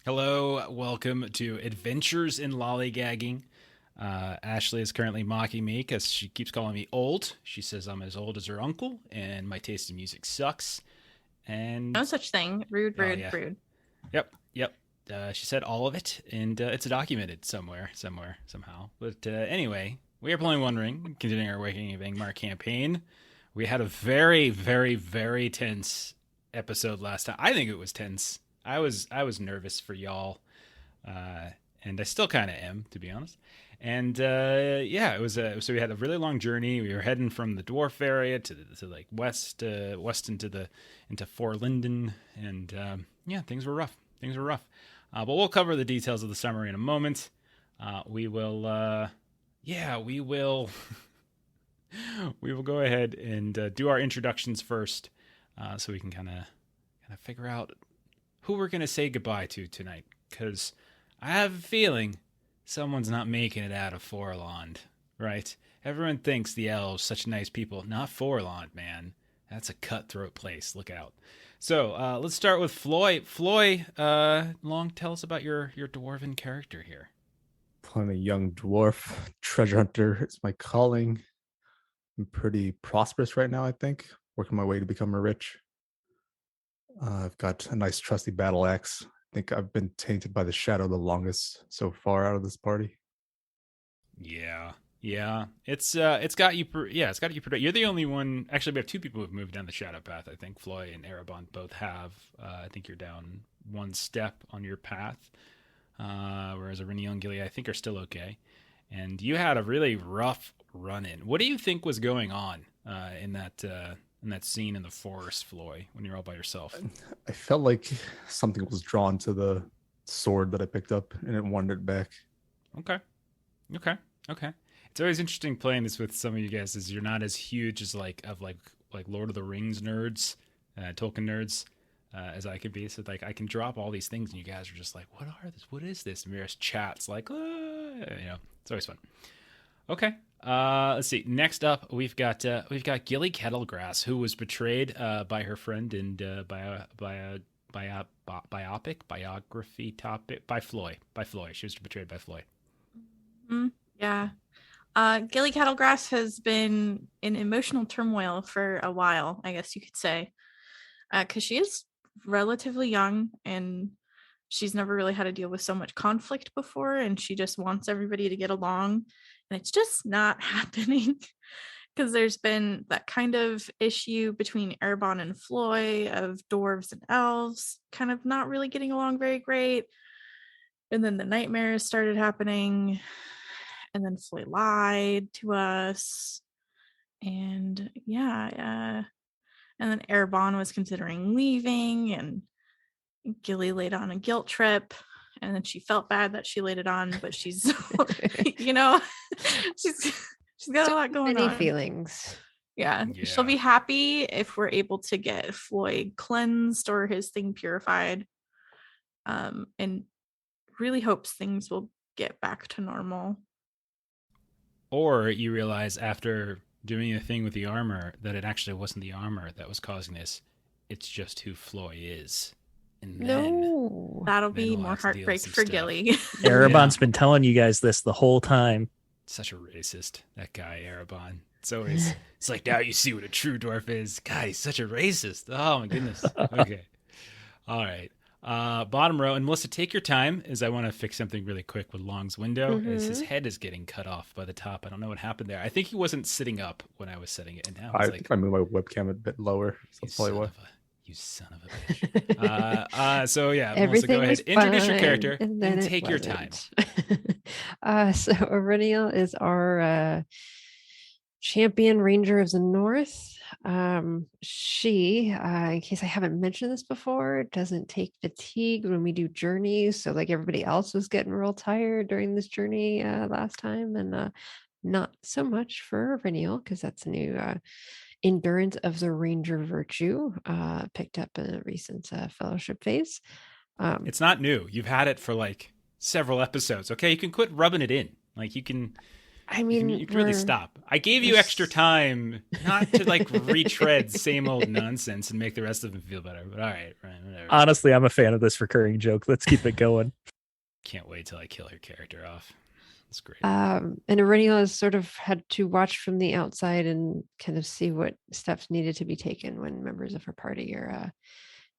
Hello, welcome to Adventures in Lollygagging. Ashley is currently mocking me because she keeps calling me old. She says I'm as old as her uncle, and my taste in music sucks. No And such thing. Rude, oh rude, yeah, rude. yep. She said all of it, and it's documented somewhere, somehow. But anyway, we are playing One Ring, continuing our Waking of Angmar campaign. We had a very, very, very tense episode last time. I think it was tense. I was nervous for y'all, uh, and I still kind of am, to be honest. And yeah, it was so we had a really long journey. We were heading from the dwarf area to like west into Forlinden, and yeah, things were rough. Things were rough. But we'll cover the details of the summary in a moment. We will, yeah, we will, we will go ahead and do our introductions first, so we can kind of figure out who we're gonna say goodbye to tonight. Because I have a feeling someone's not making it out of Forland, right? Everyone thinks the elves such nice people. Not Forland, man. That's a cutthroat place. Look out. So let's start with Floy. Floy, Long, tell us about your dwarven character here. Playing a young dwarf treasure hunter. It's my calling. I'm pretty prosperous right now, I think. Working my way to become a rich. I've got a nice trusty battle axe. I think I've been tainted by the shadow the longest so far out of this party. Yeah, yeah. It's got you. Yeah, it's got you. You're the only one. Actually, we have two people who've moved down the shadow path. I think Floy and Erebon both have. I think you're down one step on your path, whereas Auriniel and Gilly, I think, are still okay. And you had a really rough run in. What do you think was going on in that scene in the forest, Floy, when you're all by yourself? I felt like something was drawn to the sword that I picked up and it wandered back. Okay, okay, okay. It's always interesting playing this with some of you guys, as you're not as huge as like Lord of the Rings nerds, Tolkien nerds, as I could be. So like I can drop all these things, and you guys are just like, "What are this? What is this?" And there's chats like, it's always fun. Okay. Let's see. Next up, we've got Gilly Kettlegrass, who was betrayed by her friend and biography topic by Floy. By Floy, she was betrayed by Floy. Yeah. Gilly Kettlegrass has been in emotional turmoil for a while, I guess you could say, because she is relatively young and she's never really had to deal with so much conflict before, and she just wants everybody to get along, and it's just not happening. Because there's been that kind of issue between Erebon and Floy of dwarves and elves kind of not really getting along very great. And then the nightmares started happening, and then Floy lied to us. And yeah, and then Erebon was considering leaving, and Gilly laid on a guilt trip, and then she felt bad that she laid it on, but she's, you know, she's she's got a lot going many on. feelings. Yeah, Yeah. she'll be happy if we're able to get Floyd cleansed or his thing purified, and really hopes things will get back to normal. Or you realize after doing the thing with the armor that it actually wasn't the armor that was causing this. It's just who Floy is. And then No. That'll Then be we'll more have to deal with heartbreak some for stuff. Gilly. Erebon's been telling you guys this the whole time. such a racist, that guy Erebon. It's like, now you see what a true dwarf is. God, he's such a racist. Oh my goodness. Okay. All right. Bottom row, and Melissa, take your time, as I want to fix something really quick with Long's window. As his head is getting cut off by the top. I don't know what happened there. I think he wasn't sitting up when I was setting it, and now I it's think I moved my webcam a bit lower. So that's probably why. You son of a bitch. So yeah, Melissa, Everything go ahead. was Introduce your fine, character and and then take your time. So Auriniel is our champion ranger of the north. She, in case I haven't mentioned this before, doesn't take fatigue when we do journeys. So like everybody else was getting real tired during this journey last time, and not so much for Auriniel, because that's a new endurance of the ranger virtue picked up in a recent fellowship phase. It's not new. You've had it for like several episodes. Okay, you can quit rubbing it in. Like you can I mean, you can really stop. I gave you we're extra time not to like retread same old nonsense and make the rest of them feel better. But all right, whatever. Honestly, I'm a fan of this recurring joke. Let's keep it going. Can't wait till I kill your character off. It's great. And Aurenia has sort of had to watch from the outside and kind of see what steps needed to be taken when members of her party are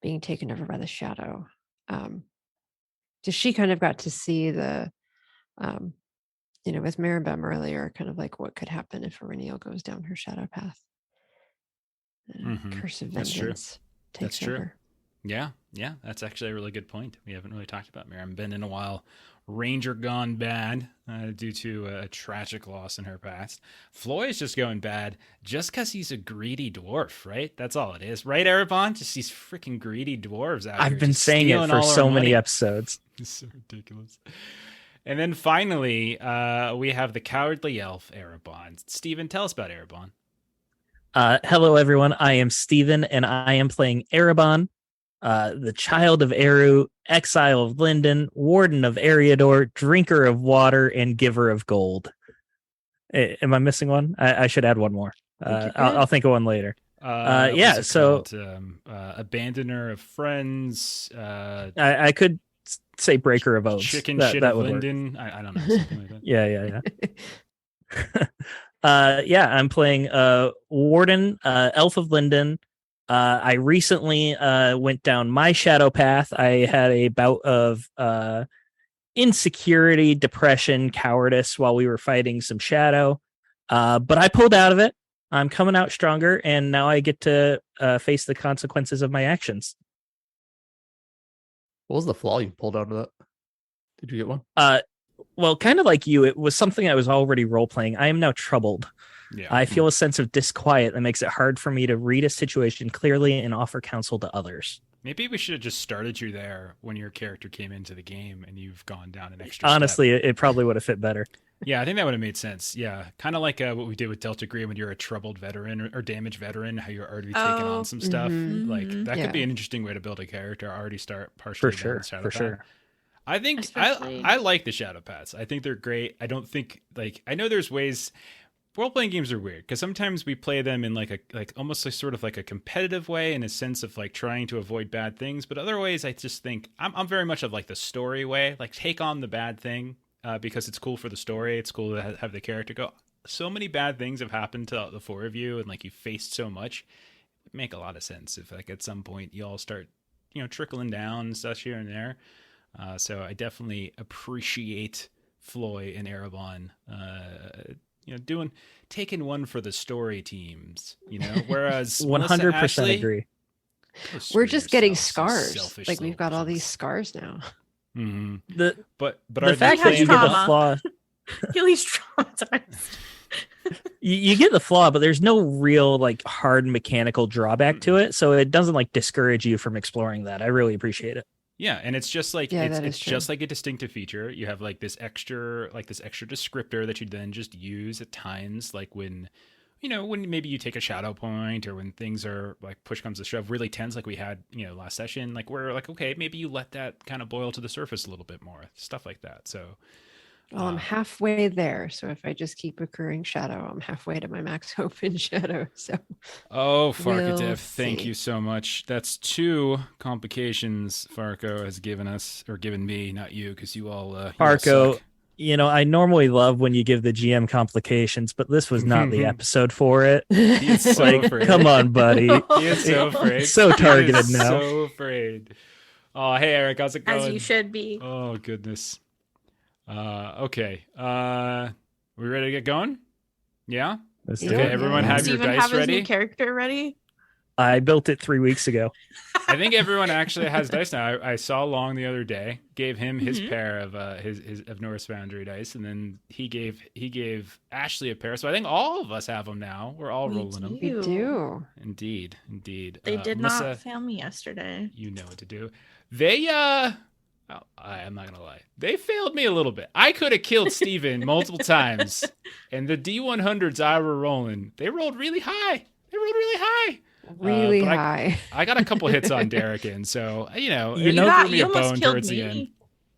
being taken over by the shadow. So she kind of got to see the, with Maribem earlier, kind of like what could happen if Aurenia goes down her shadow path. Curse of That's true. vengeance takes That's true. over. Yeah, that's actually a really good point. We haven't really talked about Miriam. Been in a while. Ranger gone bad due to a tragic loss in her past. Floy is just going bad just because he's a greedy dwarf, right? That's all it is, right, Erebon? Just these freaking greedy dwarves out here. I've been just saying it stealing for all our so many money. episodes. It's so ridiculous. And then finally, we have the cowardly elf, Erebon. Steven, tell us about Erebon. Hello, everyone. I am Steven, and I am playing Erebon, the child of Eru, exile of Linden, warden of Eriador, drinker of water, and giver of gold. Am I missing one? I should add one more. I'll think of one later. What's it called? Abandoner of friends. I could say breaker of oaths. Chicken that, shit that of would Linden. I don't know. Something like that. Yeah. I'm playing warden, elf of Linden. I recently went down my shadow path. I had a bout of insecurity, depression, cowardice while we were fighting some shadow. But I pulled out of it. I'm coming out stronger, and now I get to face the consequences of my actions. What was the flaw you pulled out of that? Did you get one? Well, kind of like you, it was something I was already role-playing. I am now troubled. Yeah. I feel a sense of disquiet that makes it hard for me to read a situation clearly and offer counsel to others. Maybe we should have just started you there when your character came into the game and you've gone down an extra Honestly, step. it probably would have fit better. Yeah, I think that would have made sense. Yeah, kind of like what we did with Delta Green when you're a troubled veteran or damaged veteran, how you're already taking on some stuff. Like that could be an interesting way to build a character. Already start partially For sure, down Shadow for Path. sure. I think Especially- I like the Shadow Paths. I think they're great. I don't think I know there's ways. Role-playing games are weird because sometimes we play them in like almost like sort of like a competitive way in a sense of like trying to avoid bad things. But other ways, I just think I'm very much of like the story way. Like take on the bad thing because it's cool for the story. It's cool to have the character go. So many bad things have happened to the four of you, and like you faced so much. It would make a lot of sense if like at some point you all start trickling down and stuff here and there. So I definitely appreciate Floy and Erebon. Taking one for the story teams, whereas 100% agree. We're just getting scars. Like we've got all these scars now. Mm-hmm. But the fact that you get the flaw, He's traumatized. you get the flaw, but there's no real like hard mechanical drawback to it, so it doesn't like discourage you from exploring that. I really appreciate it. Yeah, and it's just like Yeah, it's true. just like a distinctive feature. You have like this extra descriptor that you then just use at times, like when maybe you take a shadow point or when things are like push comes to shove really tense, like we had last session, like we're like, okay, maybe you let that kind of boil to the surface a little bit more, stuff like that. So Well, I'm halfway there. So if I just keep accruing shadow, I'm halfway to my max hope in shadow. So Farkadev, We'll thank see. you so much. That's 2 complications Farco has given us, or given me, not you, because you all Farco, suck. I normally love when you give the GM complications, but this was not the episode for it. He is so Like, afraid. come on, buddy. He is so afraid. So He is targeted now. So afraid. Oh, hey Eric, how's it going? As you should be. Oh goodness. Okay. We ready to get going? Yeah. Let's do Yeah. Okay, it. everyone Yeah. have Does your Steven dice have his ready. new character ready? I built it 3 weeks ago. I think everyone actually has dice now. I saw Long the other day, gave him his Mhm. pair of his of Norse Foundry dice, and then he gave Ashley a pair. So I think all of us have them now. We're all We rolling them. we Ew. do. Indeed. They did Melissa, not fail me yesterday. you know what to do. They I'm not gonna lie. They failed me a little bit. I could have killed Steven multiple times, and the D100s I were rolling, they rolled really high. Really but high. I got a couple hits on Derrick, so it You threw know- me you a almost bone killed towards me. the end.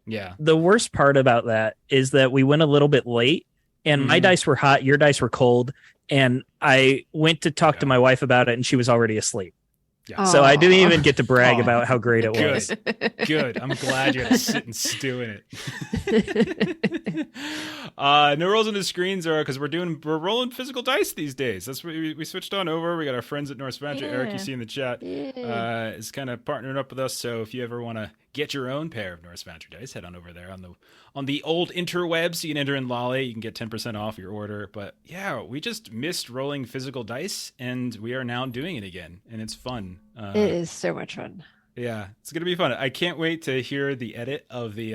Yeah. The worst part about that is that we went a little bit late, and my dice were hot, your dice were cold, and I went to talk to my wife about it, and she was already asleep. Yeah. So I didn't Aw. even get to brag Aw. about how great it was. Good. I'm glad you had to sit and stew in it. No rolls on the screens are because we're rolling physical dice these days. That's what we switched on over. We got our friends at Norse Magic. Eric, you see in the chat, is kind of partnering up with us. So if you ever want to get your own pair of Norse Magic dice, head on over there on the old interwebs. You can enter in Lolly. You can get 10% off your order. But yeah, we just missed rolling physical dice, and we are now doing it again, and it's fun. It is so much fun. Yeah, it's gonna be fun. I can't wait to hear the edit of the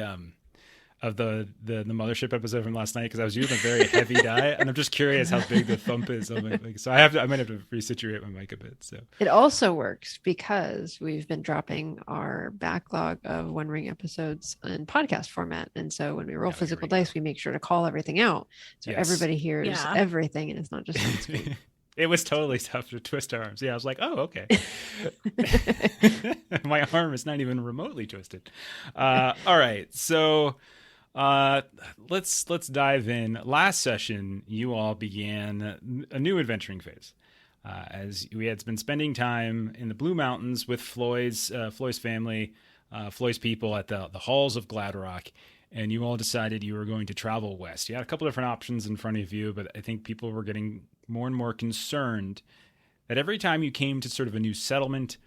mothership episode from last night because I was using a very heavy die, and I'm just curious how big the thump is on my mic. So I might have to resituate my mic a bit. So It also works because we've been dropping our backlog of One Ring episodes in podcast format, and so when we roll Oh, here physical we go. dice, we make sure to call everything out so Yes. everybody hears Yeah. everything, and it's not just on screen. it was totally tough to twist arms. Yeah, I was like, oh, okay. My arm is not even remotely twisted. All right, so let's dive in. Last session, you all began a new adventuring phase. As we had been spending time in the Blue Mountains with Floyd's family, Floyd's people at the halls of Gladrock, and you all decided you were going to travel west. You had a couple different options in front of you, but I think people were getting more and more concerned that every time you came to sort of a new settlement,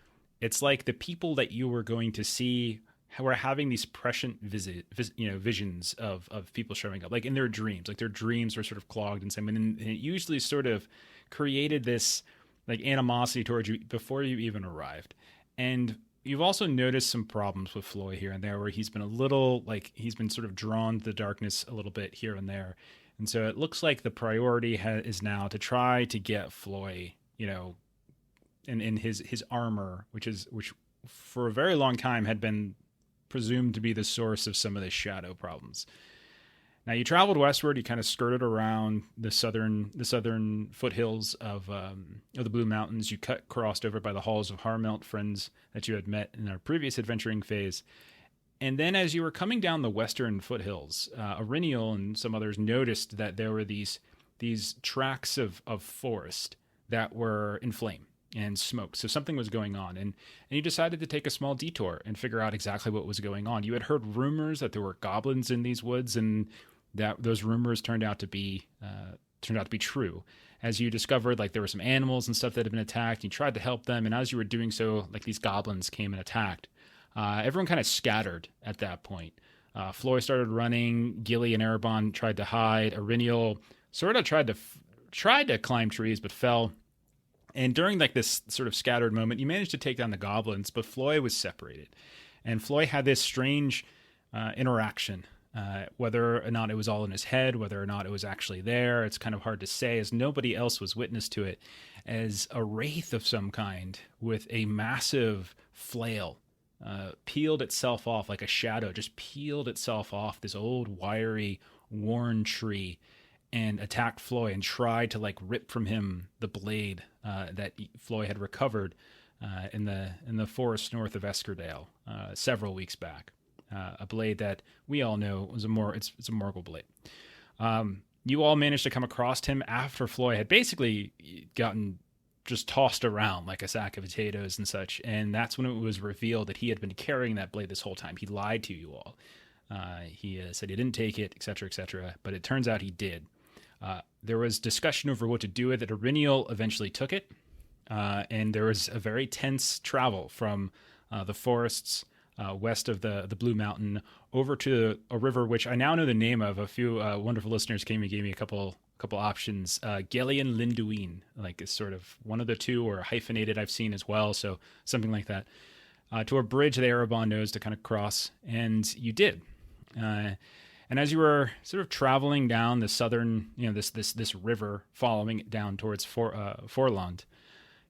it's like the people that you were going to see were having these prescient visions of people showing up, like in their dreams. Like their dreams were sort of clogged in some, and it usually sort of created this like animosity towards you before you even arrived. And you've also noticed some problems with Floyd here and there, where he's been he's been sort of drawn to the darkness a little bit here and there. And so it looks like the priority is now to try to get Floyd, in his armor, which for a very long time had been presumed to be the source of some of the shadow problems. Now you traveled westward. You kind of skirted around the southern foothills of the Blue Mountains. You crossed over by the halls of Harmelt, friends that you had met in our previous adventuring phase. And then as you were coming down the western foothills, Auriniel and some others noticed that there were these tracts of forest that were in flame and smoke. So something was going on. And you decided to take a small detour and figure out exactly what was going on. You had heard rumors that there were goblins in these woods, and that those rumors turned out to be true. As you discovered, like there were some animals and stuff that had been attacked. You tried to help them, and as you were doing so, like these goblins came and attacked. Everyone kind of scattered at that point. Floyd started running. Gilly and Erebon tried to hide. Auriniel sort of tried to climb trees, but fell. And during like this sort of scattered moment, you managed to take down the goblins, but Floyd was separated. And Floyd had this strange interaction. Whether or not it was all in his head, whether or not it was actually there, it's kind of hard to say, as nobody else was witness to it, as a wraith of some kind with a massive flail peeled itself off, like a shadow, just peeled itself off this old, wiry, worn tree and attacked Floyd and tried to like rip from him the blade that Floyd had recovered in the forest north of Eskerdale several weeks back. A blade that we all know was it's a Morgul blade. You all managed to come across him after Floyd had basically gotten just tossed around like a sack of potatoes and such, and that's when it was revealed that he had been carrying that blade this whole time. He lied to you all. He said he didn't take it, etc., but it turns out he did. There was discussion over what to do with it. Auriniel eventually took it, and there was a very tense travel from the forests west of the Blue Mountain over to a river which I now know the name of. A few wonderful listeners came and gave me a couple options. Gelian Linduin, like is sort of one of the two, or hyphenated I've seen as well, so something like that. To a bridge that Erebon knows to kind of cross, and you did. And as you were sort of traveling down the southern, this river, following it down towards Forland,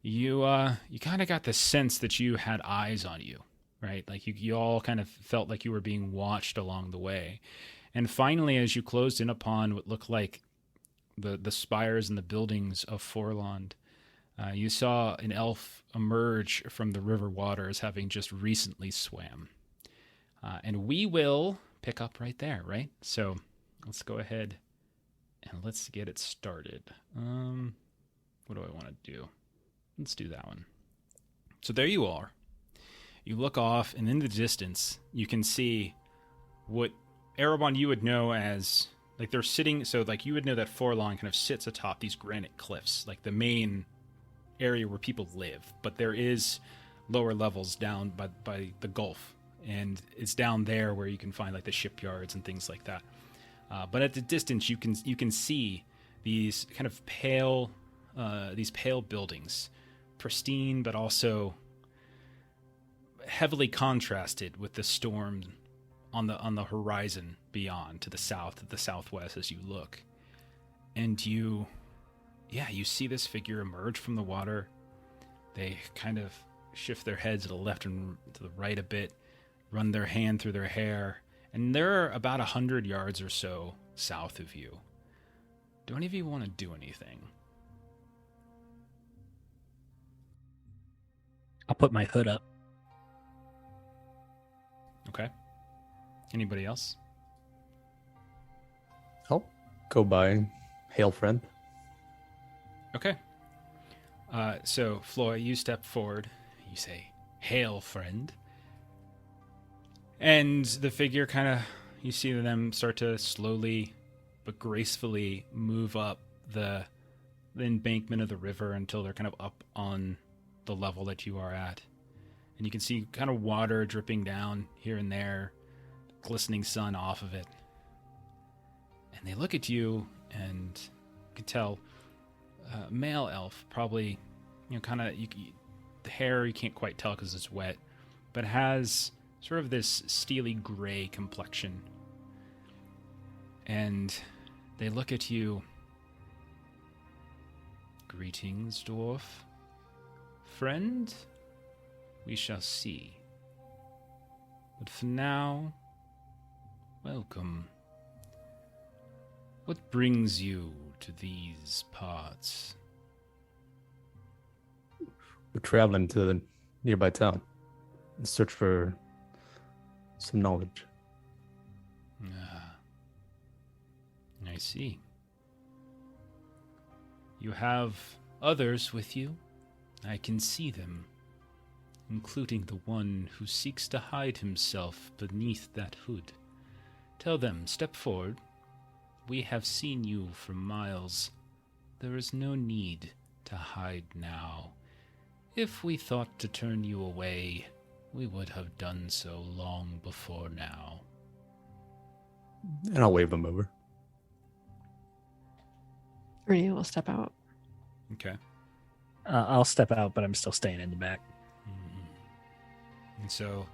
you kind of got the sense that you had eyes on you, right? Like you all kind of felt like you were being watched along the way. And finally, as you closed in upon what looked like the spires and the buildings of Forland, you saw an elf emerge from the river waters, having just recently swam. And we will pick up right there, right? So let's go ahead And let's get it started. What do I want to do? Let's do that one. So there you are. You look off, and in the distance, you can see what Erebon you would know as, like, they're sitting, so like you would know that Forlong kind of sits atop these granite cliffs, like the main area where people live. But there is lower levels down by the Gulf, and it's down there where you can find like the shipyards and things like that. But at the distance, you can see these kind of pale buildings, pristine, but also heavily contrasted with the storm on the horizon beyond, to the south, to the southwest as you look. And you see this figure emerge from the water. They kind of shift their heads to the left and to the right a bit, run their hand through their hair, and they're about 100 yards or so south of you. Do any of you want to do anything? I'll put my hood up. Okay. Anybody else? I'll go by. Hail, friend. Okay. So, Floy, you step forward. You say, "Hail, friend." And the figure kind of, you see them start to slowly but gracefully move up the embankment of the river until they're kind of up on the level that you are at. And you can see kind of water dripping down here and there, glistening sun off of it. And they look at you, and you can tell, male elf, probably, kind of, the hair you can't quite tell because it's wet, but has sort of this steely gray complexion. And they look at you. "Greetings, dwarf. Friend? We shall see. But for now, welcome. What brings you to these parts?" We're traveling to the nearby town in search for some knowledge. Ah, I see. You have others with you. I can see them, including the one who seeks to hide himself beneath that hood. Tell them, step forward. We have seen you for miles. There is no need to hide now. If we thought to turn you away, we would have done so long before now. And I'll wave them over. Renee will step out. Okay. I'll step out, but I'm still staying in the back. And so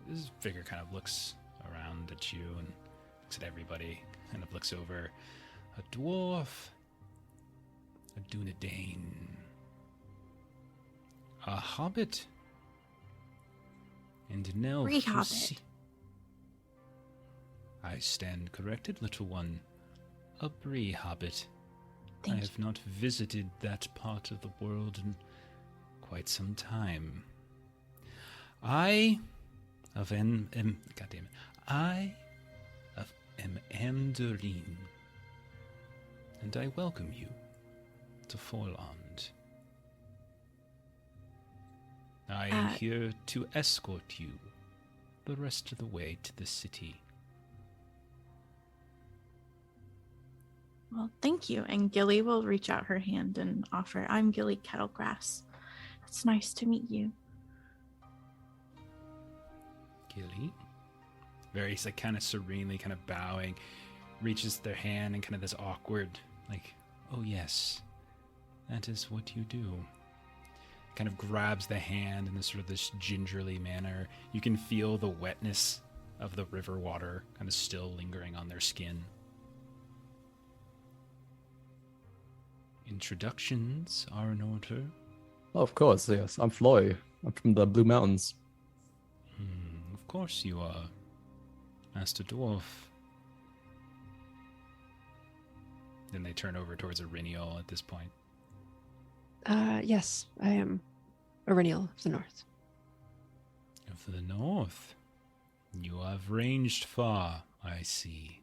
this figure kind of looks around at you and looks at everybody, kind of looks over. A dwarf, a Dunedain, a hobbit, and an elf. Free who hobbit. I stand corrected, little one. A Bree hobbit. I Thank have not visited that part of the world in quite some time. I am Amdurine, and I welcome you to Forland. I am here to escort you the rest of the way to the city. Well, thank you. And Gilly will reach out her hand and offer, "I'm Gilly Kettlegrass. It's nice to meet you." Gilly, very like kind of serenely, kind of bowing, reaches their hand and kind of this awkward, like, "Oh yes, that is what you do." Kind of grabs the hand in this sort of this gingerly manner. You can feel the wetness of the river water kind of still lingering on their skin. Introductions are in order. Oh, of course, yes. I'm Floy. I'm from the Blue Mountains. Of course you are, Master Dwarf. Then they turn over towards Irinial at this point. Yes, I am Irinial of the North. Of the north. You have ranged far, I see.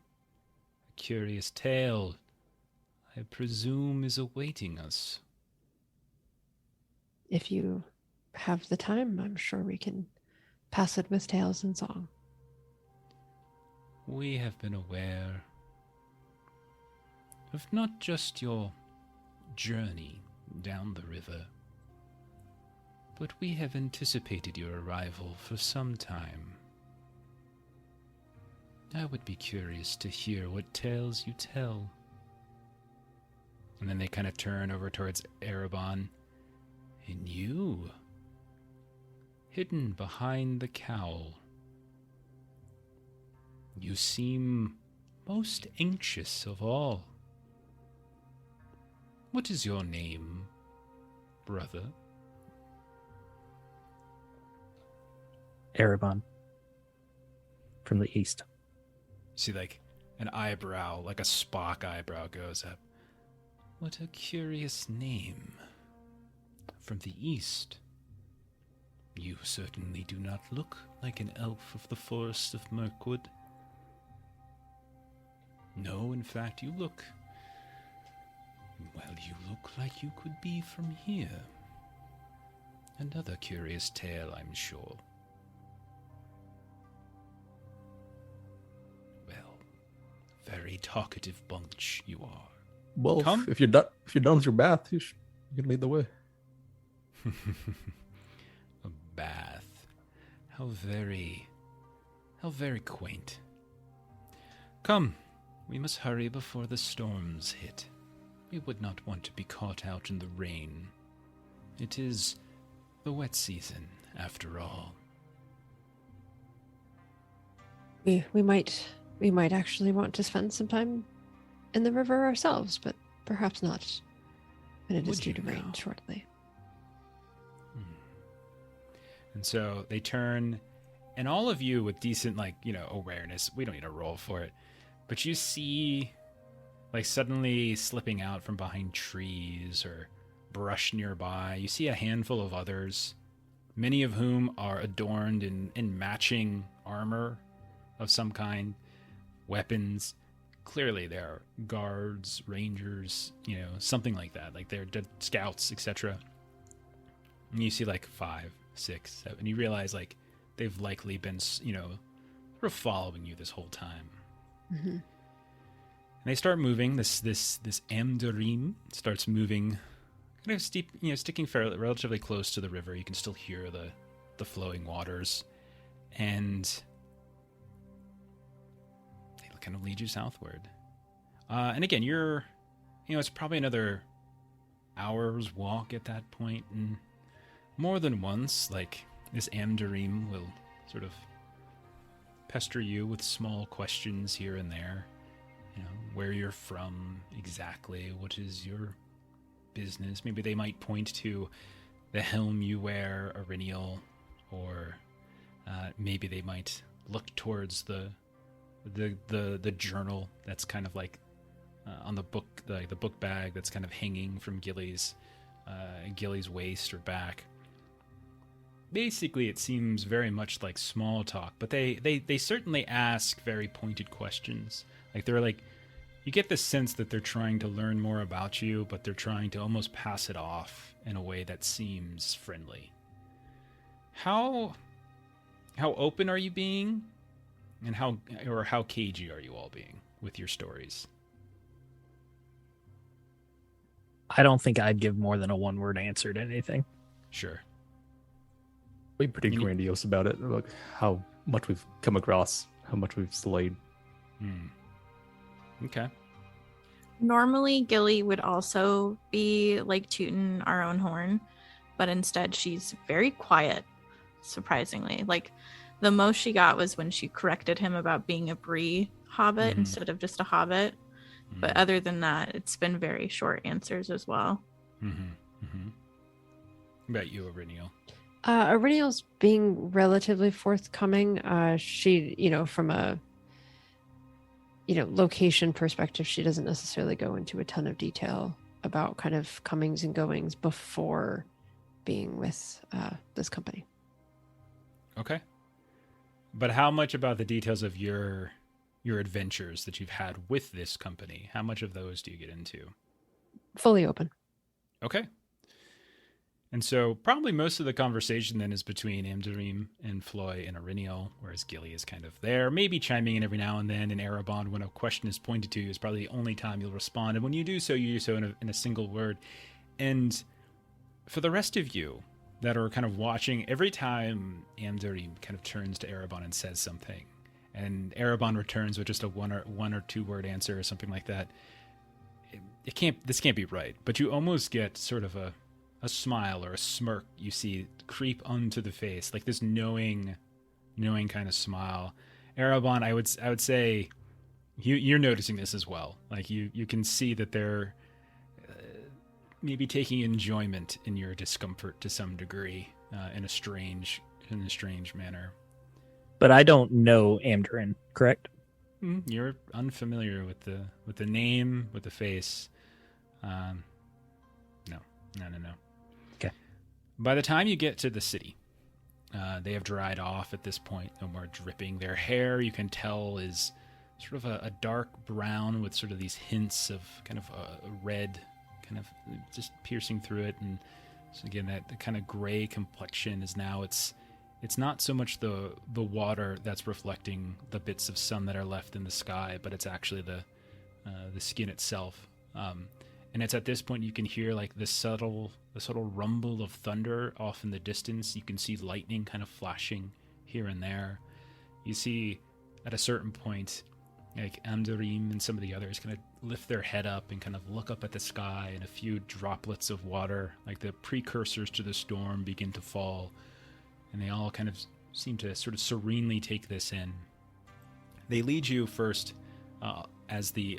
A curious tale I presume is awaiting us. If you have the time, I'm sure we can pass it with tales and song. We have been aware of not just your journey down the river, but we have anticipated your arrival for some time. I would be curious to hear what tales you tell. And then they kind of turn over towards Erebon. And you, hidden behind the cowl, you seem most anxious of all. What is your name, brother? Erebon. From the east. See, like, an eyebrow, like a Spock eyebrow goes up. What a curious name. From the east. You certainly do not look like an elf of the forest of Mirkwood. No, in fact, you look like you could be from here. Another curious tale, I'm sure. Well, very talkative bunch you are. Well, Come. if you're done with your bath, you can lead the way. A bath. How very quaint. Come, we must hurry before the storms hit. We would not want to be caught out in the rain. It is the wet season, after all. We might actually want to spend some time in the river ourselves, but perhaps not when it is Would due you to rain now? shortly. And so they turn, and all of you with decent, awareness, we don't need a roll for it, but you see, suddenly slipping out from behind trees or brush nearby, you see a handful of others, many of whom are adorned in matching armor of some kind, weapons. Clearly they're guards, rangers, something like that. Like they're scouts, etc. And you see 5, 6, 7. And you realize they've likely been, sort of following you this whole time. Mm-hmm. And they start moving. This Amdarim starts moving, kind of steep, sticking fairly relatively close to the river. You can still hear the flowing waters, and they kind of lead you southward. And again, you're, it's probably another hour's walk at that point, and more than once, this Amdarim will sort of pester you with small questions here and there. Where you're from exactly, what is your business. Maybe they might point to the helm you wear, Arinial, or maybe they might look towards the journal that's kind of on the book, the book bag that's kind of hanging from Gilly's waist or back. Basically, it seems very much like small talk, but they certainly ask very pointed questions. You get the sense that they're trying to learn more about you, but they're trying to almost pass it off in a way that seems friendly. How open are you being? And how cagey are you all being with your stories? I don't think I'd give more than a one-word answer to anything. Sure. We're pretty grandiose about it. Like how much we've come across, how much we've slayed. Okay. Normally, Gilly would also be tooting our own horn, but instead she's very quiet, surprisingly. The most she got was when she corrected him about being a Bree hobbit instead of just a hobbit. But other than that, it's been very short answers as well. What about you, Arinial? Arinial's being relatively forthcoming. She, from a location perspective, she doesn't necessarily go into a ton of detail about kind of comings and goings before being with this company. Okay. But how much about the details of your adventures that you've had with this company? How much of those do you get into? fully open. Okay. And so probably most of the conversation then is between Amdarim and Floy and Ariniel, whereas Gilly is kind of there, maybe chiming in every now and then. And Erebon, when a question is pointed to you, is probably the only time you'll respond. And when you do so, you do so in a single word. And for the rest of you that are kind of watching, every time Amdarim kind of turns to Erebon and says something, and Erebon returns with just a one or two word answer or something like that, this can't be right. But you almost get sort of a smile or a smirk you see creep onto the face, like this knowing kind of smile. Erebon, I would say you're noticing this as well. Like you can see that they're maybe taking enjoyment in your discomfort to some degree, in a strange manner. But I don't know Amdarin, correct? You're unfamiliar with the name, with the face. No. Okay. By the time you get to the city, they have dried off at this point. No more dripping. Their hair, you can tell, is sort of a dark brown with sort of these hints of kind of a red, kind of just piercing through it. And so again, that the kind of gray complexion is now it's not so much the water that's reflecting the bits of sun that are left in the sky, but it's actually the skin itself. And it's at this point you can hear like the subtle rumble of thunder off in the distance. You can see lightning kind of flashing here and there. You see at a certain point, like Amdarim and some of the others kind of lift their head up and kind of look up at the sky, and a few droplets of water, like the precursors to the storm, begin to fall. And they all kind of seem to sort of serenely take this in. They lead you first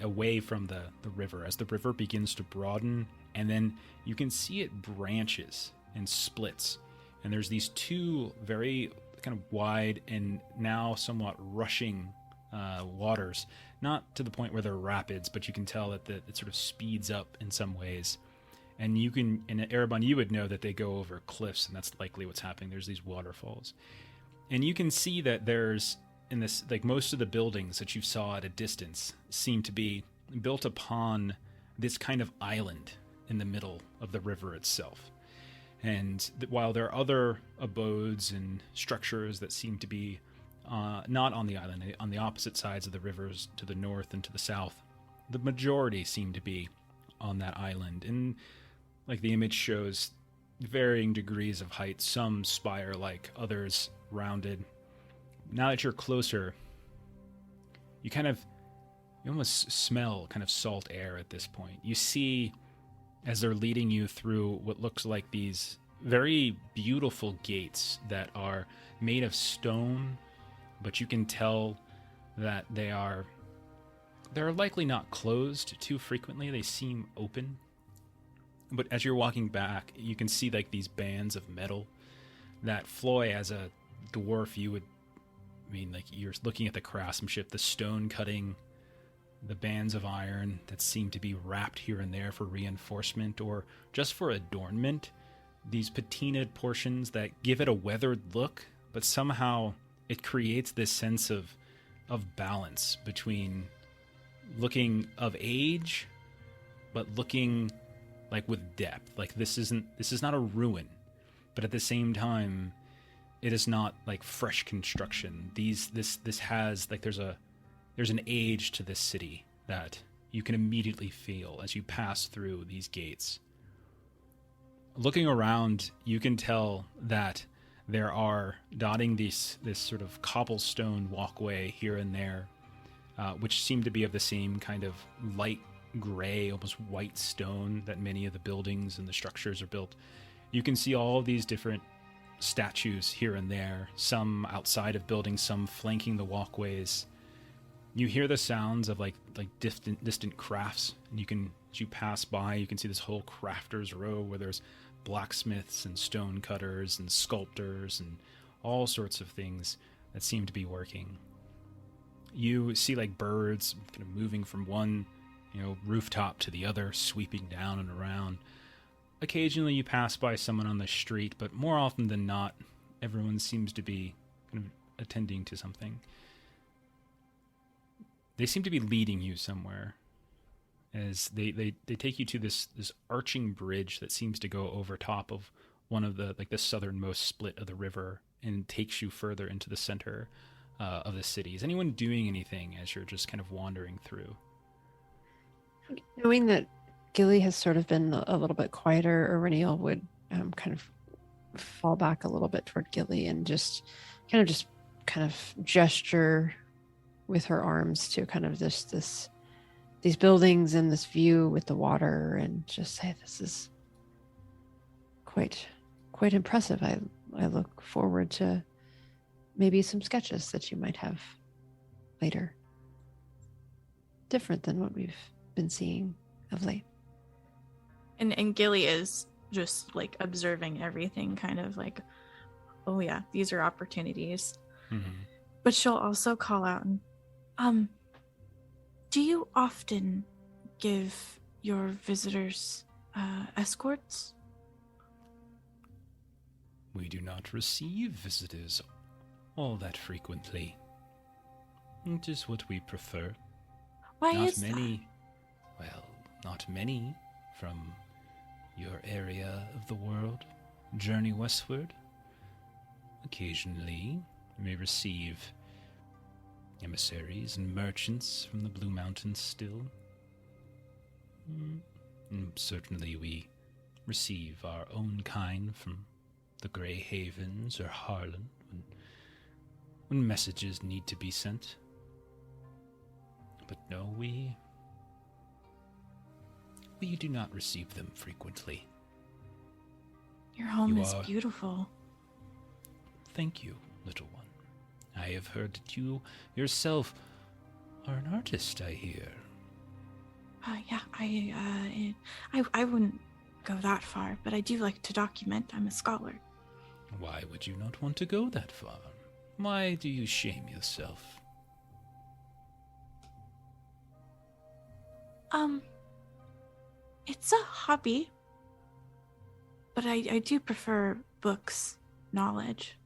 away from the river, as the river begins to broaden, and then you can see it branches and splits. And there's these two very kind of wide and now somewhat rushing waters, not to the point where they're rapids, but you can tell that it sort of speeds up in some ways. And in Erebon, you would know that they go over cliffs, and that's likely what's happening. There's these waterfalls. And you can see that there's, in this, like most of the buildings that you saw at a distance seem to be built upon this kind of island in the middle of the river itself. And while there are other abodes and structures that seem to be not on the island, on the opposite sides of the rivers to the north and to the south, the majority seem to be on that island. And like the image shows, varying degrees of height, some spire-like, others rounded. Now that you're closer, you almost smell kind of salt air at this point. You see, as they're leading you through what looks like these very beautiful gates that are made of stone, but you can tell that they're likely not closed too frequently. They seem open. But as you're walking back, you can see like these bands of metal that Floy, as a dwarf, like you're looking at the craftsmanship, the stone cutting, the bands of iron that seem to be wrapped here and there for reinforcement or just for adornment. These patinaed portions that give it a weathered look, but somehow it creates this sense of balance between looking of age, but looking like with depth. Like this is not a ruin, but at the same time, it is not like fresh construction. This has like there's an age to this city that you can immediately feel as you pass through these gates. Looking around, you can tell that there are dotting this sort of cobblestone walkway here and there, which seem to be of the same kind of light gray, almost white stone that many of the buildings and the structures are built. You can see all of these different statues here and there, some outside of buildings, some flanking the walkways. You hear the sounds of like distant crafts, and as you pass by, you can see this whole crafters row where there's blacksmiths and stone cutters and sculptors and all sorts of things that seem to be working. You see like birds kind of moving from one, rooftop to the other, sweeping down and around. Occasionally you pass by someone on the street, but more often than not, everyone seems to be kind of attending to something. They seem to be leading you somewhere. as they take you to this arching bridge that seems to go over top of one of the southernmost split of the river and takes you further into the center of the city. Is anyone doing anything as you're just kind of wandering through? Knowing that Gilly has sort of been a little bit quieter, Aurenial would kind of fall back a little bit toward Gilly and just kind of gesture with her arms to kind of these buildings and this view with the water, and just say, this is quite impressive. I look forward to maybe some sketches that you might have later. Different than what we've been seeing of late. And Gilly is just like observing everything, kind of like, oh yeah, these are opportunities. Mm-hmm. But she'll also call out, and, do you often give your visitors escorts? We do not receive visitors all that frequently. It is what we prefer. Why Not is many, well, not many from your area of the world journey westward. Occasionally, you may receive emissaries and merchants from the Blue Mountains still. And certainly we receive our own kind from the Grey Havens or Harlan when messages need to be sent. But no, we do not receive them frequently. Your home You is are- beautiful. Thank you, little one. I have heard that you yourself are an artist, I hear. Yeah, I wouldn't go that far, but I do like to document. I'm a scholar. Why would you not want to go that far? Why do you shame yourself? It's a hobby, but I do prefer books, knowledge.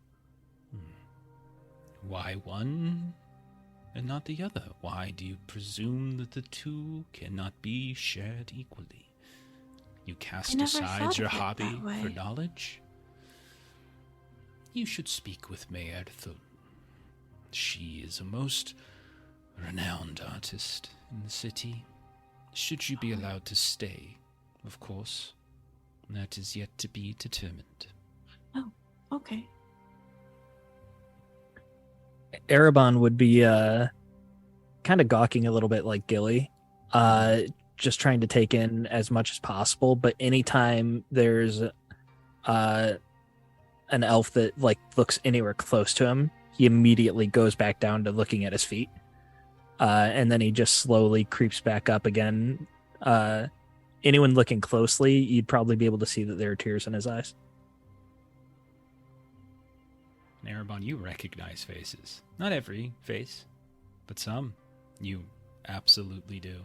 Why one and not the other? Why do you presume that the two cannot be shared equally? You cast never aside thought your of it hobby that way. for knowledge? You should speak with Mayerthul. She is a most renowned artist in the city. Should you be allowed to stay, of course. That is yet to be determined. Oh, okay. Erebon would be kind of gawking a little bit like Gilly, just trying to take in as much as possible. But anytime there's an elf that like looks anywhere close to him, he immediately goes back down to looking at his feet, and then he just slowly creeps back up again. Anyone looking closely, you'd probably be able to see that there are tears in his eyes. Erebon, you recognize faces. Not every face, but some. You absolutely do.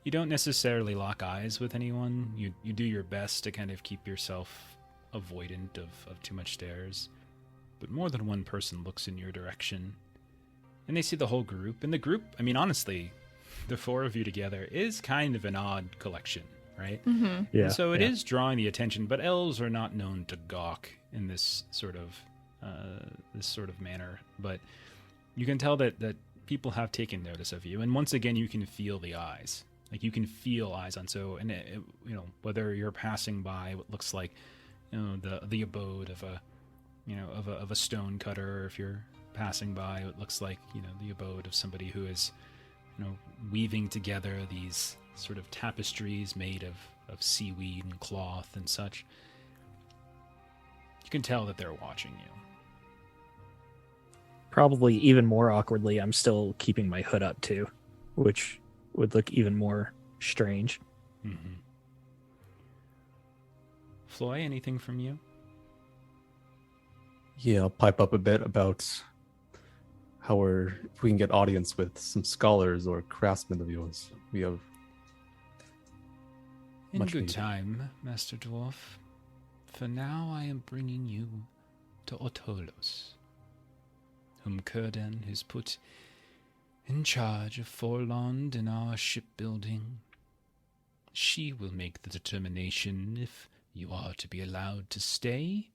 You don't necessarily lock eyes with anyone. You do your best to kind of keep yourself avoidant of too much stares. But more than one person looks in your direction. And they see the whole group. And the group, I mean, honestly, the four of you together is kind of an odd collection, right? Mm-hmm. Yeah. And so it is drawing the attention, but elves are not known to gawk in this sort of manner. But you can tell that people have taken notice of you, and once again, you can feel the eyes. Like you can feel eyes on. So, and whether you're passing by what looks like, the abode of a stone cutter, or if you're passing by what looks like, the abode of somebody who is, weaving together these sort of tapestries made of seaweed and cloth and such. You can tell that they're watching you. Probably even more awkwardly, I'm still keeping my hood up too, which would look even more strange. Mm-hmm. Floy, anything from you? Yeah, I'll pipe up a bit about how if we can get audience with some scholars or craftsmen of yours. We have In much good needed. time, Master Dwarf. For now, I am bringing you to Otolos, whom Kurdan has put in charge of Forlond and our shipbuilding. she will make the determination if you are to be allowed to stay,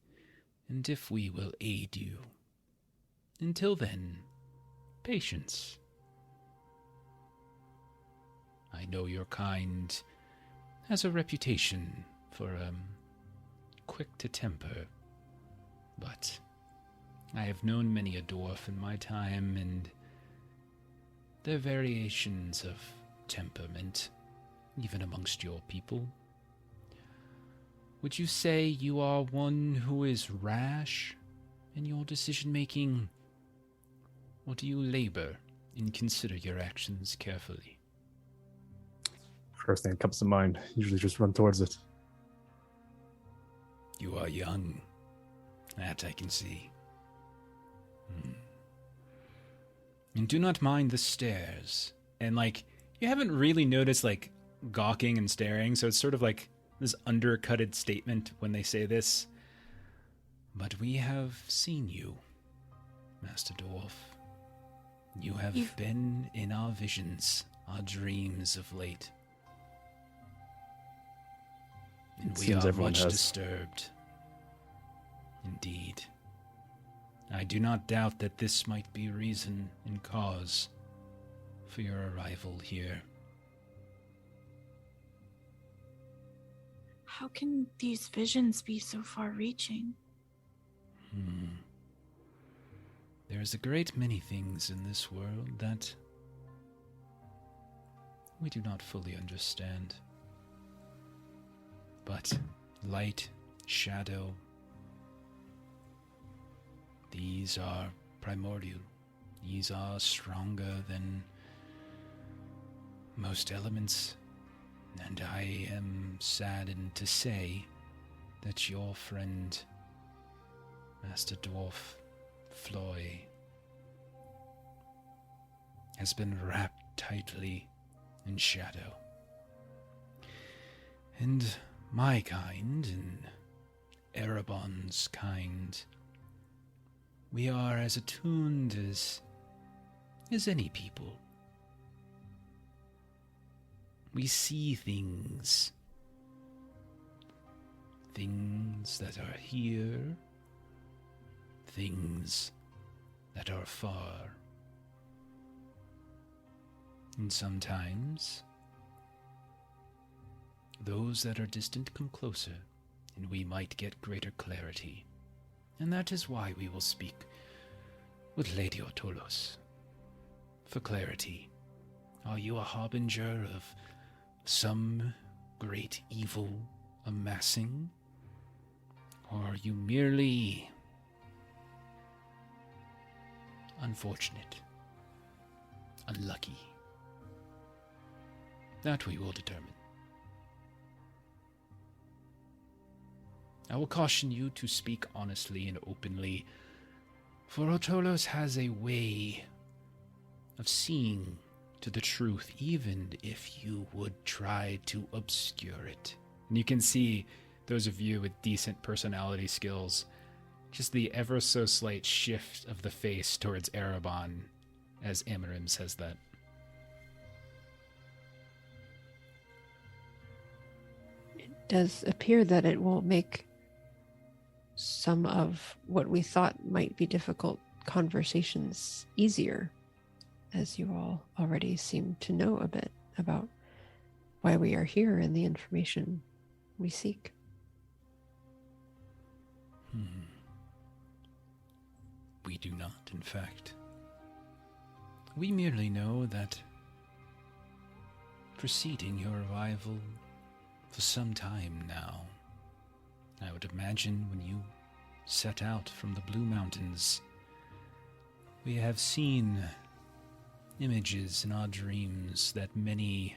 and if we will aid you. Until then, patience. I know your kind has a reputation for, quick to temper, but I have known many a dwarf in my time, and there are variations of temperament, even amongst your people. Would you say you are one who is rash in your decision-making, or do you labor and consider your actions carefully? First thing that comes to mind, usually just run towards it. You are young. That I can see. And do not mind the stares. And, like, you haven't really noticed, like, gawking and staring, so it's sort of like this undercutted statement when they say this. But we have seen you, Master Dwarf. You have been in our visions, our dreams of late. And we are much disturbed. Indeed. I do not doubt that this might be reason and cause for your arrival here. How can these visions be so far-reaching? There's a great many things in this world that we do not fully understand. But light, shadow, these are primordial. These are stronger than most elements. And I am saddened to say that your friend, Master Dwarf Floy, has been wrapped tightly in shadow. And my kind and Erebon's kind, we are as attuned as any people. We see things that are here, things that are far. And sometimes those that are distant come closer, and we might get greater clarity. And that is why we will speak with Lady Ortolos. For clarity, are you a harbinger of some great evil amassing? Or are you merely unfortunate, unlucky? That we will determine. I will caution you to speak honestly and openly, for Ortolos has a way of seeing to the truth, even if you would try to obscure it. And you can see, those of you with decent personality skills, just the ever so slight shift of the face towards Erebon as Amarim says that. It does appear that it will make some of what we thought might be difficult conversations easier, as you all already seem to know a bit about why we are here and the information we seek. We do not, in fact. We merely know that preceding your arrival for some time now, I would imagine when you set out from the Blue Mountains, we have seen images in our dreams that many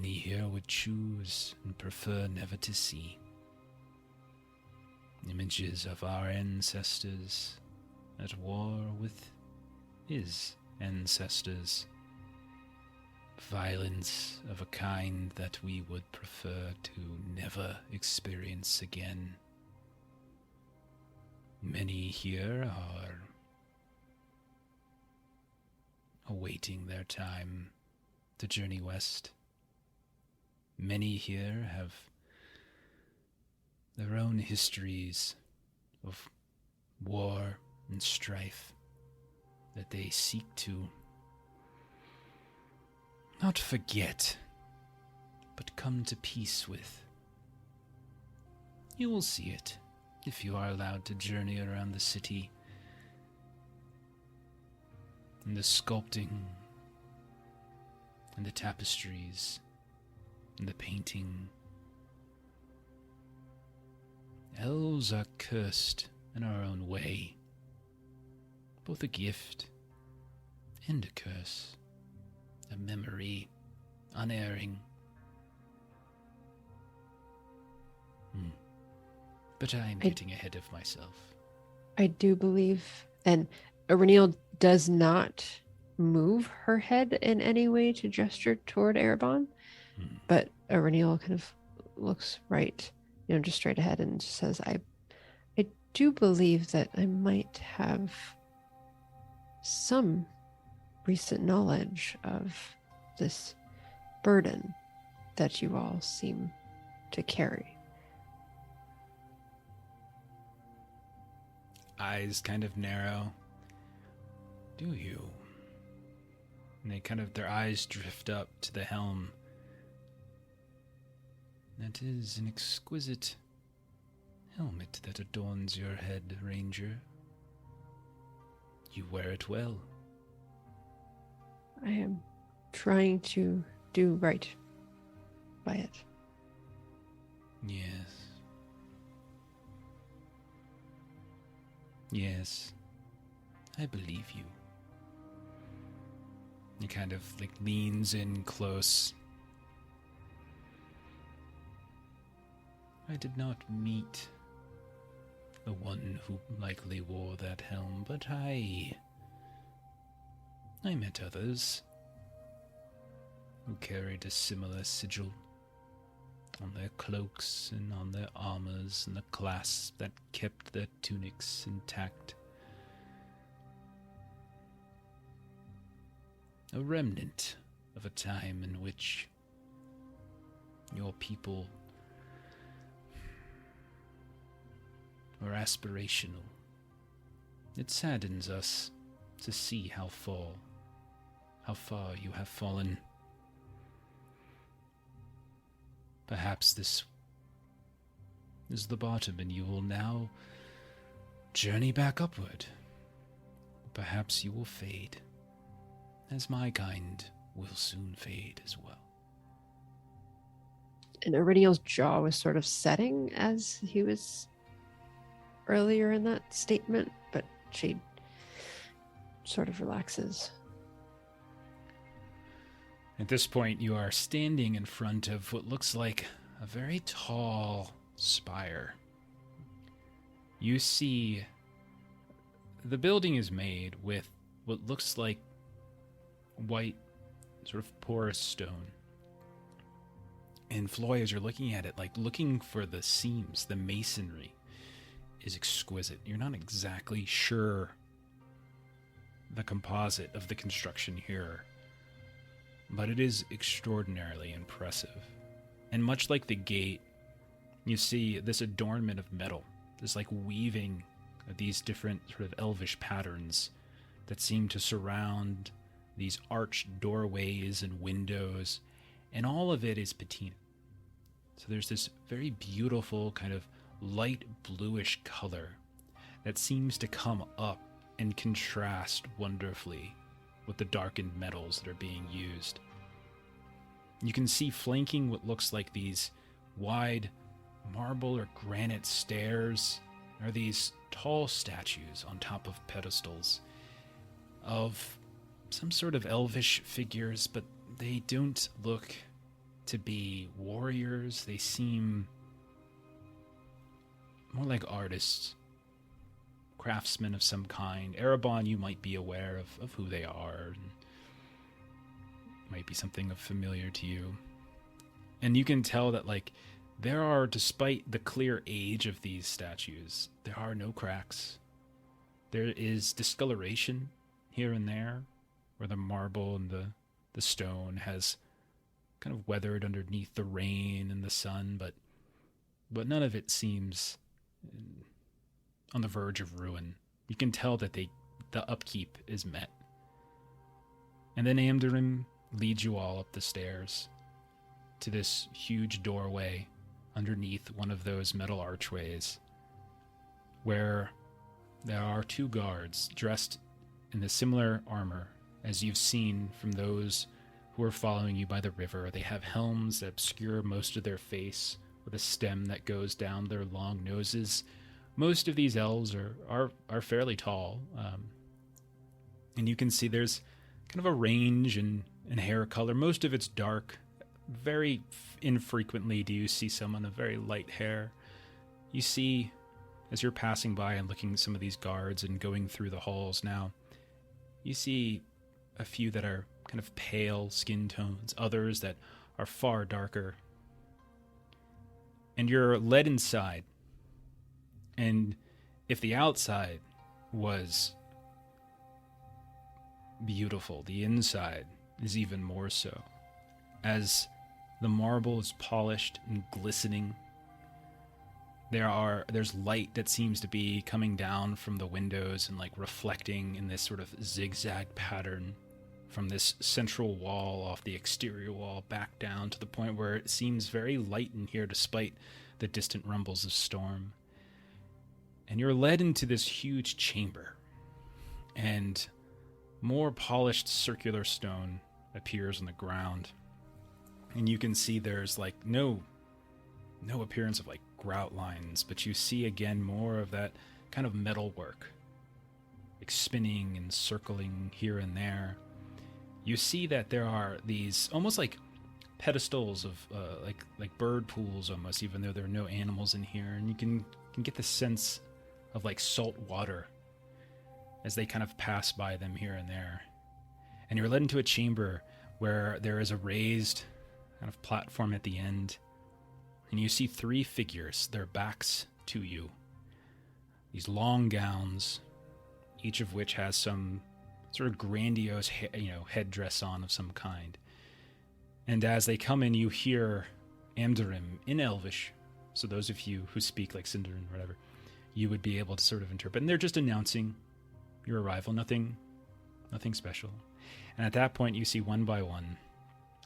here would choose and prefer never to see. Images of our ancestors at war with his ancestors. Violence of a kind that we would prefer to never experience again. Many here are awaiting their time to journey west. Many here have their own histories of war and strife that they seek to not forget, but come to peace with. You will see it if you are allowed to journey around the city. And the sculpting, and the tapestries, and the painting. Elves are cursed in our own way, both a gift and a curse, a memory, unerring. But I am getting ahead of myself. I do believe, and Aurenial does not move her head in any way to gesture toward Erebon, but Aurenial kind of looks right, just straight ahead and says, I do believe that I might have some recent knowledge of this burden that you all seem to carry. Eyes kind of narrow. Do you? And their eyes drift up to the helm. That is an exquisite helmet that adorns your head, Ranger. You wear it well. I am trying to do right by it. Yes. Yes. I believe you. He kind of leans in close. I did not meet the one who likely wore that helm, but I met others who carried a similar sigil on their cloaks and on their armors and the clasps that kept their tunics intact. A remnant of a time in which your people were aspirational. It saddens us to see how far you have fallen. Perhaps this is the bottom and you will now journey back upward. Perhaps you will fade, as my kind will soon fade as well. And Aurenial's jaw was sort of setting as he was earlier in that statement, but she sort of relaxes. At this point, you are standing in front of what looks like a very tall spire. You see the building is made with what looks like white, sort of porous stone. And Floy, as you're looking at it, looking for the seams, the masonry is exquisite. You're not exactly sure the composite of the construction here, but it is extraordinarily impressive. And much like the gate, you see this adornment of metal, this weaving of these different sort of elvish patterns that seem to surround these arched doorways and windows, and all of it is patina. So there's this very beautiful kind of light bluish color that seems to come up and contrast wonderfully with the darkened metals that are being used. You can see flanking what looks like these wide marble or granite stairs are these tall statues on top of pedestals of some sort of elvish figures, but they don't look to be warriors. They seem more like artists, craftsmen of some kind. Erebon, you might be aware of who they are. And might be something familiar to you. And you can tell that, there are, despite the clear age of these statues, there are no cracks. There is discoloration here and there, where the marble and the The stone has kind of weathered underneath the rain and the sun, but none of it seems on the verge of ruin. You can tell that the upkeep is met. And then Amdarim leads you all up the stairs to this huge doorway underneath one of those metal archways where there are 2 guards dressed in the similar armor as you've seen from those who are following you by the river. They have helms that obscure most of their face with a stem that goes down their long noses. Most of these elves are fairly tall, and you can see there's kind of a range in hair color. Most of it's dark. Very infrequently do you see someone of very light hair. You see, as you're passing by and looking at some of these guards and going through the halls now, you see a few that are kind of pale skin tones, others that are far darker. And you're led inside. And if the outside was beautiful, the inside is even more so. As the marble is polished and glistening, there's light that seems to be coming down from the windows and like reflecting in this sort of zigzag pattern from this central wall off the exterior wall back down to the point where it seems very light in here despite the distant rumbles of storm. And you're led into this huge chamber, and more polished circular stone appears on the ground. And you can see there's like no appearance of like grout lines, but you see again more of that kind of metal work, like spinning and circling here and there. You see that there are these almost like pedestals of like bird pools almost, even though there are no animals in here, and you can get the sense of like salt water as they kind of pass by them here and there. And you're led into a chamber where there is a raised kind of platform at the end, and you see 3 figures, their backs to you. These long gowns, each of which has some sort of grandiose headdress on of some kind. And as they come in, you hear Amdarim in Elvish. So those of you who speak like Sindarin or whatever, you would be able to sort of interpret. And they're just announcing your arrival, nothing special. And at that point, you see one by one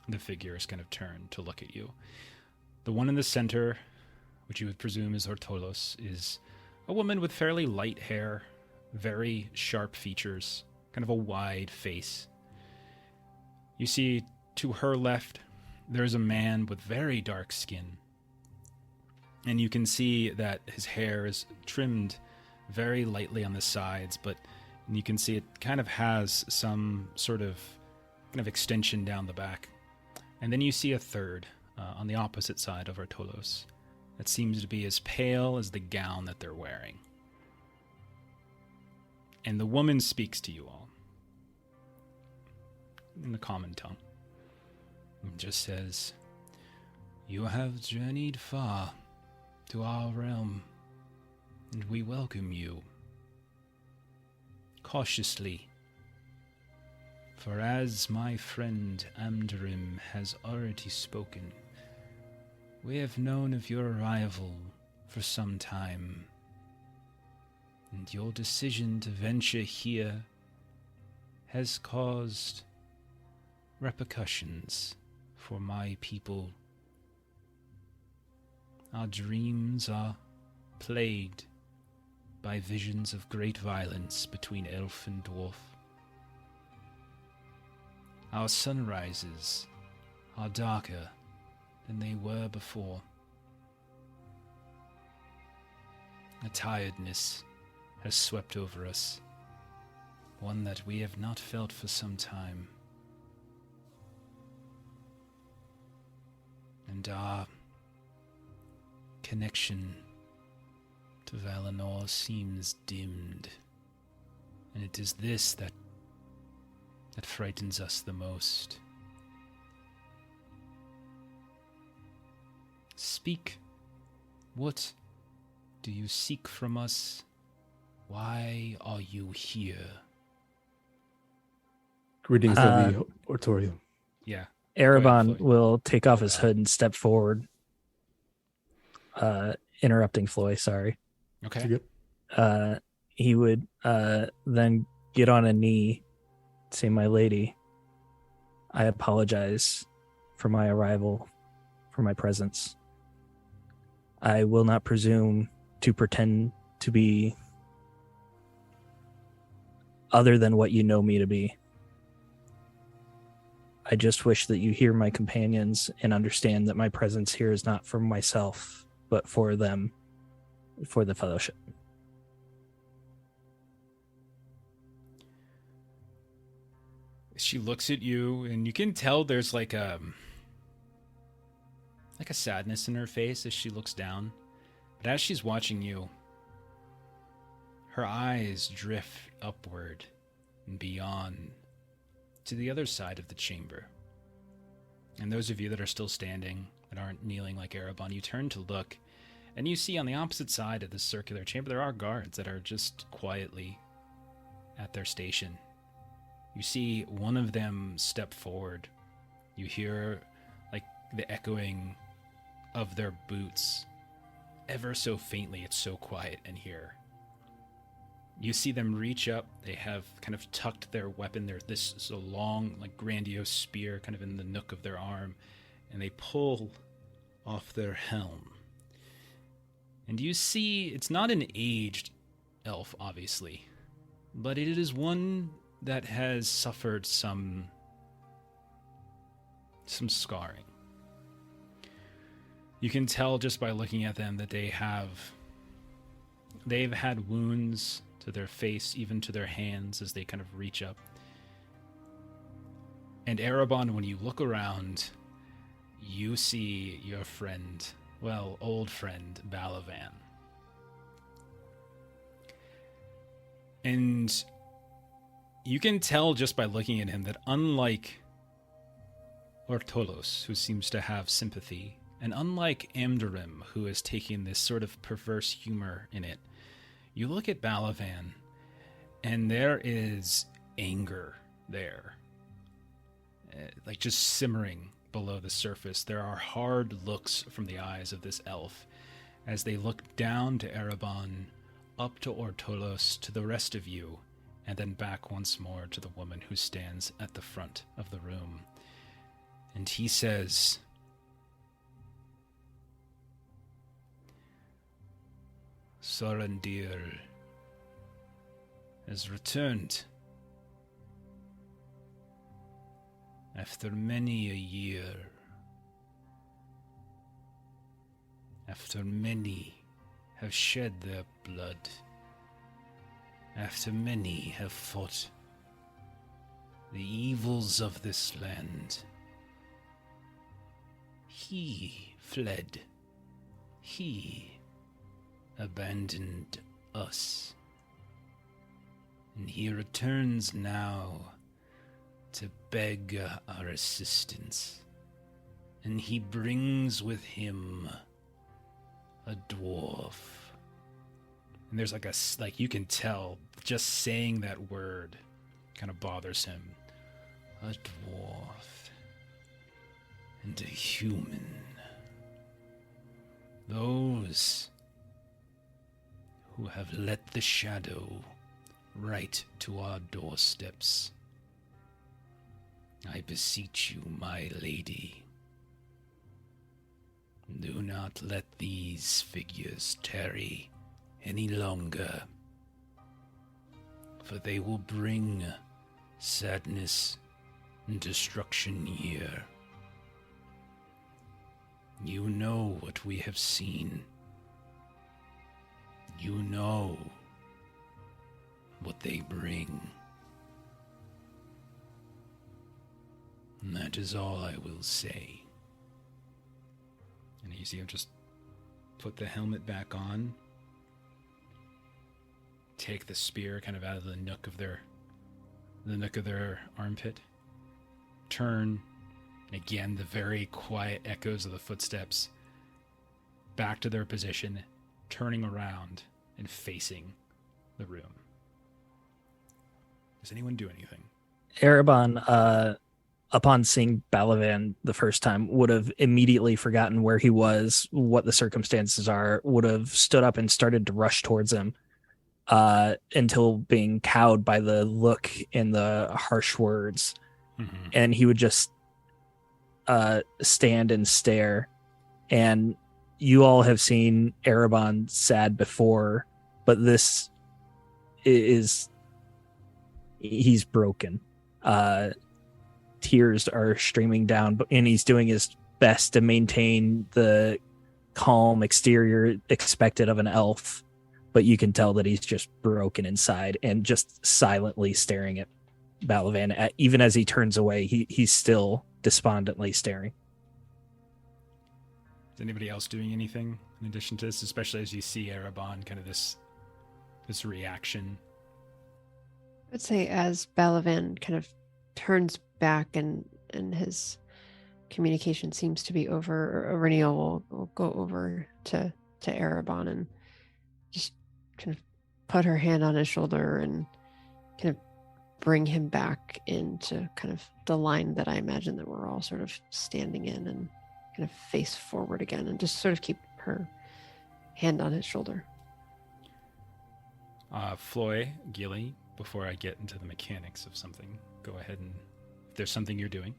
the figures kind of turn to look at you. The one in the center, which you would presume is Ortolos, is a woman with fairly light hair, very sharp features, kind of a wide face. You see to her left, there's a man with very dark skin. And you can see that his hair is trimmed very lightly on the sides, but you can see it kind of has some sort of kind of extension down the back. And then you see a third on the opposite side of Artolos that seems to be as pale as the gown that they're wearing. And the woman speaks to you all in the common tongue. It just says, "You have journeyed far to our realm, and we welcome you. Cautiously, for as my friend Amdarim has already spoken, we have known of your arrival for some time, and your decision to venture here has caused repercussions for my people. Our dreams are plagued by visions of great violence between elf and dwarf. Our sunrises are darker than they were before. A tiredness has swept over us, one that we have not felt for some time. And our connection to Valinor seems dimmed, and it is this that frightens us the most. Speak. What do you seek from us? Why are you here?" Greetings, Lady Ortorio. Yeah. Erebon Floyd. will take off his Floyd. hood and step forward. Interrupting Floy, sorry. Okay. Good. He would then get on a knee, say, "My lady, I apologize for my arrival, for my presence. I will not presume to pretend to be other than what you know me to be. I just wish that you hear my companions and understand that my presence here is not for myself, but for them, for the fellowship." She looks at you, and you can tell there's like a sadness in her face as she looks down. But as she's watching you, her eyes drift upward and beyond to the other side of the chamber. And those of you that are still standing, that aren't kneeling like Erebon, you turn to look, and you see on the opposite side of this circular chamber, there are guards that are just quietly at their station. You see one of them step forward. You hear like the echoing of their boots ever so faintly. It's so quiet in here. You see them reach up. They have kind of tucked their weapon. This is a long, like grandiose spear kind of in the nook of their arm. And they pull off their helm. And you see it's not an aged elf, obviously, but it is one that has suffered some scarring. You can tell just by looking at them that they've had wounds to their face, even to their hands as they kind of reach up. And Erebon, when you look around, you see your friend, well, old friend, Balavan. And you can tell just by looking at him that unlike Ortolos, who seems to have sympathy, and unlike Amdarim, who is taking this sort of perverse humor in it, you look at Balavan, and there is anger there. Like just simmering below the surface. There are hard looks from the eyes of this elf as they look down to Erebon, up to Ortolos, to the rest of you, and then back once more to the woman who stands at the front of the room. And he says, "Sorandir has returned after many a year, after many have shed their blood, after many have fought the evils of this land. He fled. He abandoned us. And he returns now to beg our assistance. And he brings with him a dwarf." And there's like you can tell just saying that word kind of bothers him. A dwarf and a human. Those who have let the shadow right to our doorsteps. I beseech you, my lady, do not let these figures tarry any longer, for they will bring sadness and destruction here. You know what we have seen. You know what they bring. And that is all I will say." And you see him just put the helmet back on, take the spear kind of out of the nook of their armpit, turn, and again the very quiet echoes of the footsteps back to their position, turning around and facing the room. Does anyone do anything? Erebon upon seeing Balavan the first time, would have immediately forgotten where he was, what the circumstances are, would have stood up and started to rush towards him until being cowed by the look and the harsh words. Mm-hmm. And he would just stand and stare. And you all have seen Erebon sad before, but this is, he's broken. Tears are streaming down, and he's doing his best to maintain the calm exterior expected of an elf, but you can tell that he's just broken inside and just silently staring at Balavan. Even as he turns away, he's still despondently staring. Is anybody else doing anything in addition to this, especially as you see Erebon, kind of this reaction? I'd say as Balavan kind of turns back and his communication seems to be over, Aurenia will go over to Erebon and just kind of put her hand on his shoulder and kind of bring him back into kind of the line that I imagine that we're all sort of standing in, and kind of face forward again, and just sort of keep her hand on his shoulder. Floy, Gilly, before I get into the mechanics of something, go ahead and, if there's something you're doing.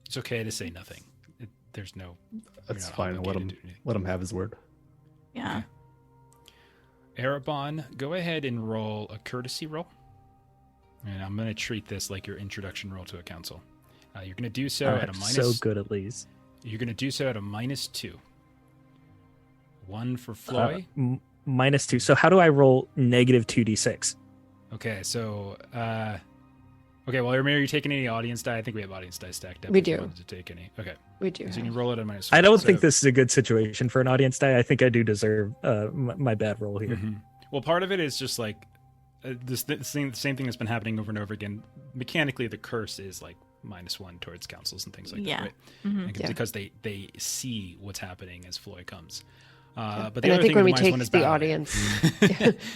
It's okay to say nothing. There's no... That's not fine. obligated to do Let him have his word. Yeah. Erebon, go ahead and roll a courtesy roll. And I'm going to treat this like your introduction roll to a council. You're going to do so at a minus... So good at least. You're going to do so at a -2. 1 for Floy. -2. So how do I roll -2d6? Okay, so... okay, well, remember, you're taking any audience die? I think we have audience die stacked up. We if you do. wanted to take any. Okay. We do. So you can roll it at -1. I don't So- think this is a good situation for an audience die. I think I do deserve my bad roll here. Mhm. Well, part of it is just like the same thing that's been happening over and over again. Mechanically, the curse is like -1 towards councils and things like Yeah. that, right? Mhm. And Yeah. Because they see what's happening as Floy comes. Yeah. But And I other think thing when with we take -1 is the battle. audience,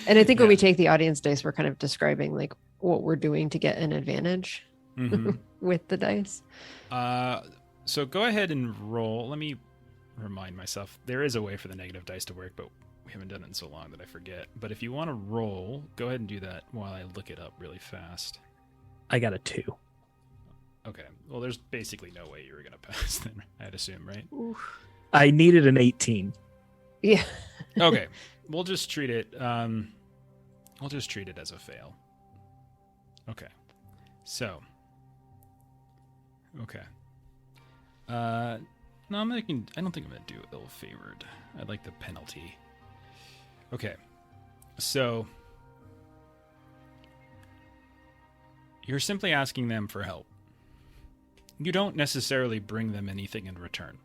and I think when Yeah. we take the audience dice, we're kind of describing like what we're doing to get an advantage Mhm. with the dice. So go ahead and roll. Let me remind myself. There is a way for the negative dice to work, but we haven't done it in so long that I forget. But if you want to roll, go ahead and do that while I look it up really fast. I got a 2. Okay. Well, there's basically no way you were going to pass then, I'd assume, right? I needed an 18. Yeah. Okay. We'll just treat it as a fail. Okay. So. Okay. No, I don't think I'm going to do ill-favored. I like the penalty. Okay. So. You're simply asking them for help. You don't necessarily bring them anything in return.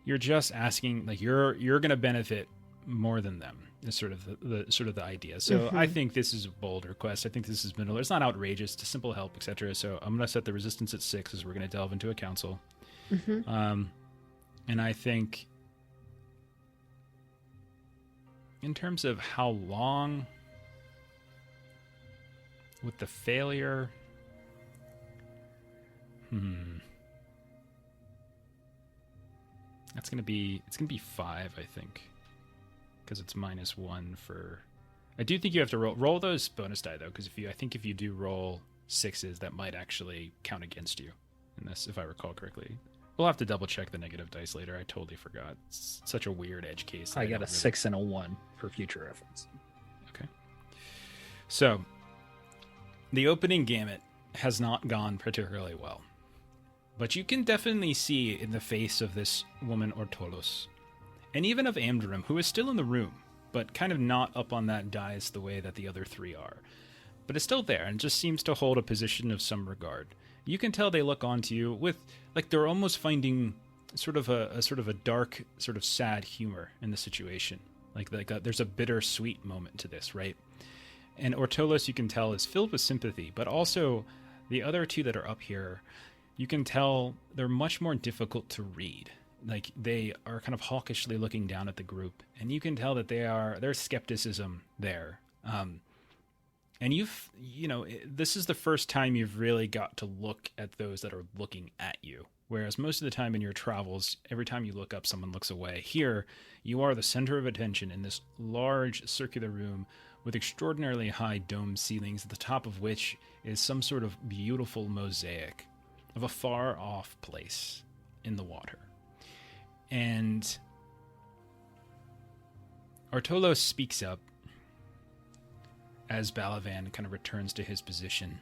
You're just asking, like, you're going to benefit more than them. Is sort of the idea. So I think this is a bold request. I think this is middle. It's not outrageous. It's simple help, etc. So I'm going to set the resistance at 6 as we're going to delve into a council. And I think in terms of how long with the failure, it's gonna be 5, I think, because it's -1 for. I do think you have to roll those bonus die though, because I think if you do roll 6s, that might actually count against you in this, if I recall correctly. We'll have to double check the negative dice later. I totally forgot. It's such a weird edge case. that I got don't a 6 and a 1 for future reference. Okay. So, the opening gamut has not gone particularly well. But you can definitely see in the face of this woman Ortolos, and even of Amdarim, who is still in the room, but kind of not up on that dais the way that the other three are, but is still there and just seems to hold a position of some regard. You can tell they look onto you with, like, they're almost finding sort of a dark, sort of sad humor in the situation. There's a bittersweet moment to this, right? And Ortolos, you can tell, is filled with sympathy, but also the other two that are up here, you can tell they're much more difficult to read. Like, they are kind of hawkishly looking down at the group, and you can tell that there's skepticism there. And this is the first time you've really got to look at those that are looking at you. Whereas most of the time in your travels, every time you look up, someone looks away. Here, you are the center of attention in this large circular room with extraordinarily high dome ceilings, at the top of which is some sort of beautiful mosaic of a far off place in the water. And Artolos speaks up as Balavan kind of returns to his position.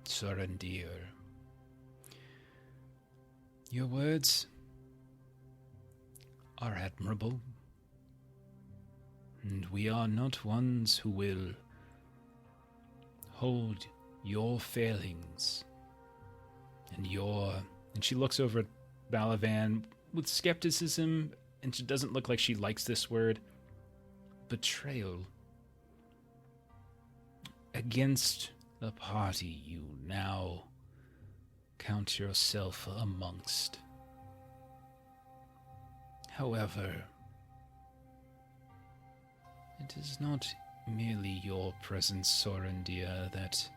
Sorandir, your words are admirable, and we are not ones who will hold your failings and she looks over at Balavan with skepticism, and she doesn't look like she likes this word, betrayal against the party you now count yourself amongst. However, it is not merely your presence, Sorandir, that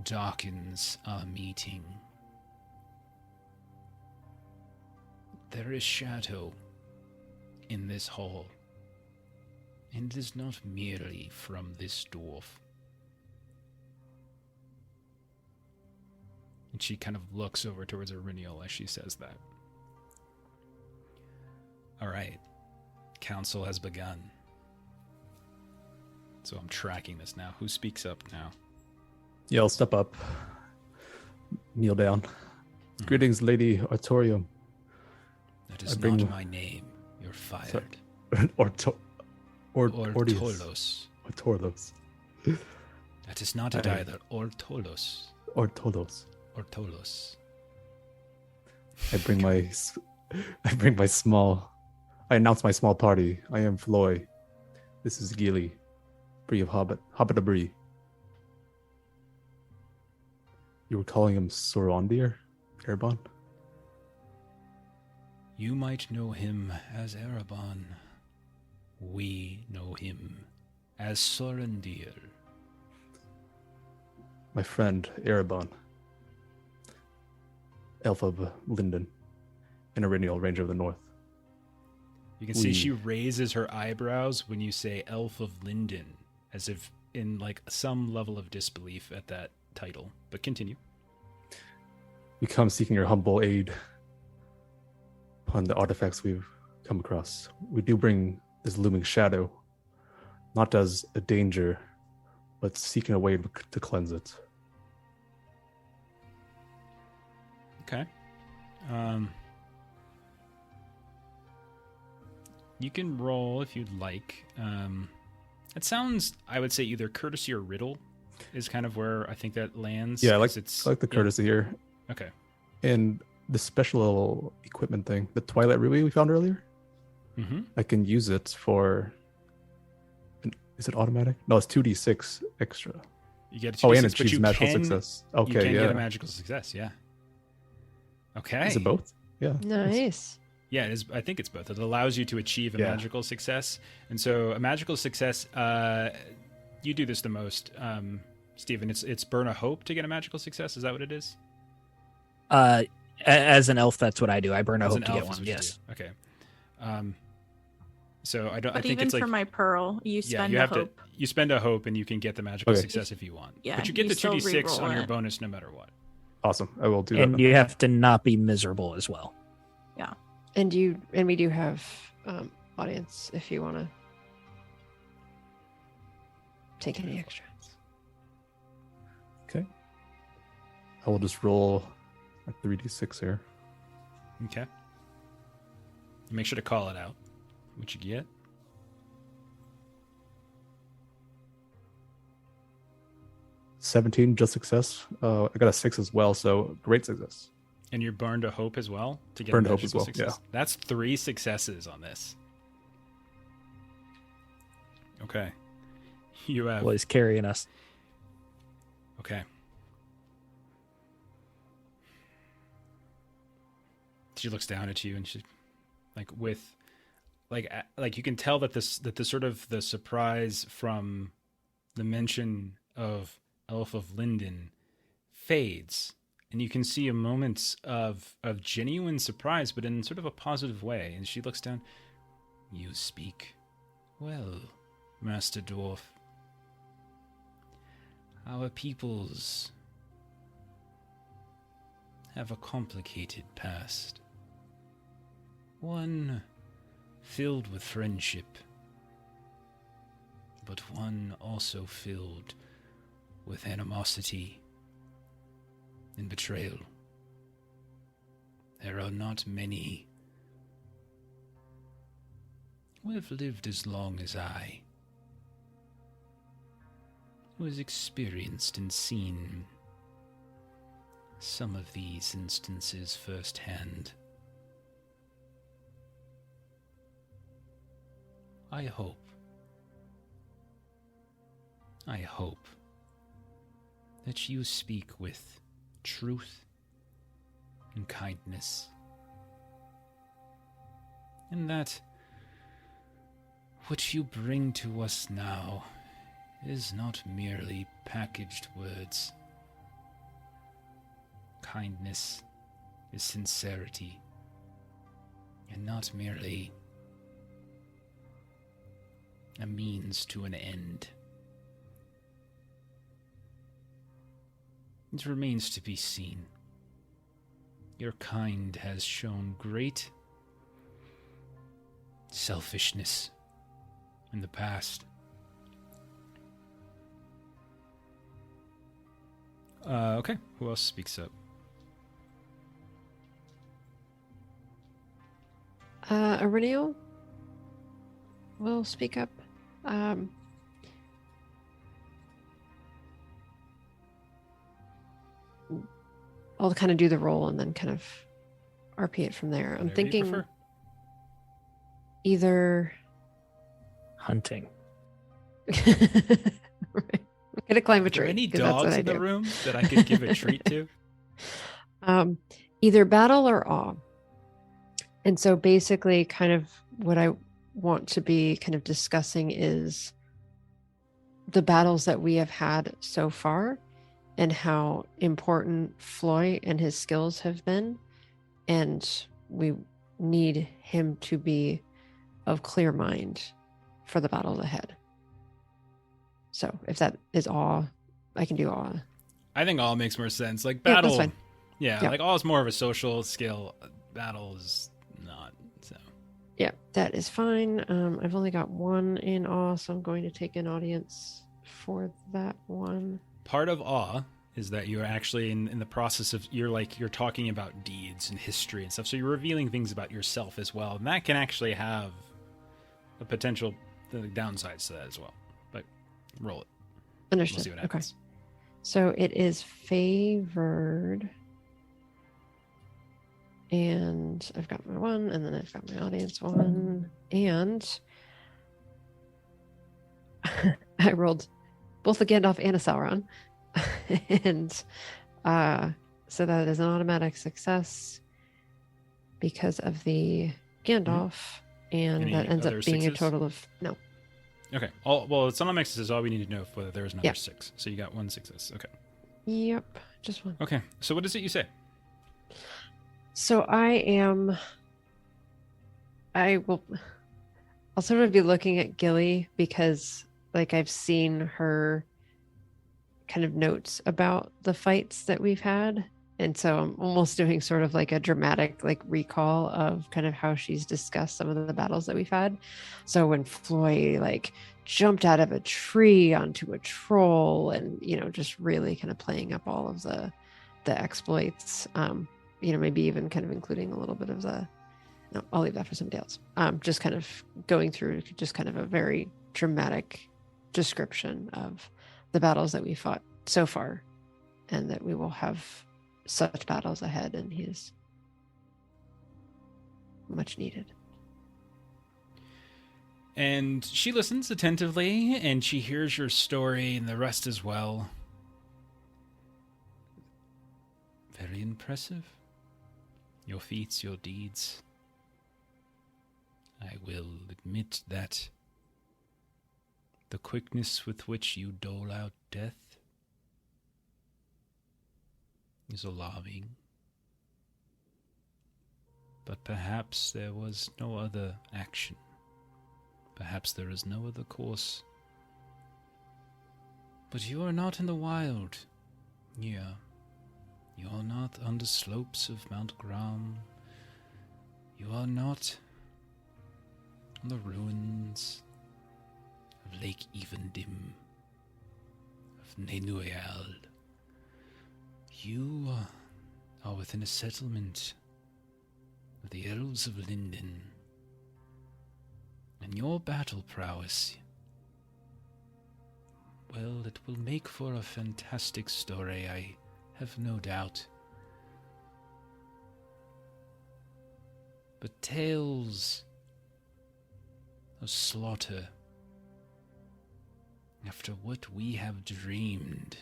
darkens our meeting. There is shadow in this hall, and it is not merely from this dwarf. And she kind of looks over towards Auriniel as she says that. All right. Council has begun. So I'm tracking this now. Who speaks up now? Yeah, I'll step up. Kneel down. Greetings, Lady Artorium. That is not my name. You're fired. Ortolos. Ortolos. That is not it either. Ortolos. Ortolos. Ortolos. I announce my small party. I am Floy. This is Gilly, Bree of Hobbit Bree. You were calling him Sorandir, Erebon? You might know him as Erebon. We know him as Sorandir. My friend, Erebon. Elf of Linden, in Auriniel, Ranger of the North. You can see she raises her eyebrows when you say Elf of Linden, as if in like some level of disbelief at that title. But continue. We come seeking your humble aid upon the artifacts we've come across. We do bring this looming shadow, not as a danger, but seeking a way to cleanse it. Okay. You can roll if you'd like. It sounds, I would say, either courtesy or riddle is kind of where I think that lands. Yeah, I like the courtesy here. Okay. And the special equipment thing, the Twilight Ruby we found earlier, I can use it for... Is it automatic? No, it's 2d6 extra. You get a 2d6, and it achieves magical success. Okay, you can yeah. get a magical success, yeah. Okay. Is it both? Yeah. Nice. Yeah, it is. I think it's both. It allows you to achieve a magical success. And so a magical success, you do this the most, Stephen. It's burn a hope to get a magical success. Is that what it is? As an elf, that's what I do. I burn a hope to get one. Yes. Okay. So I think even it's like for my pearl, you spend you a have hope. You spend a hope, and you can get the magical success if you want. Yeah, but you get you the still 2d6 reroll on your it. bonus no matter what. Awesome. I will do that. And you have to not be miserable as well. Yeah. And we do have audience if you want to take any extras. Okay. I will just roll a 3d6 here. Okay. Make sure to call it out. What you get? $17, just success. I got a 6 as well, so great success. And you're burned a hope as well to get Burned a hope as well, success? Yeah. That's 3 successes on this. Okay. You have... Well, he's carrying us. Okay. She looks down at you and she, like, with like you can tell that the sort of the surprise from the mention of Elf of Linden fades, and you can see a moment of genuine surprise, but in sort of a positive way. And she looks down. You speak well, Master Dwarf. Our peoples have a complicated past. One filled with friendship, but one also filled with animosity and betrayal. There are not many who have lived as long as I, who has experienced and seen some of these instances firsthand. I hope that you speak with truth and kindness, and that what you bring to us now is not merely packaged words. Kindness is sincerity, and not merely a means to an end. It remains to be seen. Your kind has shown great selfishness in the past. Okay, who else speaks up? Aurelio will speak up. I'll kind of do the roll and then kind of RP it from there. I'm Whatever you thinking prefer. either Hunting. right. I'm gonna climb a Are there tree. any 'cause that's what dogs I in the do. room that I could give a treat to? Either battle or awe. And so basically kind of what I want to be kind of discussing is the battles that we have had so far and how important Floy and his skills have been. And we need him to be of clear mind for the battles ahead. So if that is awe, I can do awe. I think all makes more sense. Like Yeah, that's battle, fine. yeah, Yeah. like all is more of a social skill. Battle is not. So Yeah, that is fine. I've only got one in awe, so I'm going to take an audience for that one. part of awe is that you're actually in the process of you're talking about deeds and history and stuff. So you're revealing things about yourself as well, and that can actually have a potential downsides to that as well. But roll it. We'll Understood. see what Okay. happens. So it is favored. And I've got my one, and then I've got my audience one. And I rolled both a Gandalf and a Sauron. And so that is an automatic success because of the Gandalf. And Any that ends up other being a sixes? total of no. Okay. Well, it's on a mix is all we need to know whether there is another Yeah. 6. So you got 1 success. Okay. Yep, just one. Okay. So what is it you say? So I'll sort of be looking at Gilly because like I've seen her kind of notes about the fights that we've had. And so I'm almost doing sort of like a dramatic like recall of kind of how she's discussed some of the battles that we've had. So when Floy like jumped out of a tree onto a troll and, just really kind of playing up all of the exploits, maybe even kind of including a little bit of no, I'll leave that for somebody else. Just kind of going through just kind of a very dramatic description of the battles that we fought so far and that we will have such battles ahead, and he is much needed. And she listens attentively, and she hears your story and the rest as well. Very impressive. Your feats, your deeds. I will admit that the quickness with which you dole out death is alarming. But perhaps there was no other action. Perhaps there is no other course. But you are not in the wild. Yeah. You are not on the slopes of Mount Gram. You are not on the ruins of Lake Evendim, of Nenueal. You are within a settlement of the elves of Linden. And your battle prowess, well, it will make for a fantastic story, I have no doubt. But tales of slaughter, after what we have dreamed,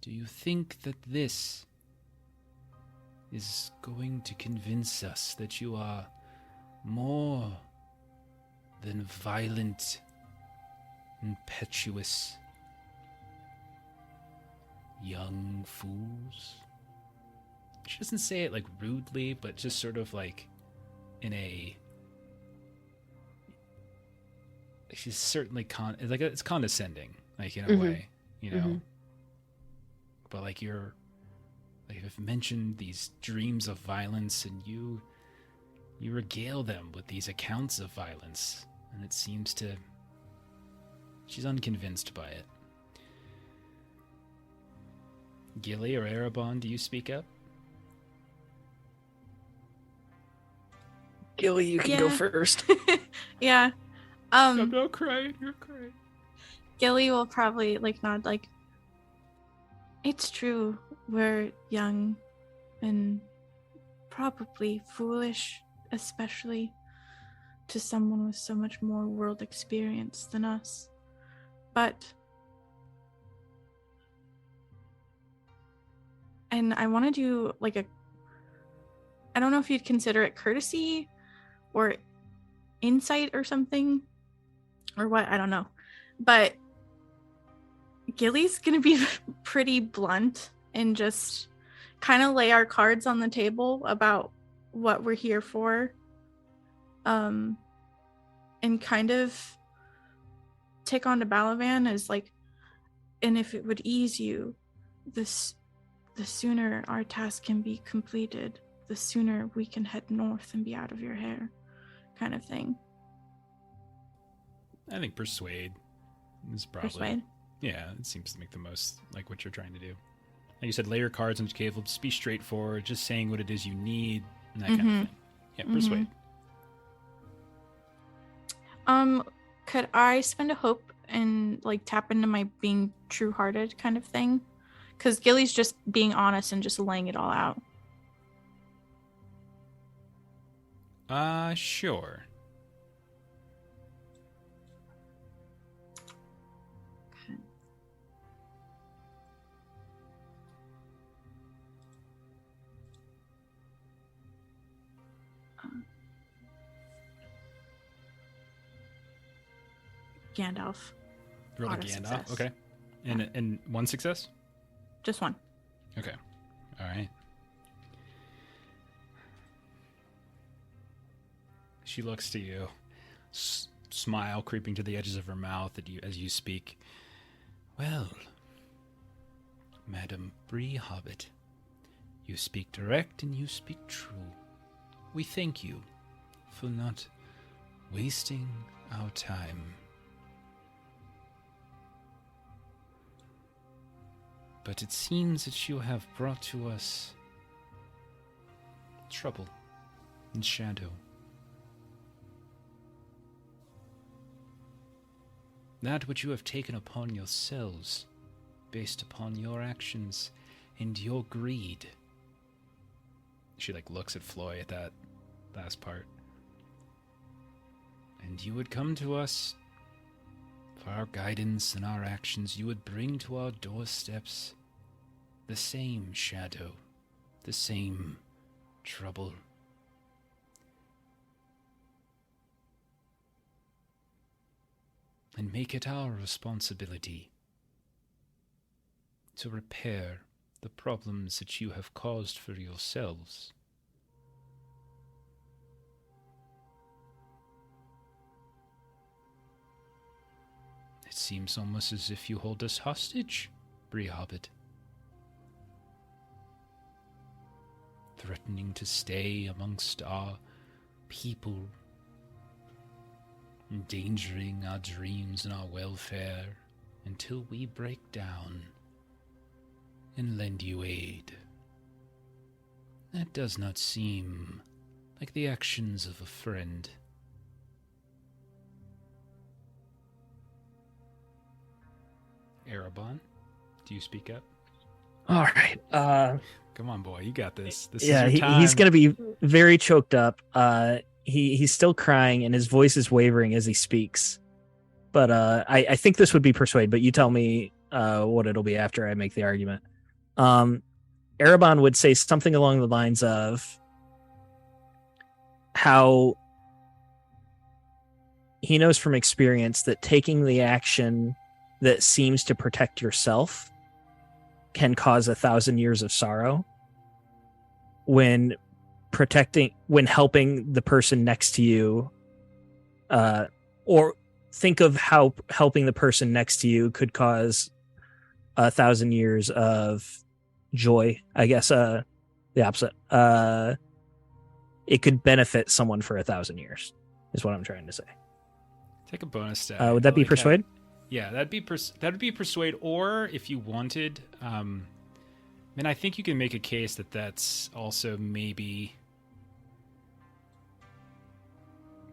do you think that this is going to convince us that you are more than violent, impetuous young fools? She doesn't say it like rudely, but just sort of like in a... She's certainly it's condescending, like in a way, you know. But like you've mentioned these dreams of violence, and you regale them with these accounts of violence, and it seems to... She's unconvinced by it. Gilly or Erebon, do you speak up? Gilly, you can go first. Yeah. I'm not crying, you're crying. Gilly will probably nod it's true, we're young and probably foolish, especially to someone with so much more world experience than us. But and I want to do I don't know if you'd consider it courtesy or insight or something or what, I don't know. But Gilly's gonna be pretty blunt and just kind of lay our cards on the table about what we're here for. And kind of take on to Balavan as and if it would ease you, the sooner our task can be completed, the sooner we can head north and be out of your hair, kind of thing. I think persuade is probably... Persuade? Yeah, it seems to make the most like what you're trying to do. Like you said, lay your cards on the table, just be straightforward, just saying what it is you need, and that kind of thing. Yeah, persuade. Could I spend a hope and tap into my being true-hearted kind of thing? Because Gilly's just being honest and just laying it all out. Sure. Gandalf. Roll a Auto Gandalf. success. Okay. And one success? Just one. Okay. All right. She looks to you, smile creeping to the edges of her mouth as you speak. Well, Madam Bree Hobbit, you speak direct and you speak true. We thank you for not wasting our time. But it seems that you have brought to us trouble and shadow. That which you have taken upon yourselves, based upon your actions and your greed. She looks at Floy at that last part. And you would come to us for our guidance and our actions. You would bring to our doorsteps the same shadow, the same trouble. and make it our responsibility to repair the problems that you have caused for yourselves. It seems almost as if you hold us hostage, Bree Hobbit. Threatening to stay amongst our people, endangering our dreams and our welfare until we break down and lend you aid. That does not seem like the actions of a friend. Erebon, do you speak up? All right. Come on, boy, you got this. This Yeah, is your time. he's going to be very choked up. He's still crying and his voice is wavering as he speaks. But I think this would be persuade, but you tell me what it'll be after I make the argument. Erebon would say something along the lines of how he knows from experience that taking the action that seems to protect yourself can cause 1,000 years of sorrow when helping the person next to you, or think of how helping the person next to you could cause 1,000 years of joy. I guess the opposite. It could benefit someone for 1,000 years is what I'm trying to say. Take a bonus stat. Would that be persuade? Yeah, that'd be persuade. Or if you wanted, I think you can make a case that that's also maybe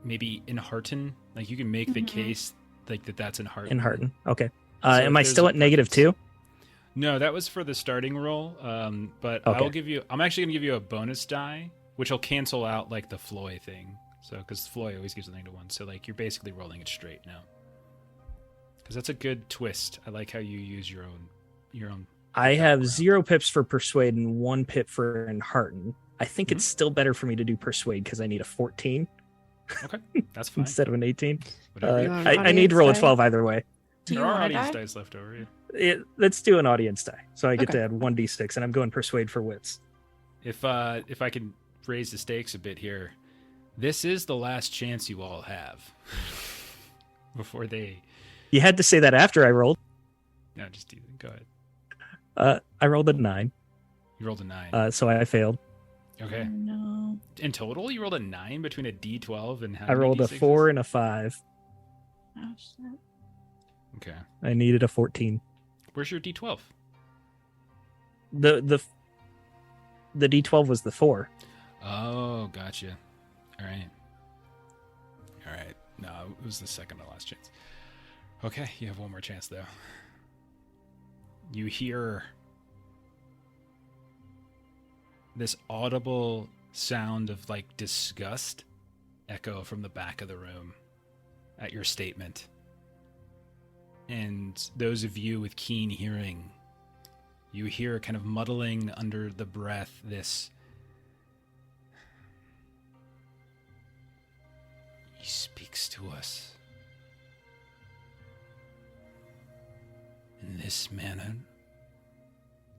enhearten. Like you can make the case like that's enhearten. Enhearten. Okay. So am I if still there's at a -2? No, that was for the starting roll. But Okay. I'm actually gonna give you a bonus die, which will cancel out like the Floy thing. So because Floy always gives a thing to one, so like you're basically rolling it straight now. Because that's a good twist. I like how you use your own. I have background. 0 pips for persuade and 1 pip for enhearten. I think it's still better for me to do persuade because I need a 14 Okay, that's fine. instead of an 18. Whatever you- You want I need to roll a audience 12 either way. Do you there are want to audience die? dice left over. Yeah. Let's do an audience die. So I get Okay. to add 1d6, and I'm going persuade for wits. If I can raise the stakes a bit here, this is the last chance you all have before they. You had to say that after I rolled. No, just go ahead. I rolled a 9, You rolled a 9. so I failed. Okay. Oh, no. In total, you rolled a 9 between a D12 and how I many rolled a D6s? 4 and a 5. Oh, shit. Okay. I needed a 14. Where's your D12? The d12 was the 4. Oh, gotcha. All right. No, it was the second to last chance. Okay, you have one more chance though. You hear this audible sound of like disgust echo from the back of the room at your statement. And those of you with keen hearing, you hear kind of muddling under the breath this. He speaks to us in this manner.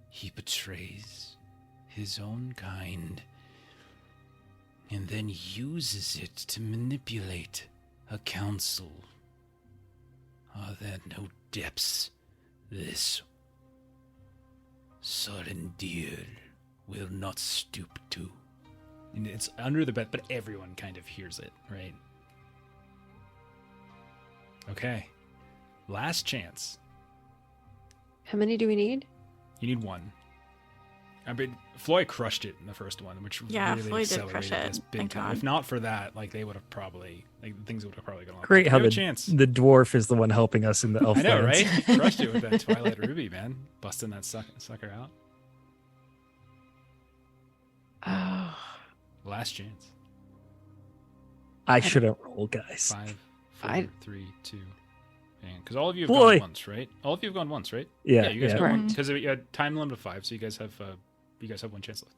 He betrays his own kind and then uses it to manipulate a council. Are there no depths this sudden deer will not stoop to? And it's under the bed, but everyone kind of hears it, right? Okay. Last chance. How many do we need? You need one. I mean, Floyd crushed it in the first one, which Yeah, really Floyd did accelerated crush it, this big thank time. God. If not for that, like they would have probably, like things would have probably gone. Great how the the chance. the dwarf is the one helping us in the elf I know, lands. right? He crushed it with that Twilight Ruby, man, busting that sucker out. Oh, Last chance. I shouldn't roll, guys. 5, 4, I- 3, 2. Because all of you have Boy. gone once, right? All of you have gone once, right? Yeah, you guys yeah. got one Correct. because you had time limit of 5, so you guys have one chance left.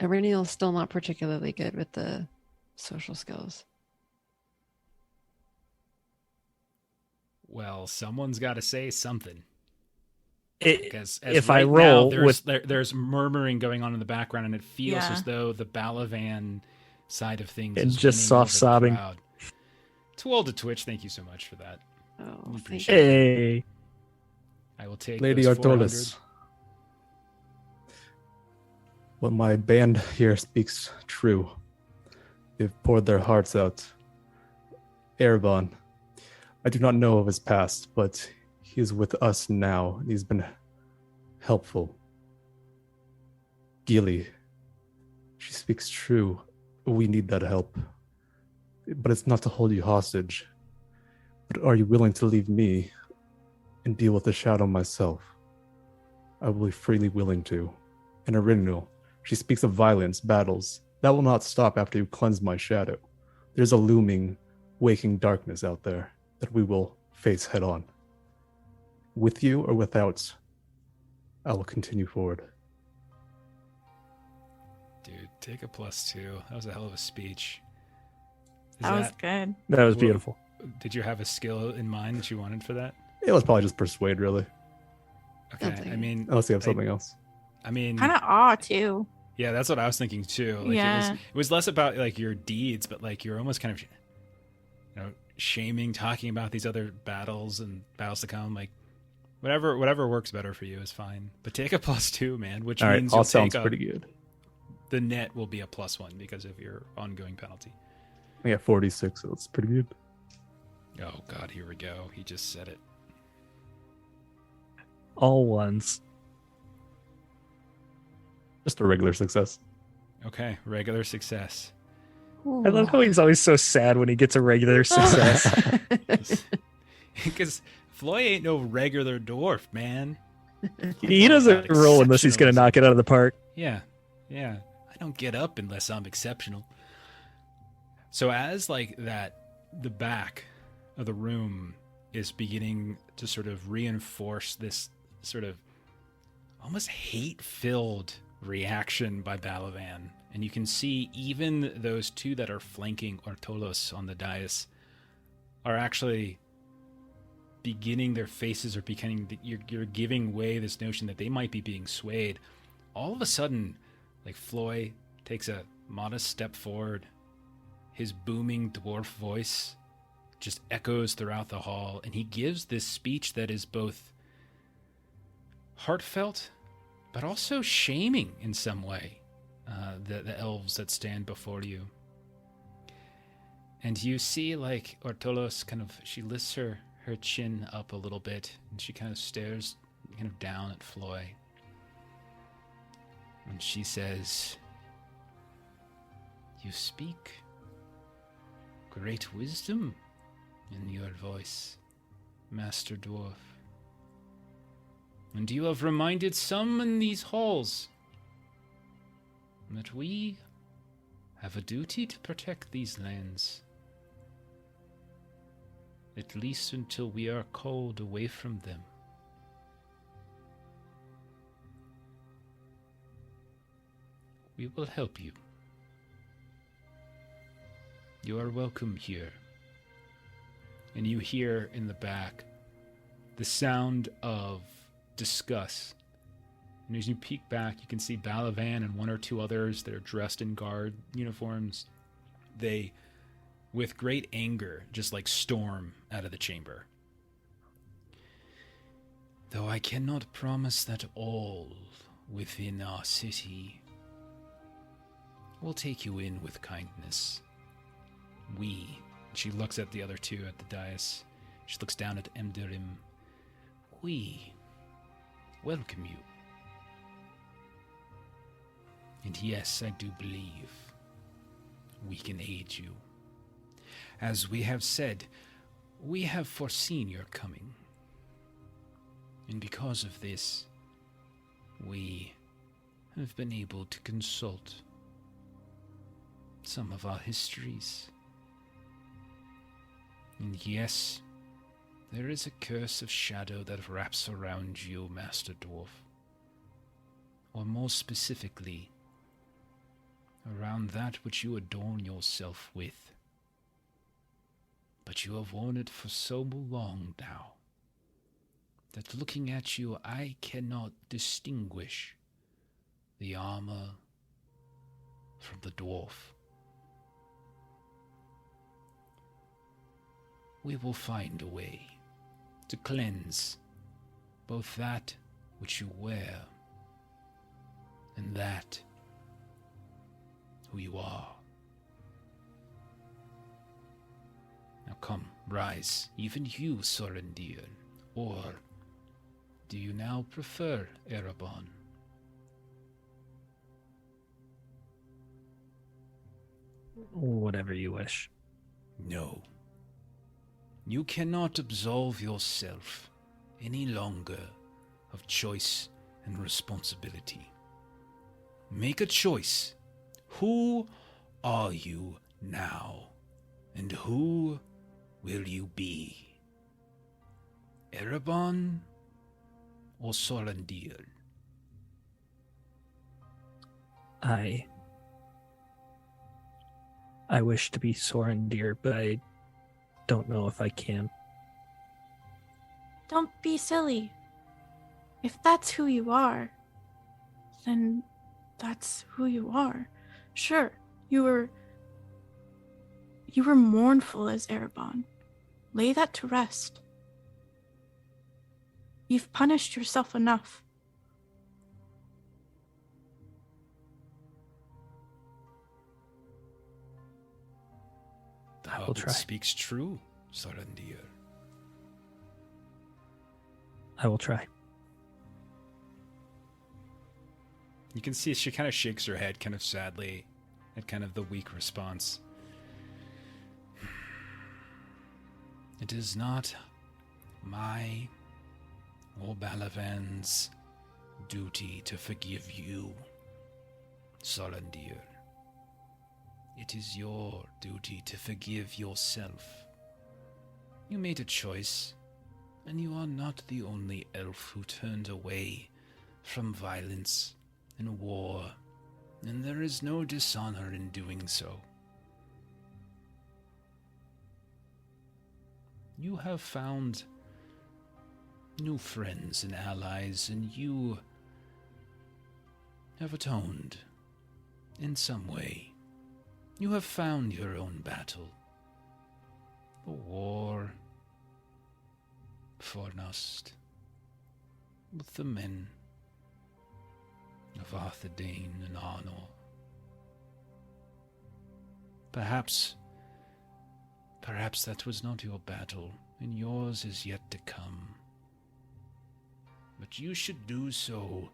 Aureliel's still not particularly good with the social skills. Well, someone's got to say something. Because If right I roll now, with there's murmuring going on in the background, and it feels Yeah. as though the Balavan side of things And is just winning soft over the sobbing. crowd. Too old to Twitch. Thank you so much for that. Oh, We thank appreciate you. it. hey, I will take Lady those 400. Artolis, what my band here speaks true. They've poured their hearts out. Erebon, I do not know of his past, but he is with us now. He's been helpful. Gilly, she speaks true. We need that help. But it's not to hold you hostage. But are you willing to leave me and deal with the shadow myself? I will be freely willing to. And Original, she speaks of violence, battles. That will not stop after you cleanse my shadow. There's a looming, waking darkness out there that we will face head on. With you or without, I will continue forward. Dude, take a +2. That was a hell of a speech. That was good. that was Wha- beautiful. Did you have a skill in mind that you wanted for that? It was probably just persuade, really. Okay, take I it. mean, Unless you have something else. I mean, Kind of awe too. yeah, that's what I was thinking too. Like Yeah. it was less about like your deeds, but like you're almost kind of, shaming, talking about these other battles and battles to come. Like whatever works better for you is fine. But take a +2, man, which All right, means all you'll sounds take pretty good. the net will be a +1 because of your ongoing penalty. I got 46, so it's pretty good. Oh God, here we go. He just said it. All ones. Just a regular success. Okay, regular success. I love how he's always so sad when he gets a regular success. Because Floy ain't no regular dwarf, man. He doesn't roll unless he's going to knock it out of the park. Yeah. I don't get up unless I'm exceptional. So as like the back of the room is beginning to sort of reinforce this sort of almost hate-filled reaction by Balavan, and you can see even those two that are flanking Ortolos on the dais are actually beginning, their faces are becoming, you're giving way this notion that they might be being swayed. All of a sudden, like Floy takes a modest step forward. His booming dwarf voice just echoes throughout the hall, and he gives this speech that is both heartfelt but also shaming in some way, the elves that stand before you. And you see like Ortolos kind of, she lifts her chin up a little bit, and she kind of stares kind of down at Floy. And she says, "You speak great wisdom in your voice, Master Dwarf. And you have reminded some in these halls that we have a duty to protect these lands, at least until we are called away from them. We will help you. You are welcome here." And you hear in the back the sound of disgust. And as you peek back, you can see Balavan and one or two others that are dressed in guard uniforms. They, with great anger, just like storm out of the chamber. "Though I cannot promise that all within our city will take you in with kindness. We," she looks at the other two at the dais. She looks down at Emdirim. "We welcome you. And yes, I do believe we can aid you. As we have said, we have foreseen your coming. And because of this, we have been able to consult some of our histories. And yes, there is a curse of shadow that wraps around you, Master Dwarf. Or more specifically, around that which you adorn yourself with. But you have worn it for so long now that looking at you, I cannot distinguish the armor from the dwarf. We will find a way to cleanse both that which you wear and that who you are. Now come, rise, even you, Sorendir. Or do you now prefer Erebon? Whatever you wish. No. You cannot absolve yourself any longer of choice and responsibility. Make a choice. Who are you now? And who will you be? Erebon or Sorendir? I wish to be Sorendir, but I don't know if I can. Don't be silly. If that's who you are, then that's who you are. Sure, you were mournful as Erebon. Lay that to rest. You've punished yourself enough. The I will Hobbit try. speaks true, Sorendir. I will try. You can see she kind of shakes her head kind of sadly at kind of the weak response. It is not my or Balavan's duty to forgive you, Sorendir. It is your duty to forgive yourself. You made a choice, and you are not the only elf who turned away from violence and war, and there is no dishonor in doing so. You have found new friends and allies, and you have atoned in some way. You have found your own battle. The war, Fornost, with the men of Arthur Dane and Arnor. Perhaps that was not your battle, and yours is yet to come. But you should do so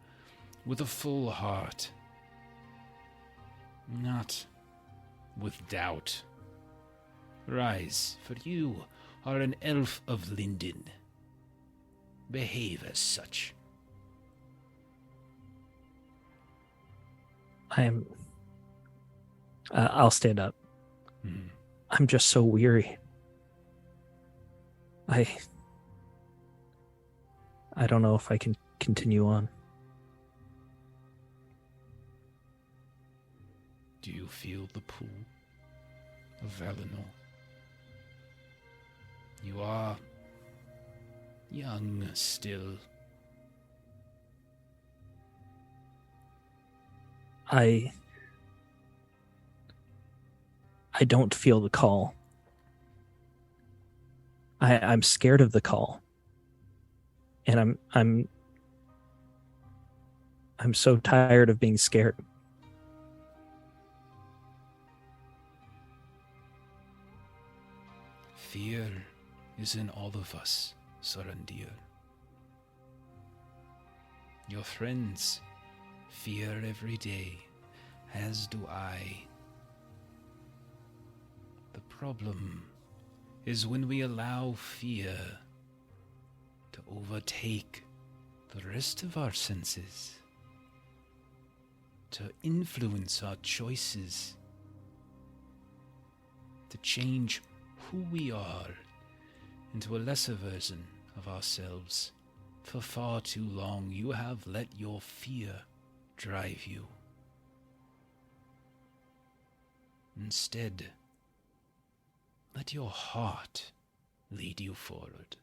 with a full heart, not with doubt. Rise, for you are an elf of Linden. Behave as such. I'll stand up. I'm just so weary. I don't know if I can continue on. Do you feel the pull of Valinor? You are young still. I don't feel the call. I'm scared of the call. And I'm so tired of being scared. Fear is in all of us, Sorendir. Your friends fear every day, as do I. The problem is when we allow fear to overtake the rest of our senses, to influence our choices, to change who we are into a lesser version of ourselves. For far too long, you have let your fear drive you. Instead, Let your heart lead you forward.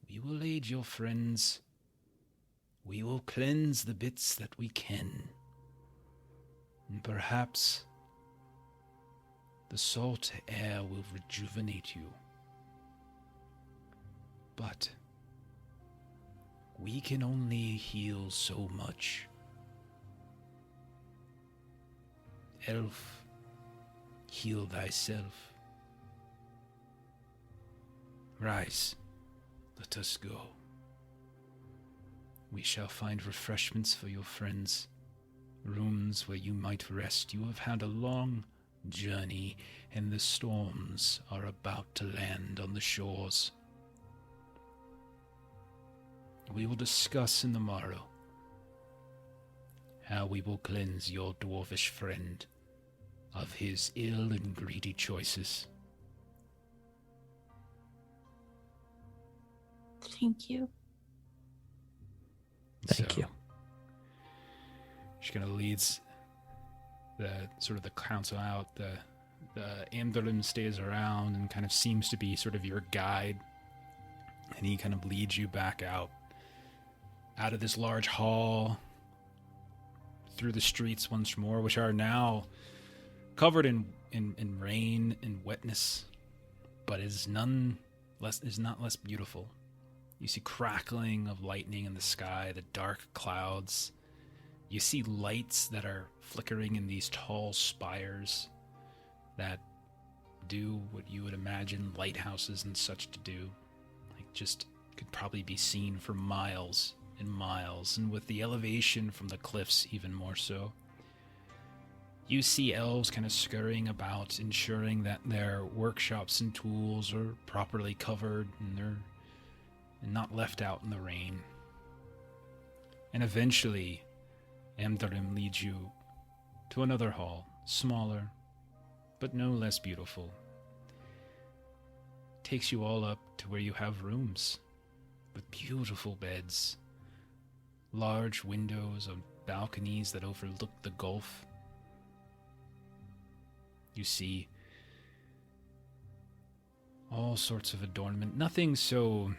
We will aid your friends. We will cleanse the bits that we can. And perhaps the salt air will rejuvenate you. But we can only heal so much. Elf, heal thyself. Rise, let us go. We shall find refreshments for your friends, rooms where you might rest. You have had a long journey, and the storms are about to land on the shores. We will discuss in the morrow how we will cleanse your dwarfish friend of his ill and greedy choices. Thank you. Thank you. She kind of leads the council out. The Amdarim stays around and kind of seems to be sort of your guide, and he kind of leads you back out of this large hall, through the streets once more, which are now covered in rain and wetness, but is not less beautiful. You see crackling of lightning in the sky, the dark clouds. You see lights that are flickering in these tall spires that do what you would imagine lighthouses and such to do. Like, just could probably be seen for miles and miles, and with the elevation from the cliffs even more so. You see elves kind of scurrying about, ensuring that their workshops and tools are properly covered and they're not left out in the rain. And eventually, Amdarim leads you to another hall, smaller, but no less beautiful. Takes you all up to where you have rooms with beautiful beds, large windows on balconies that overlook the gulf. You see all sorts of adornment, nothing to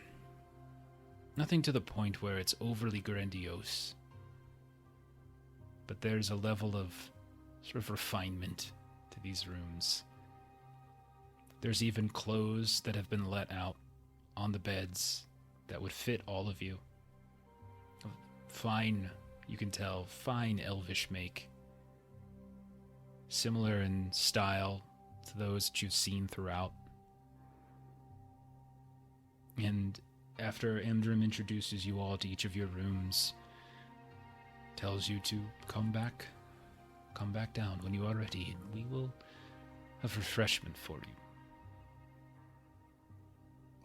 the point where it's overly grandiose, but there's a level of sort of refinement to these rooms. There's even clothes that have been let out on the beds that would fit all of you. Fine, you can tell, fine elvish make. Similar in style to those that you've seen throughout. And after Amdarim introduces you all to each of your rooms, tells you to come back down when you are ready, and we will have refreshment for you.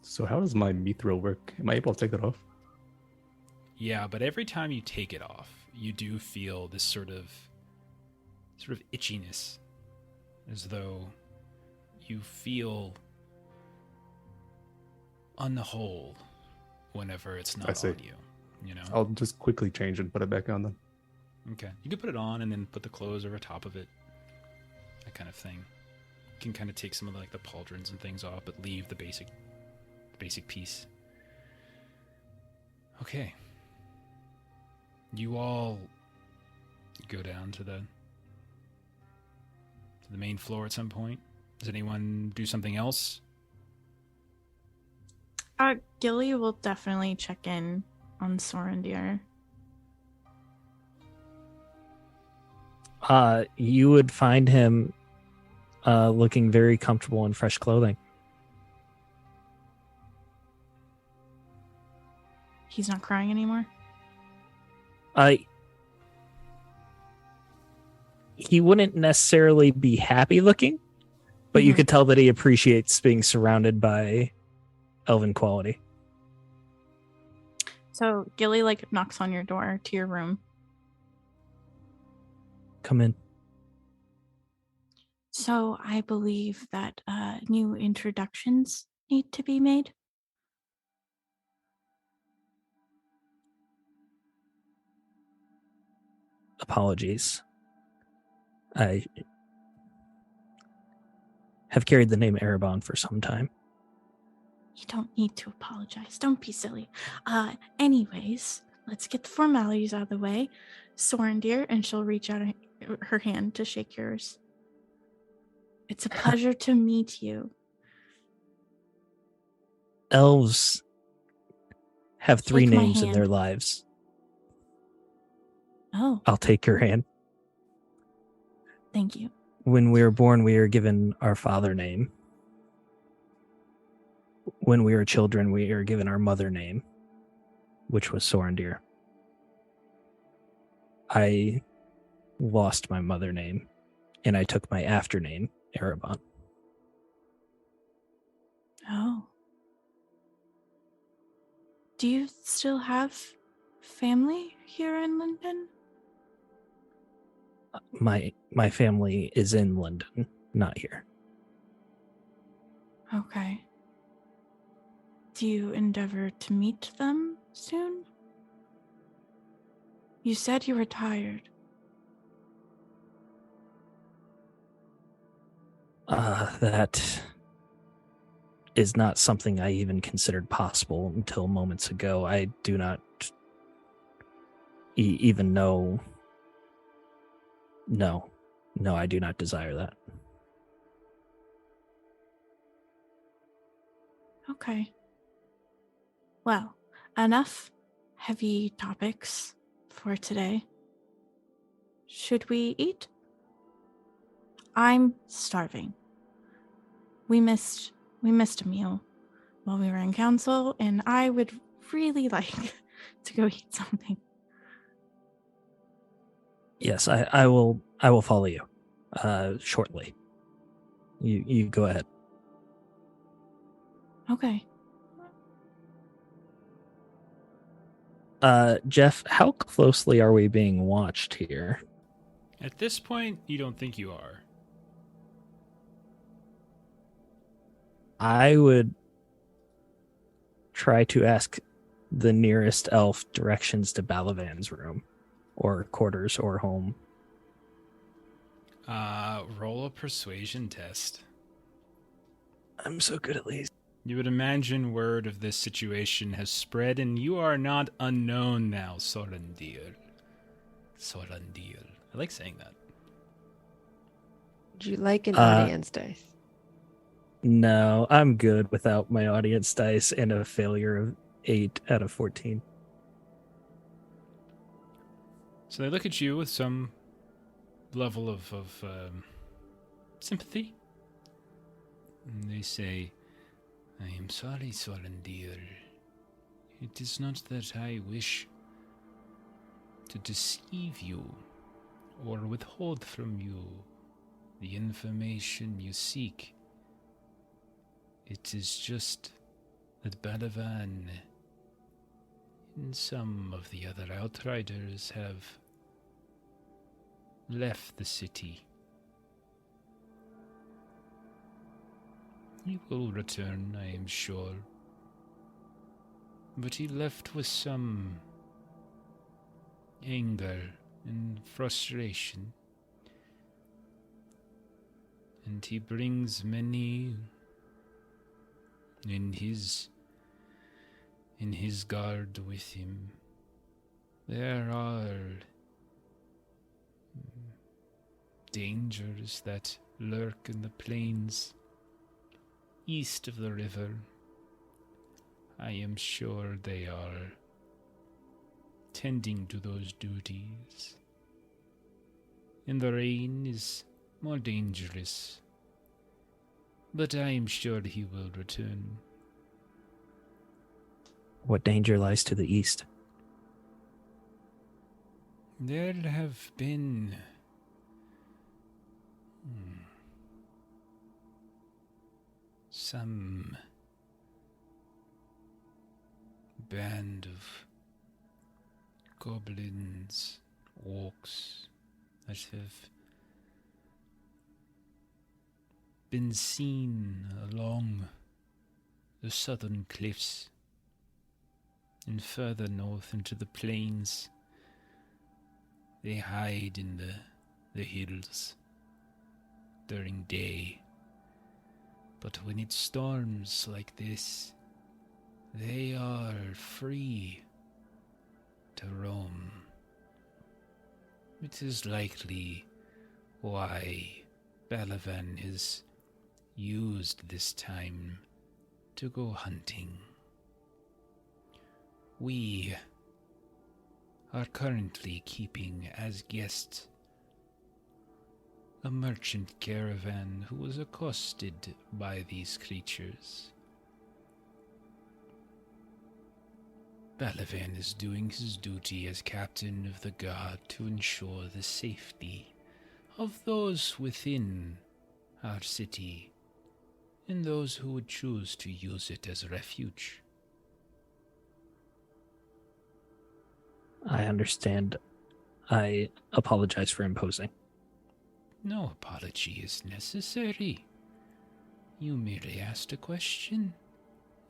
So how does my mithril work? Am I able to take that off? Yeah, but every time you take it off, you do feel this sort of itchiness, as though you feel unwhole whenever it's not on you. You know. I'll just quickly change and put it back on then. Okay, you can put it on and then put the clothes over top of it. That kind of thing. You can kind of take some of the pauldrons and things off, but leave the basic piece. Okay. You all go down to the main floor at some point. Does anyone do something else? Gilly will definitely check in on Sorendir. You would find him looking very comfortable in fresh clothing. He's not crying anymore? He wouldn't necessarily be happy looking, but you could tell that he appreciates being surrounded by elven quality. So Gilly knocks on your door to your room. Come in. So I believe that new introductions need to be made. Apologies. have carried the name Erebon for some time. You don't need to apologize. Don't be silly. Anyways, let's get the formalities out of the way. Soren, dear, and she'll reach out her hand to shake yours. It's a pleasure to meet you. Elves have 3 Take my names in hand. their lives. Oh, I'll take your hand. thank you. When we were born, we are given our father name. When we were children, we are given our mother name, which was Sorendir. I lost my mother name, and I took my after name, Erebon. Oh. Do you still have family here in London? My family is in London, not here. Okay. Do you endeavor to meet them soon? You said you were tired. That is not something I even considered possible until moments ago. I do not even know. No, I do not desire that. Okay. Well, enough heavy topics for today. Should we eat? I'm starving. We missed a meal while we were in council, and I would really like to go eat something. Yes, I will follow you shortly. You go ahead. Okay. Jeff, how closely are we being watched here? At this point, you don't think you are. I would try to ask the nearest elf directions to Balavan's room, or quarters, or home. Roll a persuasion test. I'm so good at these. You would imagine word of this situation has spread, and you are not unknown now, Sorendir. Sorendir. I like saying that. Would you like an audience dice? No, I'm good without my audience dice and a failure of 8 out of 14. So they look at you with some level of sympathy. And they say, I am sorry, Sorendir. It is not that I wish to deceive you or withhold from you the information you seek. It is just that Balavan and some of the other outriders have left the city. He will return, I am sure. But he left with some anger and frustration. And he brings many in his guard with him. There are dangers that lurk in the plains east of the river. I am sure they are tending to those duties. And the rain is more dangerous, but I am sure he will return. What danger lies to the east? There have been some band of goblins, orcs that have been seen along the southern cliffs and further north into the plains. They hide in the hills during day But when it storms like this, they are free to roam. It is likely why Balavan is used this time to go hunting. We are currently keeping as guests a merchant caravan who was accosted by these creatures. Balavan is doing his duty as captain of the guard to ensure the safety of those within our city and those who would choose to use it as refuge. I understand. I apologize for imposing. No apology is necessary. You merely asked a question,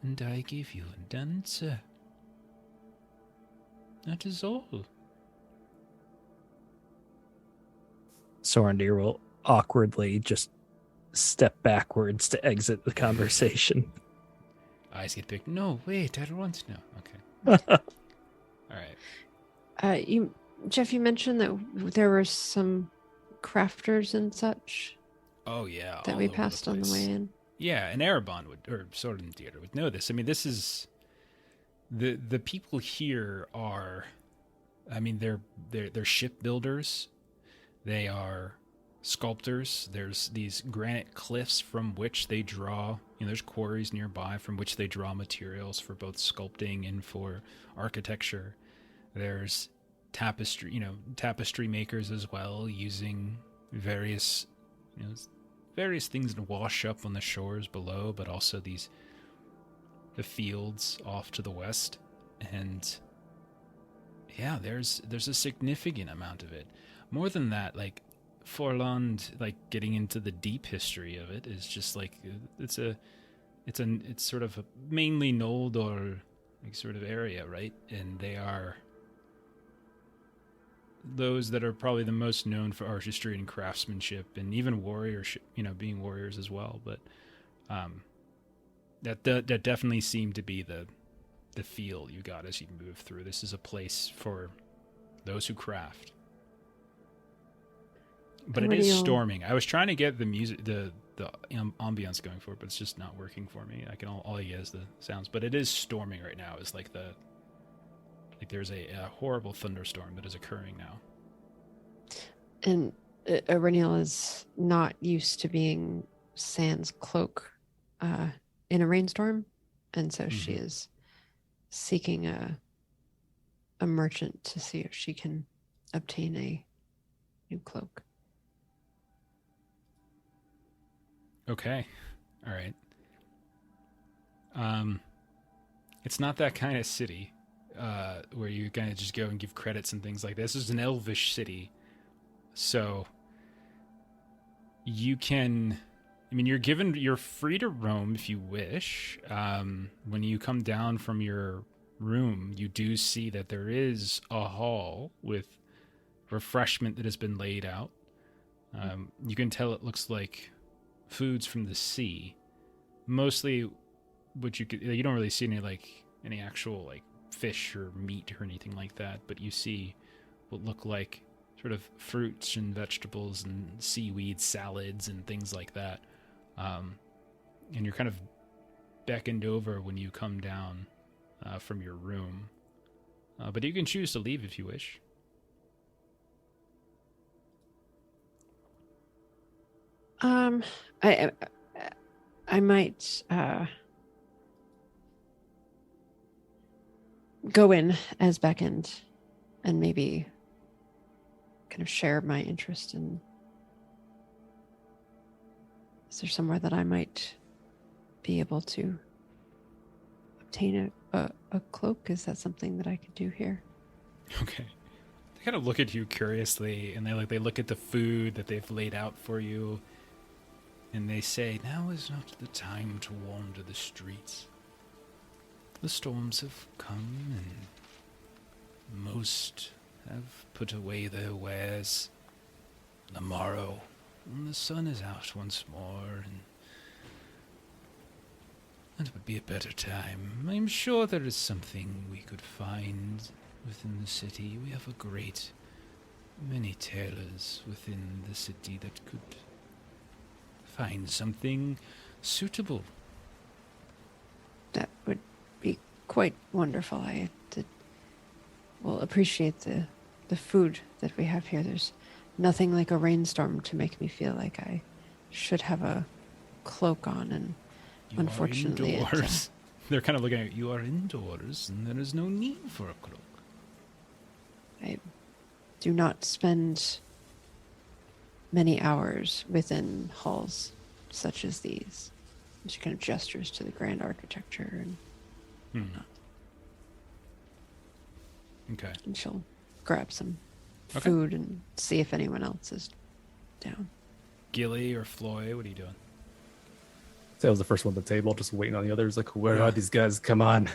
and I gave you an answer. That is all. Sorandir will awkwardly just step backwards to exit the conversation. Eyes get big. No, wait, I don't want to know. Okay. All right. Jeff, you mentioned that there were some crafters and such Oh, yeah. that all we over passed on the place. way in. Yeah, and Erebon would, or Sorandir would know this. I mean, this is the people here are. I mean, they're shipbuilders. They are sculptors. There's these granite cliffs from which they draw. There's quarries nearby from which they draw materials for both sculpting and for architecture. There's tapestry makers as well, using various things to wash up on the shores below, but also the fields off to the west. And yeah, there's a significant amount of it. More than that, like Forland, like getting into the deep history of it is just like it's sort of a mainly Noldor like sort of area, right? And they are those that are probably the most known for artistry and craftsmanship, and even warriorship, being warriors as well. But that definitely seemed to be the feel you got as you move through. This is a place for those who craft. But it is storming. I was trying to get the music, the ambiance going for it, but it's just not working for me. All I get is the sounds. But it is storming right now. It's like there's a horrible thunderstorm that is occurring now. And Aurenial is not used to being sans cloak in a rainstorm, and so she is seeking a merchant to see if she can obtain a new cloak. Okay. All right. It's not that kind of city where you kind of just go and give credits and things like this. This is an elvish city. So you're free to roam if you wish. When you come down from your room, you do see that there is a hall with refreshment that has been laid out. You can tell it looks like foods from the sea. Mostly you don't really see any actual fish or meat or anything like that, but you see what look like sort of fruits and vegetables and seaweed salads and things like that. And you're kind of beckoned over when you come down from your room. But you can choose to leave if you wish. I might go in as beckoned and maybe kind of share my interest in. Is there somewhere that I might be able to obtain a cloak? Is that something that I could do here? Okay. They kind of look at you curiously, and they look at the food that they've laid out for you, and they say, "Now is not the time to wander the streets. The storms have come, and most have put away their wares. The morrow, when the sun is out once more, and That would be a better time. I'm sure there is something we could find within the city. We have many tailors within the city that could find something suitable. That would be quite wonderful. Will appreciate the food that we have here. There's nothing like a rainstorm to make me feel like I should have a cloak on, and You unfortunately, are indoors. They're kind of looking at you. You are indoors, and there is no need for a cloak. I do not spend many hours within halls such as these. She kind of gestures to the grand architecture, Okay. and she'll grab some Okay. food and see if anyone else is down. Gilly or Floy, what are you doing? So I was the first one at the table, just waiting on the others. Like, where Yeah. are these guys? Come on.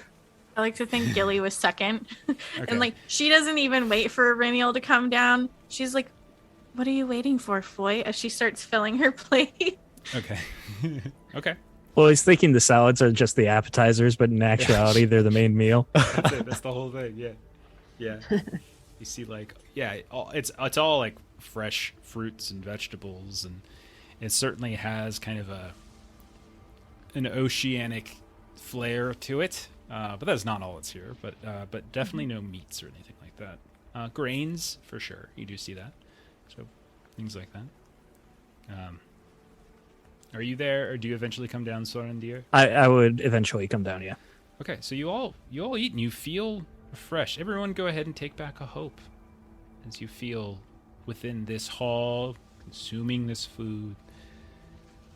I like to think Gilly was second. Okay. And like she doesn't even wait for Reniel to come down. She's like, "What are you waiting for, Foy?" As she starts filling her plate. Okay. Okay. Well, he's thinking the salads are just the appetizers, but in actuality, they're the main meal. That's it. That's the whole thing. Yeah. Yeah. You see, like, yeah, it's all like fresh fruits and vegetables, and it certainly has kind of an oceanic flair to it. But that's not all that's here. But definitely no meats or anything like that. Grains for sure. You do see that. So things like that. Are you there, or do you eventually come down, Sorendir? I would eventually come down, yeah. Okay, so you all eat and you feel refreshed. Everyone go ahead and take back a hope as you feel within this hall, consuming this food.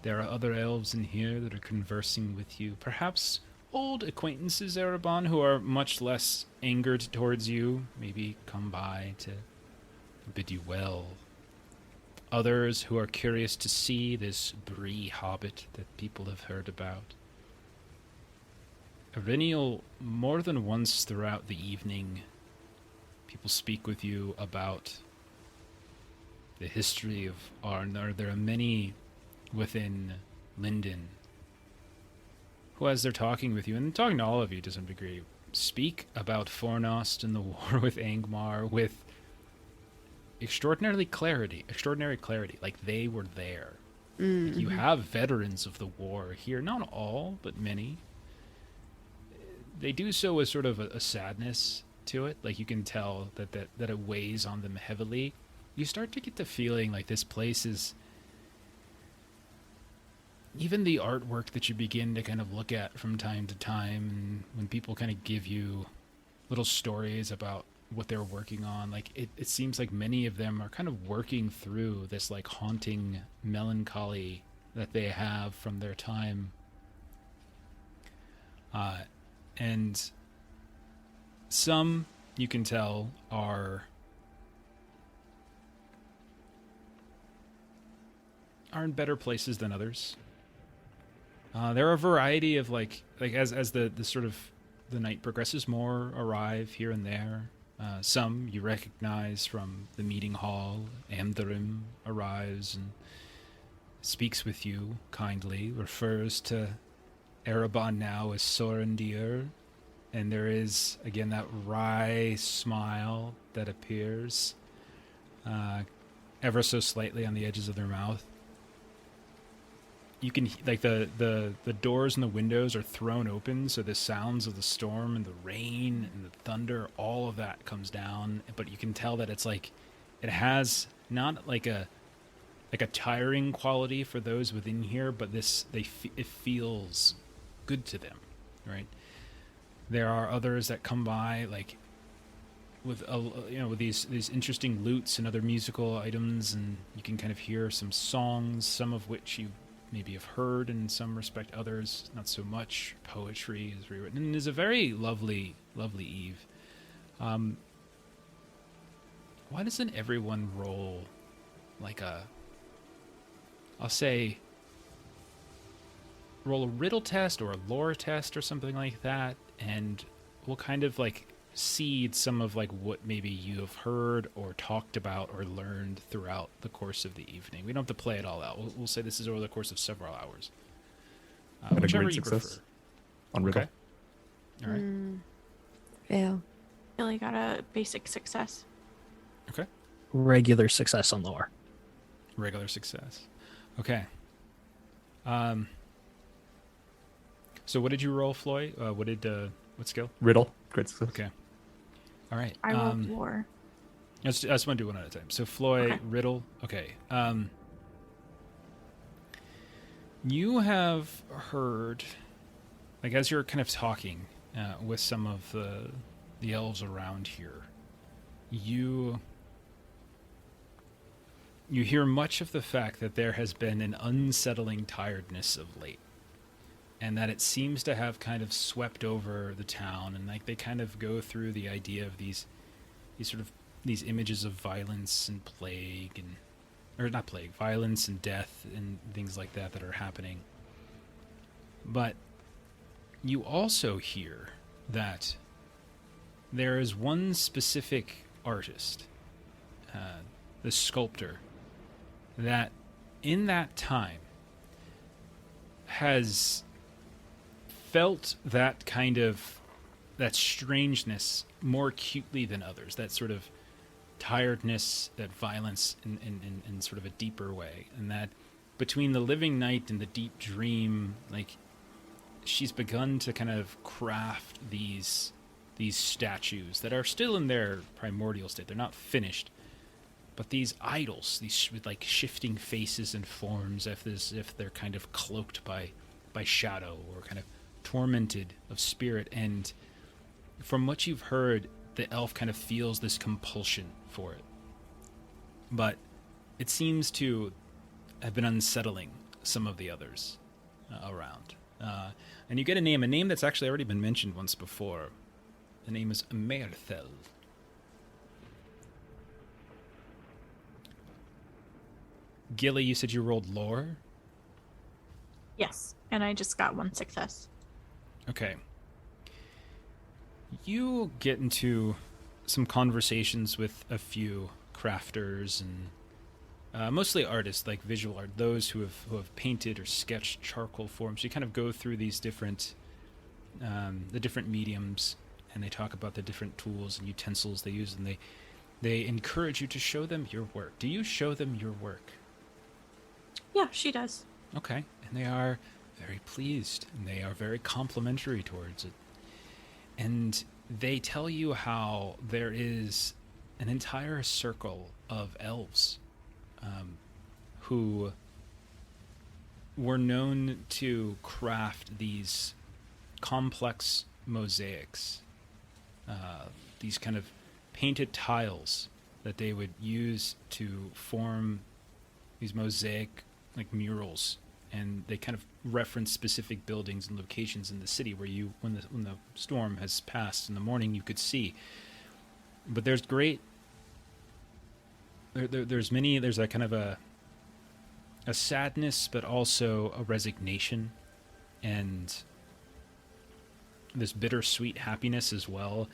There are other elves in here that are conversing with you. Perhaps old acquaintances, Erebon, who are much less angered towards you, maybe come by to bid you well. Others who are curious to see this Bree hobbit that people have heard about. Irinial, more than once throughout the evening, people speak with you about the history of Arnar. There are many within Linden who, as they're talking with you, and talking to all of you to some degree, speak about Fornost and the war with Angmar with extraordinary clarity. Like they were there. Like you have veterans of the war here, not all, but many. They do so with sort of a sadness to it. Like you can tell that it weighs on them heavily. You start to get the feeling like this place is, even the artwork that you begin to kind of look at from time to time, and when people kind of give you little stories about what they're working on, like it seems like many of them are kind of working through this like haunting melancholy that they have from their time. And some, you can tell, are in better places than others. There are a variety of like as the sort of the night progresses, more arrive here and there. Some you recognize from the meeting hall. Amdarim arrives and speaks with you kindly, refers to Erebon now as Sorendir, and there is again that wry smile that appears ever so slightly on the edges of their mouth. You can, like, the doors and the windows are thrown open, so the sounds of the storm and the rain and the thunder, all of that comes down, but you can tell that it's like, it has not like a tiring quality for those within here, but it feels good to them, right? There are others that come by, like, with with these interesting lutes and other musical items, and you can kind of hear some songs, some of which you maybe have heard in some respect, others not so much. Poetry is rewritten, and it is a very lovely eve. Why doesn't everyone roll like roll a riddle test or a lore test or something like that, and we'll kind of like seed some of like what maybe you have heard or talked about or learned throughout the course of the evening. We don't have to play it all out. We'll say this is over the course of several hours. Had a Whichever great you success. on Riddle. Okay. All right. Fail. Gilly got a basic success. Okay. Regular success on lore. Regular success. Okay. So what did you roll, Floyd? What skill? Riddle, great success. Okay. All right. I rolled lore. I just want to do one at a time. So Floyd, Okay. Riddle. Okay. You have heard, like, as you're kind of talking with some of the elves around here, you hear much of the fact that there has been an unsettling tiredness of late, and that it seems to have kind of swept over the town, and like they kind of go through the idea of these images of violence and plague and violence and death and things like that that are happening. But you also hear that there is one specific artist, the sculptor, that in that time has felt that strangeness more acutely than others, that sort of tiredness, that violence in sort of a deeper way, and that between the living night and the deep dream, like, she's begun to kind of craft these statues that are still in their primordial state. They're not finished, but these idols, these with like shifting faces and forms, if they're kind of cloaked by shadow or kind of tormented of spirit. And from what you've heard, the elf kind of feels this compulsion for it, but it seems to have been unsettling some of the others around. And you get a name that's actually already been mentioned once before. The name is Merthel. Gilly, you said you rolled lore? Yes, and I just got one success. Okay. You get into some conversations with a few crafters and mostly artists, like visual art, those who have painted or sketched charcoal forms. You kind of go through these different the different mediums, and they talk about the different tools and utensils they use, and they encourage you to show them your work. Do you show them your work? Yeah, she does. Okay, and they are very pleased, and they are very complimentary towards it. And they tell you how there is an entire circle of elves who were known to craft these complex mosaics, these kind of painted tiles that they would use to form these mosaic like murals, and they kind of reference specific buildings and locations in the city where you, when the storm has passed in the morning, you could see. But there's there's a kind of a sadness, but also a resignation, and this bittersweet happiness as well,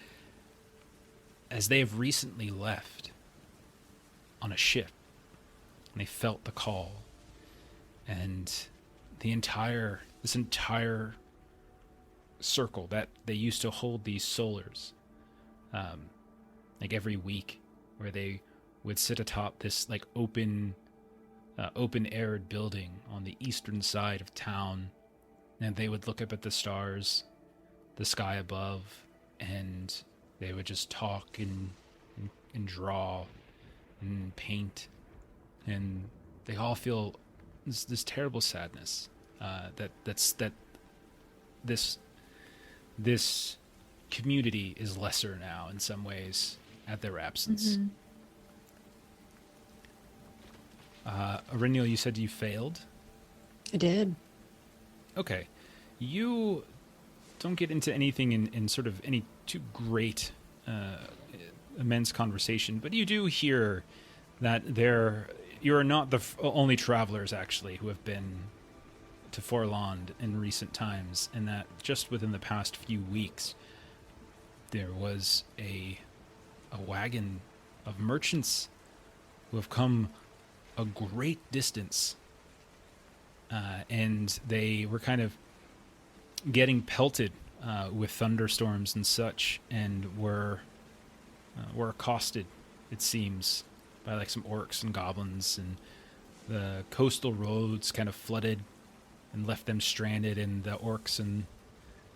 as they have recently left on a ship, and they felt the call, and this entire circle that they used to hold these solars, like every week, where they would sit atop this like open-aired building on the eastern side of town, and they would look up at the stars, the sky above, and they would just talk and draw and paint, and they all feel this terrible sadness that this community is lesser now in some ways at their absence. Auriniel, you said you failed? I did. Okay. You don't get into anything in sort of any too great immense conversation, but you do hear that you are not the only travelers actually who have been to Forland in recent times, and that just within the past few weeks there was a wagon of merchants who have come a great distance, and they were kind of getting pelted with thunderstorms and such, and were accosted, it seems, by like some orcs and goblins, and the coastal roads kind of flooded and left them stranded, and the orcs and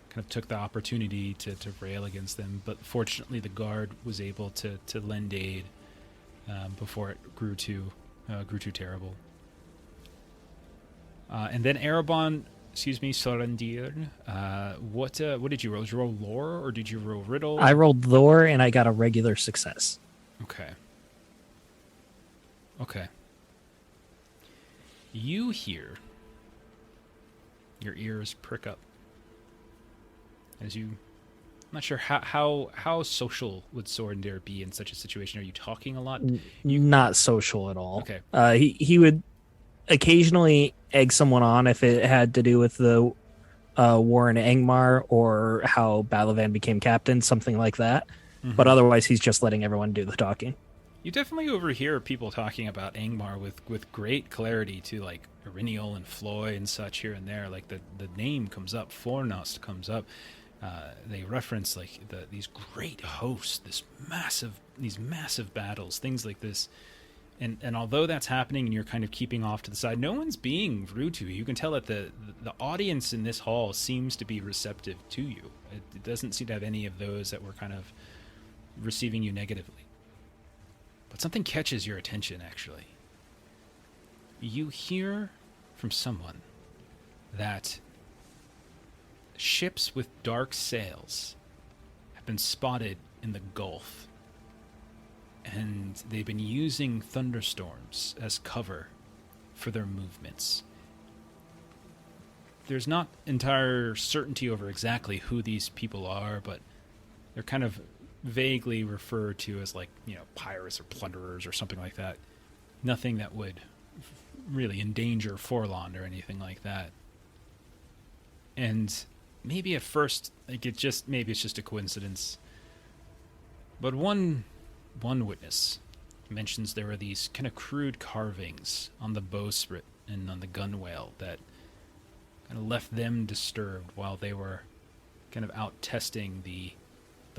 kind of took the opportunity to rail against them. But fortunately, the guard was able to lend aid before it grew too terrible. And then Erebon, Sorandir, what did you roll? Did you roll lore or did you roll riddle? I rolled lore and I got a regular success. Okay. You hear your ears prick up as you. I'm not sure how social would Sorandir be in such a situation. Are you talking a lot? Not social at all. Okay. He would occasionally egg someone on if it had to do with the war in Angmar or how Balavan became captain, something like that. Mm-hmm. But otherwise, he's just letting everyone do the talking. You definitely overhear people talking about Angmar with great clarity to like Irinial and Floy and such here and there. Like the name comes up, Fornost comes up. They reference like these great hosts, these massive battles, things like this. And although that's happening and you're kind of keeping off to the side, no one's being rude to you. You can tell that the audience in this hall seems to be receptive to you. It doesn't seem to have any of those that were kind of receiving you negatively. But something catches your attention, actually. You hear from someone that ships with dark sails have been spotted in the Gulf, and they've been using thunderstorms as cover for their movements. There's not entire certainty over exactly who these people are, but they're kind of vaguely referred to as like, pirates or plunderers or something like that. Nothing that would really endanger Forlond or anything like that. And maybe at first, maybe it's just a coincidence. But one witness mentions there were these kind of crude carvings on the bowsprit and on the gunwale that kind of left them disturbed while they were kind of out testing the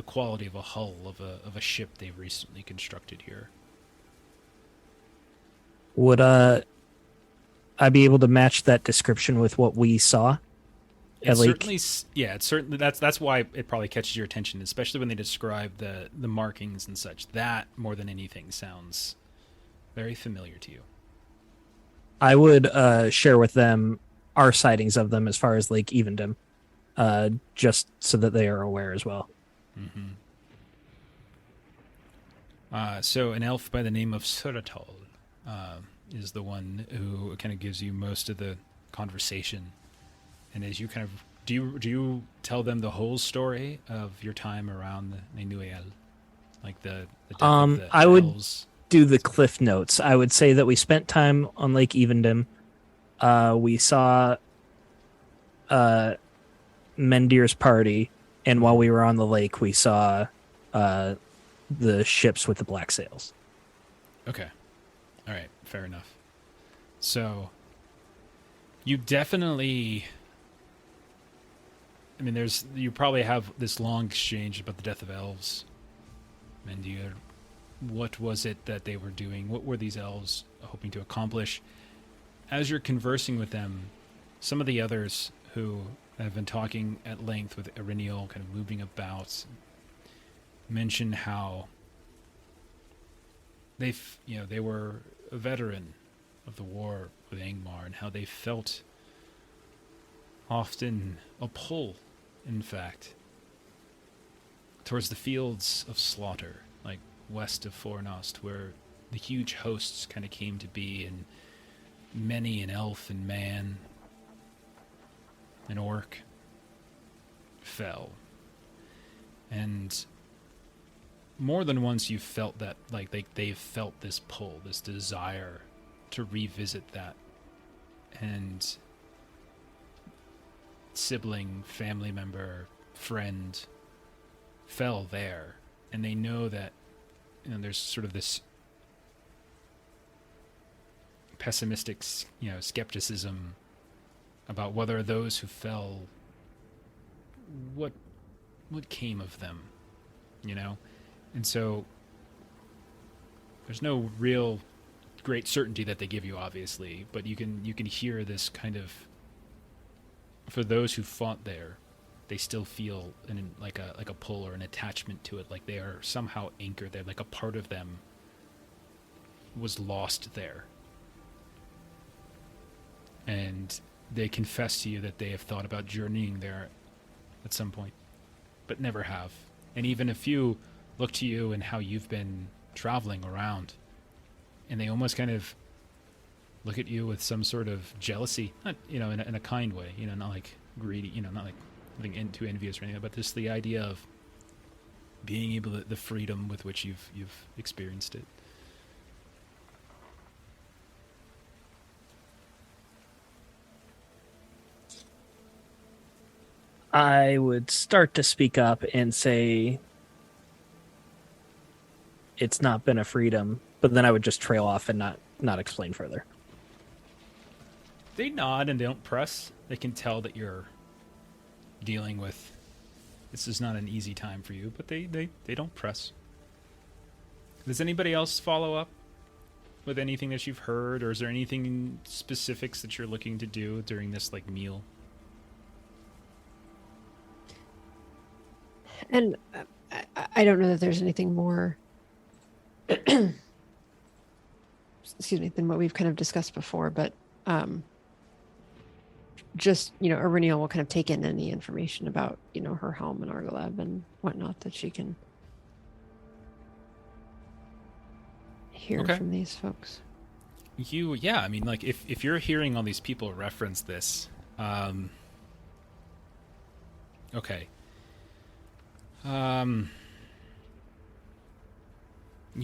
quality of a hull of a ship they've recently constructed here. Would I be able to match that description with what we saw? It's certainly that's why it probably catches your attention, especially when they describe the markings and such. That more than anything sounds very familiar to you. I would share with them our sightings of them as far as Lake Evendom, just so that they are aware as well. Mm-hmm. So an elf by the name of Suratol is the one who kind of gives you most of the conversation. And as you kind of do you tell them the whole story of your time around the Nenuel, like the death of the I would elves? Do the cliff notes. I would say that we spent time on Lake Evendom. We saw Mendir's party, and while we were on the lake, we saw the ships with the black sails. Okay, all right, fair enough. So you definitely. I mean, you probably have this long exchange about the death of elves. Mendir, what was it that they were doing? What were these elves hoping to accomplish? As you're conversing with them, some of the others who have been talking at length with Irinial, kind of moving about, mention how they were a veteran of the war with Angmar, and how they felt often a pull, in fact, towards the fields of slaughter, like west of Fornost, where the huge hosts kind of came to be, and many an elf and man, an orc, fell. And more than once you've felt that, like they've felt this pull, this desire to revisit that. And sibling, family member, friend fell there, and they know that there's sort of this pessimistic skepticism about whether those who fell what came of them, you know? And so there's no real great certainty that they give you, obviously, but you can hear this kind of, for those who fought there, they still feel like a pull or an attachment to it, like they are somehow anchored there, like a part of them was lost there. And they confess to you that they have thought about journeying there at some point, but never have. And even a few look to you and how you've been traveling around, and they almost kind of look at you with some sort of jealousy, not, you know, in a kind way, you know, not like greedy, you know, not like being too envious or anything, but just the idea of being able to, the freedom with which you've experienced it. I would start to speak up and say it's not been a freedom, but then I would just trail off and not explain further. They nod and they don't press. They can tell that you're dealing with, this is not an easy time for you, but they don't press. Does anybody else follow up with anything that you've heard, or is there anything specifics that you're looking to do during this like meal? And I don't know that there's anything more, excuse me, than what we've kind of discussed before, but just, you know, Aurenia will kind of take in any information about, you know, her home and Argoleb and whatnot that she can hear from these folks. Yeah, I mean, like, if you're hearing all these people reference this, okay. You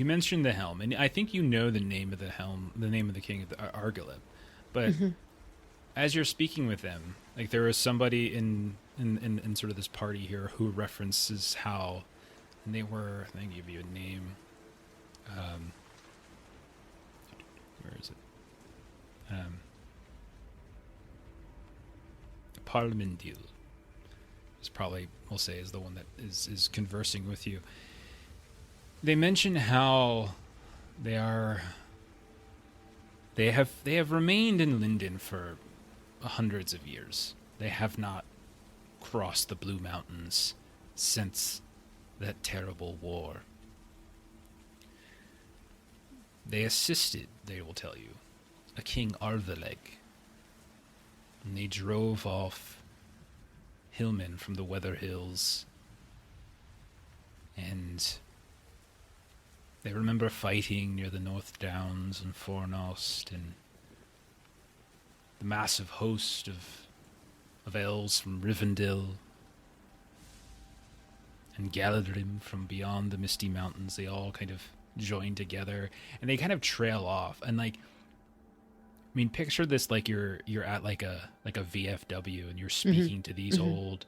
mentioned the helm, and I think you know the name of the helm, the name of the king of the Argoleb, but as you're speaking with them, like, there is somebody in sort of this party here who references how, and they were, I think, give you a name. Where is it? Parmendil is probably, we'll say, is the one that is conversing with you. They mention how they have remained in Linden for hundreds of years. They have not crossed the Blue Mountains since that terrible war. They assisted, they will tell you, a King Arveleg, and they drove off hillmen from the Weather Hills, and they remember fighting near the North Downs and Fornost, and the massive host of elves from Rivendell and Galadrim from beyond the Misty Mountains. They all kind of join together, and they kind of trail off. And like, I mean, picture this like you're at like a VFW, and you're speaking to these old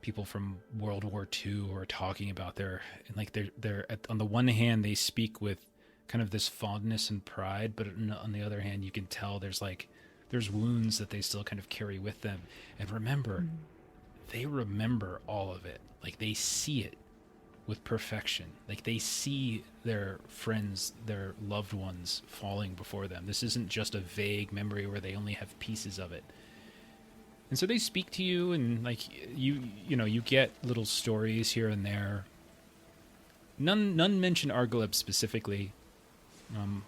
people from World War II who are talking about their, and like they're on the one hand they speak with kind of this fondness and pride, but on the other hand you can tell there's wounds that they still kind of carry with them. And remember, they remember all of it. Like, they see it with perfection. Like, they see their friends, their loved ones falling before them. This isn't just a vague memory where they only have pieces of it. And so they speak to you, and like you get little stories here and there. None mention Argoleb specifically.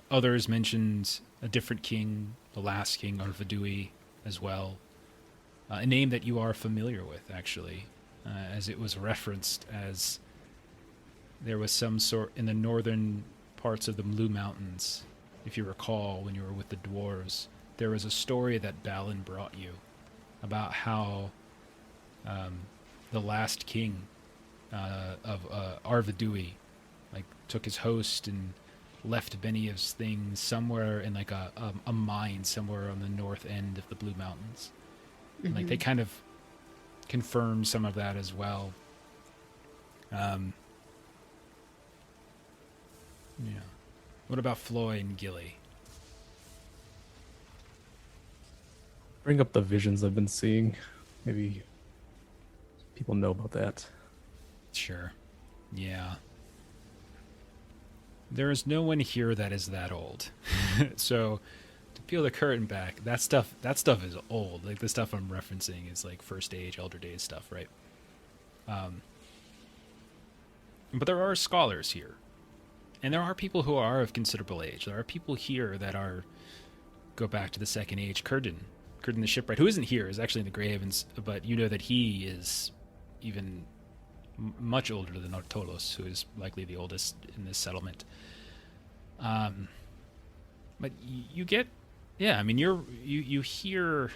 Others mentioned a different king, the last king, Arvedui, as well. A name that you are familiar with, actually, as it was referenced as there was some sort in the northern parts of the Blue Mountains. If you recall, when you were with the dwarves, there was a story that Balin brought you about how the last king of Arvedui like took his host and left many of his things somewhere in like a mine somewhere on the north end of the Blue Mountains. And, like, they kind of confirm some of that as well. Yeah. What about Floy and Gilly? Bring up the visions I've been seeing. Maybe people know about that. Sure. Yeah. There is no one here that is that old. So to peel the curtain back, that stuff is old. Like the stuff I'm referencing is like first age, elder days stuff, right? But there are scholars here. And there are people who are of considerable age. There are people here that go back to the second age. Curden the shipwright, who isn't here, is actually in the Grey Havens, but you know that he is even much older than Ortolos, who is likely the oldest in this settlement. But you get, yeah, I mean, you hear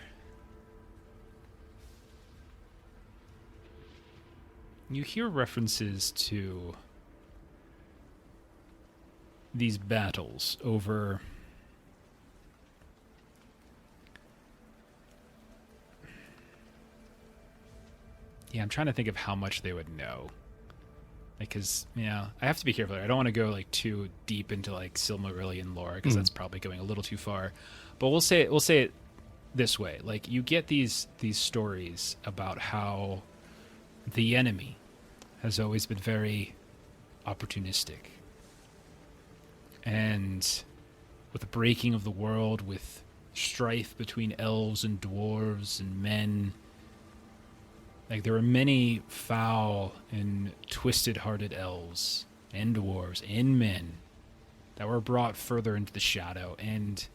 references to these battles over I'm trying to think of how much they would know. Because, I have to be careful. I don't want to go like too deep into like Silmarillion lore, because that's probably going a little too far. But we'll say it this way: like you get these stories about how the enemy has always been very opportunistic, and with the breaking of the world, with strife between elves and dwarves and men. Like, there were many foul and twisted-hearted elves and dwarves and men that were brought further into the shadow. And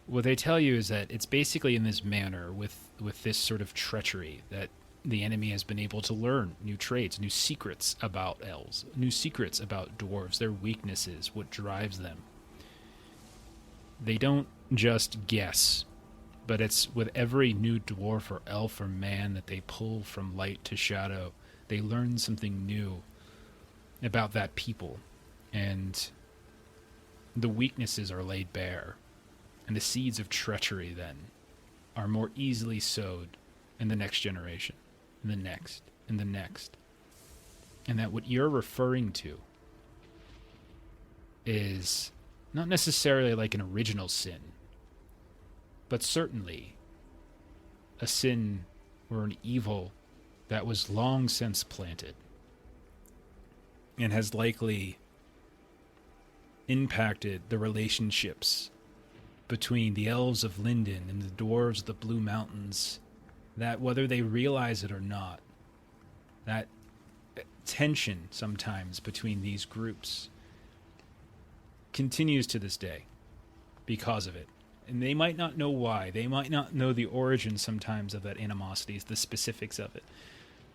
what they tell you is that it's basically in this manner, with this sort of treachery, that the enemy has been able to learn new traits, new secrets about elves, new secrets about dwarves, their weaknesses, what drives them. They don't just guess, but it's with every new dwarf or elf or man that they pull from light to shadow, they learn something new about that people. And the weaknesses are laid bare. And the seeds of treachery, then, are more easily sowed in the next generation, in the next, in the next. And that what you're referring to is not necessarily like an original sin, but certainly a sin or an evil that was long since planted and has likely impacted the relationships between the elves of Linden and the dwarves of the Blue Mountains, that whether they realize it or not, that tension sometimes between these groups continues to this day because of it. And they might not know why. They might not know the origin sometimes of that animosity, the specifics of it.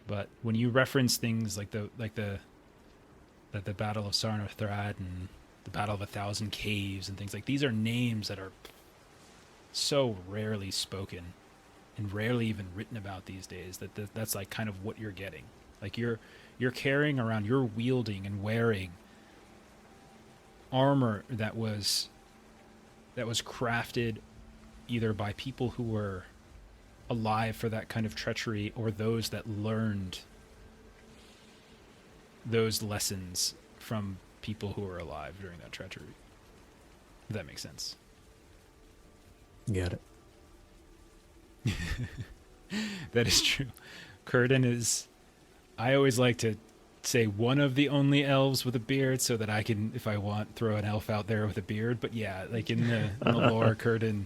But when you reference things like the Battle of Sarnathrad and the Battle of 1,000 Caves and things like, these are names that are so rarely spoken and rarely even written about these days, that's like kind of what you're getting. Like you're carrying around, you're wielding and wearing armor that was crafted either by people who were alive for that kind of treachery, or those that learned those lessons from people who were alive during that treachery. If that makes sense. Got it. That is true. Curden is, I always like to say, one of the only elves with a beard, so that I can, if I want, throw an elf out there with a beard. But yeah, like in the lore, Curden,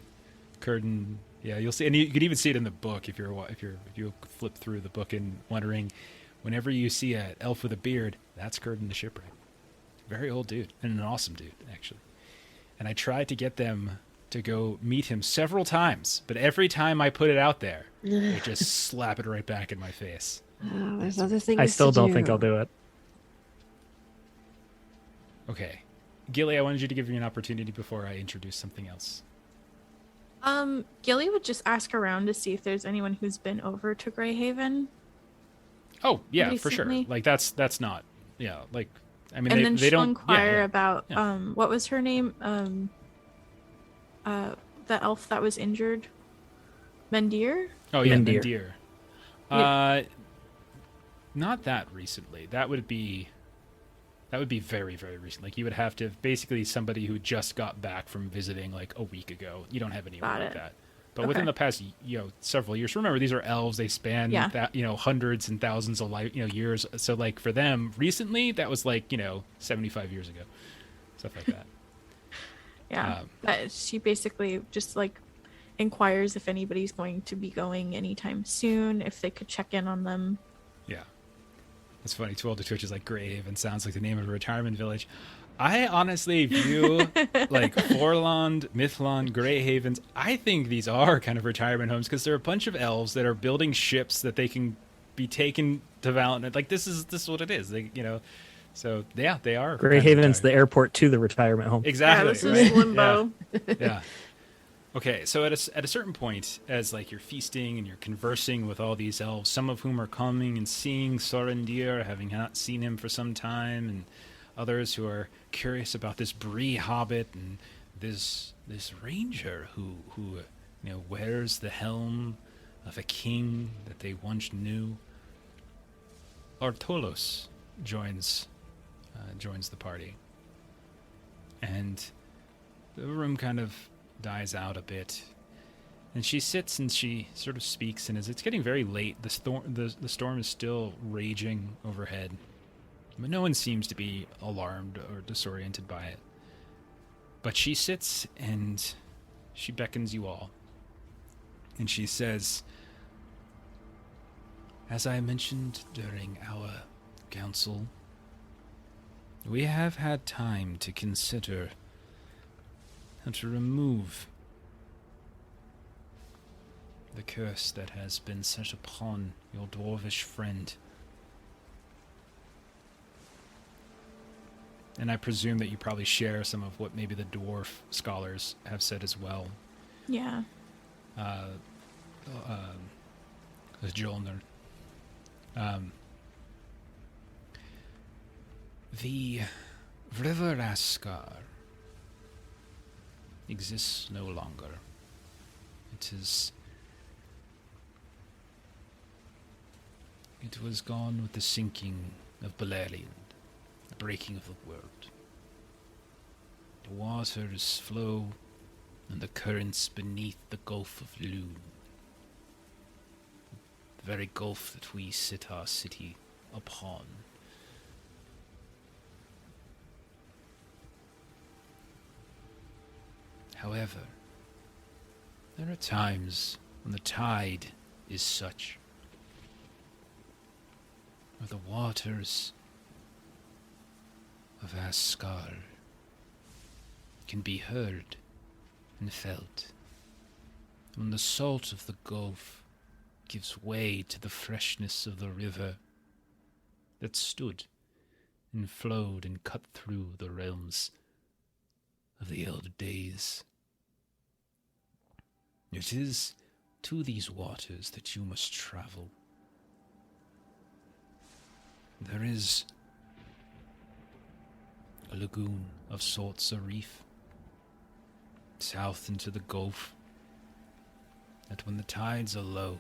yeah, you'll see, and you could even see it in the book if you flip through the book and wondering, whenever you see an elf with a beard, that's Curden the shipwright. Very old dude, and an awesome dude, actually. And I tried to get them to go meet him several times, but every time I put it out there, they just slap it right back in my face. Oh, there's other things. I still to don't think I'll do it. Okay. Gilly, I wanted you to give me an opportunity before I introduce something else. Gilly would just ask around to see if there's anyone who's been over to Greyhaven. Oh, yeah, for sure. Recently. Like that's not, yeah, like, I mean, And then they she'll don't inquire yeah. about Yeah. what was her name? The elf that was injured. Mendir? Oh yeah, Mendir. Mendir. Yeah. Not that recently. That would be very, very recent. Like, you would have to, basically somebody who just got back from visiting like a week ago. You don't have anyone Got like it. that. But within Okay. the past, several years, remember these are elves. They span Yeah. that, hundreds and thousands of years. So like for them, recently, that was like 75 years ago, stuff like that. Yeah. But she basically just like inquires if anybody's going to be going anytime soon, if they could check in on them. Yeah. It's funny. Twelve to Twitch is like Greyhaven sounds like the name of a retirement village. I honestly view like Forlond, Mythlond, Greyhavens. I think these are kind of retirement homes because they're a bunch of elves that are building ships that they can be taken to Valent. Like this is what it is. So yeah, they are. Greyhaven's the airport to the retirement home. Exactly. Yeah, this right? is limbo. Yeah. Okay, so at a certain point, as like you're feasting and you're conversing with all these elves, some of whom are coming and seeing Sorendir, having not seen him for some time, and others who are curious about this Bree hobbit and this ranger who wears the helm of a king that they once knew. Artolos joins the party, and the room kind of dies out a bit, and she sits and she sort of speaks, and as it's getting very late, the storm is still raging overhead, but no one seems to be alarmed or disoriented by it. But she sits and she beckons you all, and she says, as I mentioned during our council, we have had time to consider how to remove the curse that has been set upon your dwarvish friend. And I presume that you probably share some of what maybe the dwarf scholars have said as well. Yeah. Jolner. The River Ascar exists no longer. It was gone with the sinking of Beleriand, the breaking of the world. The waters flow and the currents beneath the Gulf of Loon, the very gulf that we sit our city upon. However, there are times when the tide is such, where the waters of Ascar can be heard and felt, when the salt of the gulf gives way to the freshness of the river that stood and flowed and cut through the realms of the elder days. It is to these waters that you must travel. There is a lagoon of sorts, a reef, south into the Gulf, that when the tides are low,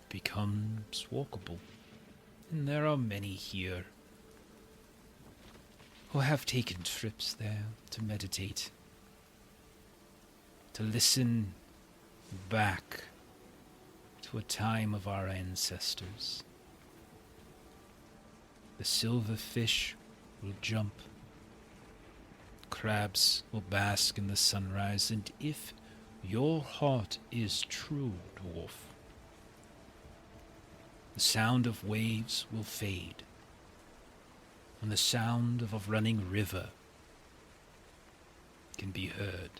becomes walkable. And there are many here who have taken trips there to meditate, to listen back to a time of our ancestors. The silver fish will jump, crabs will bask in the sunrise, and if your heart is true, dwarf, the sound of waves will fade, and the sound of a running river can be heard.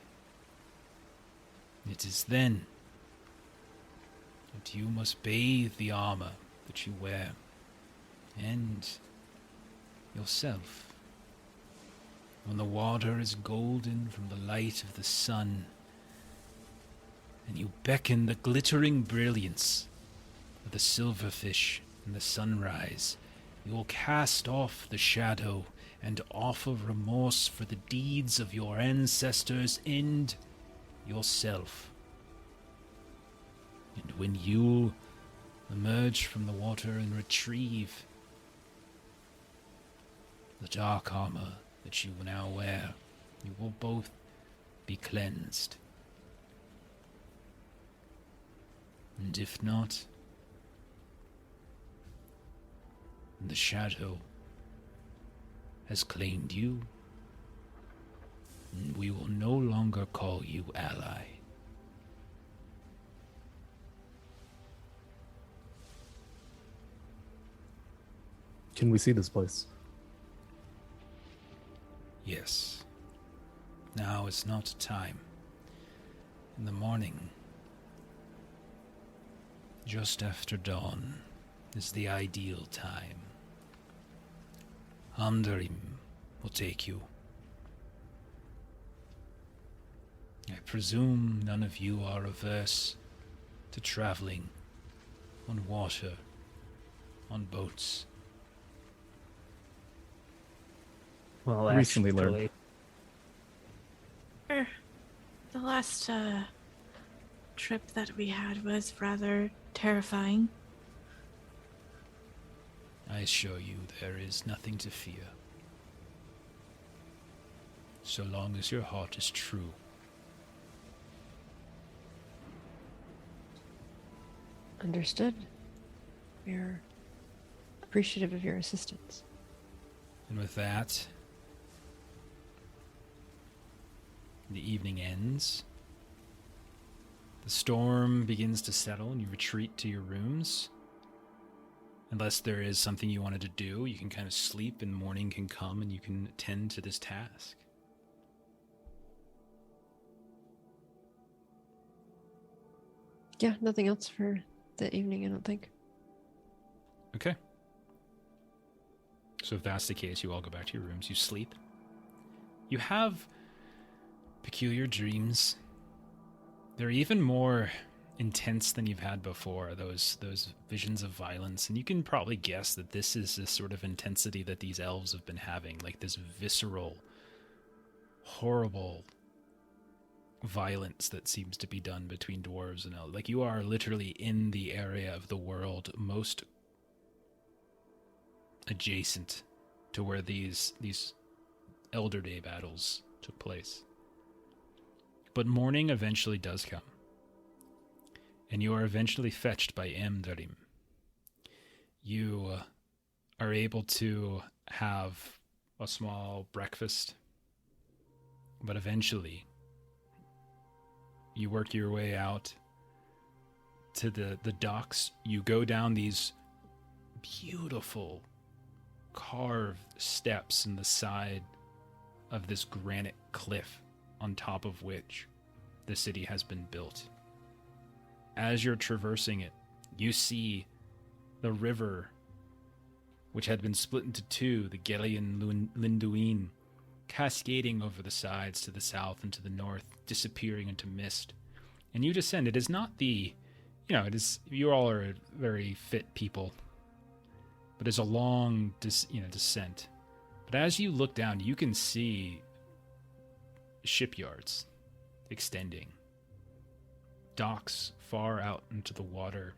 It is then that you must bathe the armor that you wear, and yourself. When the water is golden from the light of the sun, and you beckon the glittering brilliance of the silverfish in the sunrise, you will cast off the shadow and offer remorse for the deeds of your ancestors and yourself. And when you emerge from the water and retrieve the dark armor that you now wear, you will both be cleansed And if not, the shadow has claimed you, and we will no longer call you ally. Can we see this place? Yes. Now is not time. In the morning, just after dawn, is the ideal time. Amdarim will take you. I presume none of you are averse to traveling on water, on boats. Well, Recently learned. actually, The last trip that we had was rather terrifying. I assure you there is nothing to fear. So long as your heart is true. Understood. We're appreciative of your assistance. And with that, the evening ends. The storm begins to settle and you retreat to your rooms. Unless there is something you wanted to do, you can kind of sleep and morning can come and you can attend to this task. Yeah, nothing else for the evening, I don't think. Okay. So if that's the case, you all go back to your rooms, you sleep. You have peculiar dreams. They're even more intense than you've had before, those visions of violence, and you can probably guess that this is the sort of intensity that these elves have been having, like this visceral, horrible violence that seems to be done between dwarves and elves. Like, you are literally in the area of the world most adjacent to where these Elder Day battles took place. But morning eventually does come, and you are eventually fetched by Amdarim. You are able to have a small breakfast, but eventually you work your way out to the docks. You go down these beautiful carved steps in the side of this granite cliff on top of which the city has been built. As you're traversing it, you see the river, which had been split into two, the Gelian Linduin, cascading over the sides to the south and to the north, disappearing into mist. And you descend. It is not the, it is, you all are very fit people, but it's a long, descent. But as you look down, you can see shipyards extending, docks far out into the water.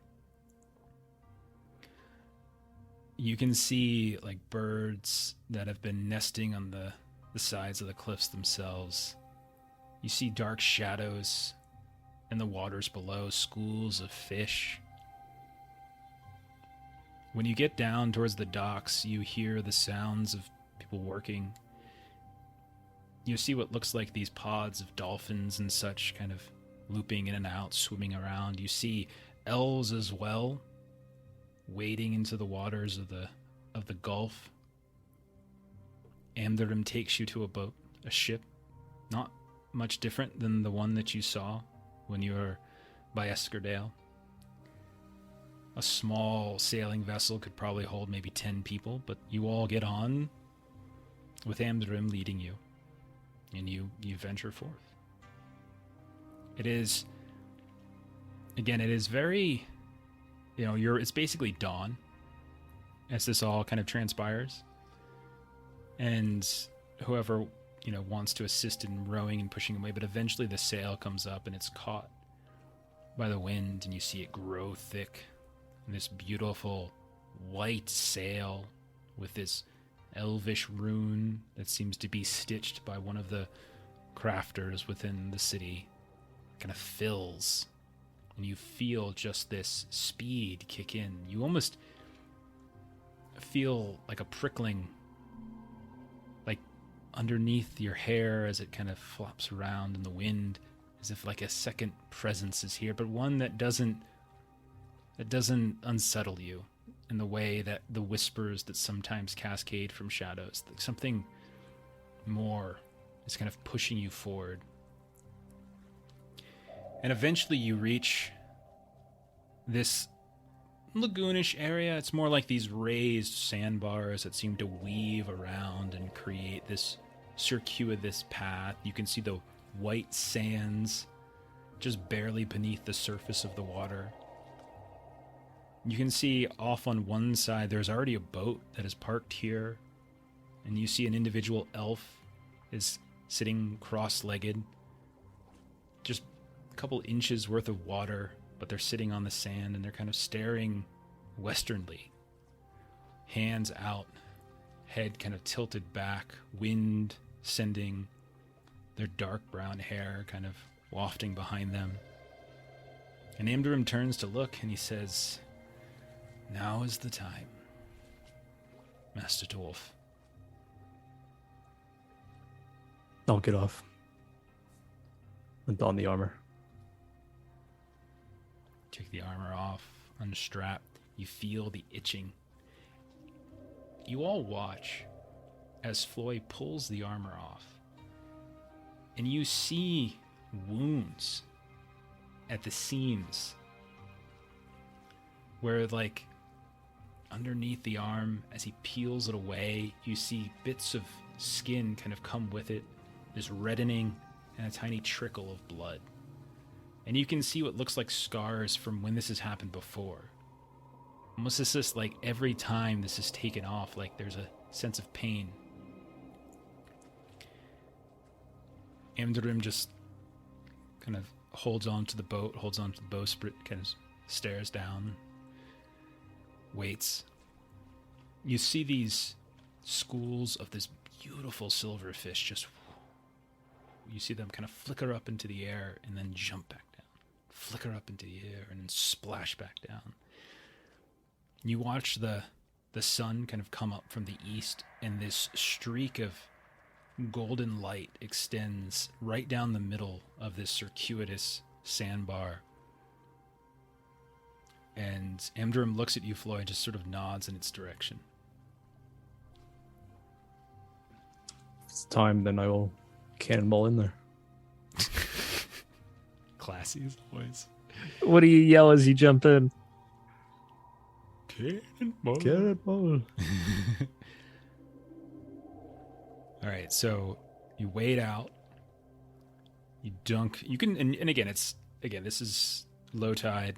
You can see like birds that have been nesting on the sides of the cliffs themselves. You see dark shadows in the waters below, schools of fish. When you get down towards the docks, you hear the sounds of people working. You see what looks like these pods of dolphins and such kind of looping in and out, swimming around. You see elves as well, wading into the waters of the Gulf. Amdarim takes you to a boat, a ship, not much different than the one that you saw when you were by Eskerdale. A small sailing vessel could probably hold maybe 10 people, but you all get on with Amdarim leading you, and you venture forth. It is very, it's basically dawn as this all kind of transpires. And whoever, wants to assist in rowing and pushing away, but eventually the sail comes up and it's caught by the wind and you see it grow thick. And this beautiful white sail with this elvish rune that seems to be stitched by one of the crafters within the city kind of fills and you feel just this speed kick in. You almost feel like a prickling, like underneath your hair as it kind of flops around in the wind, as if like a second presence is here, but one that doesn't unsettle you in the way that the whispers that sometimes cascade from shadows. Like something more is kind of pushing you forward. And eventually you reach this lagoonish area. It's more like these raised sandbars that seem to weave around and create this circuitous path. You can see the white sands just barely beneath the surface of the water. You can see off on one side there's already a boat that is parked here, and you see an individual elf is sitting cross-legged, just a couple inches worth of water, but they're sitting on the sand and they're kind of staring westernly, hands out, head kind of tilted back, wind sending their dark brown hair kind of wafting behind them. And Amdarim turns to look and he says, "Now is the time, Master Dwarf." I'll get off and don the armor. Take the armor off, unstrap. You feel the itching. You all watch as Floy pulls the armor off, and you see wounds at the seams where, like, underneath the arm, as he peels it away, you see bits of skin kind of come with it, this reddening and a tiny trickle of blood. And you can see what looks like scars from when this has happened before. Almost as if, like, every time this is taken off, like, there's a sense of pain. Amdarim just kind of holds on to the boat, holds on to the bowsprit, kind of stares down, waits. You see these schools of this beautiful silverfish just... You see them kind of flicker up into the air and then jump back down. Flicker up into the air and then splash back down. You watch the sun kind of come up from the east, and this streak of golden light extends right down the middle of this circuitous sandbar. And Amdarim looks at you, Floyd, and just sort of nods in its direction. If it's time, then I will cannonball in there. Classy as always. What do you yell as you jump in? Cannonball. Cannonball. All right, so you wade out, you dunk. You can, and again, this is low tide.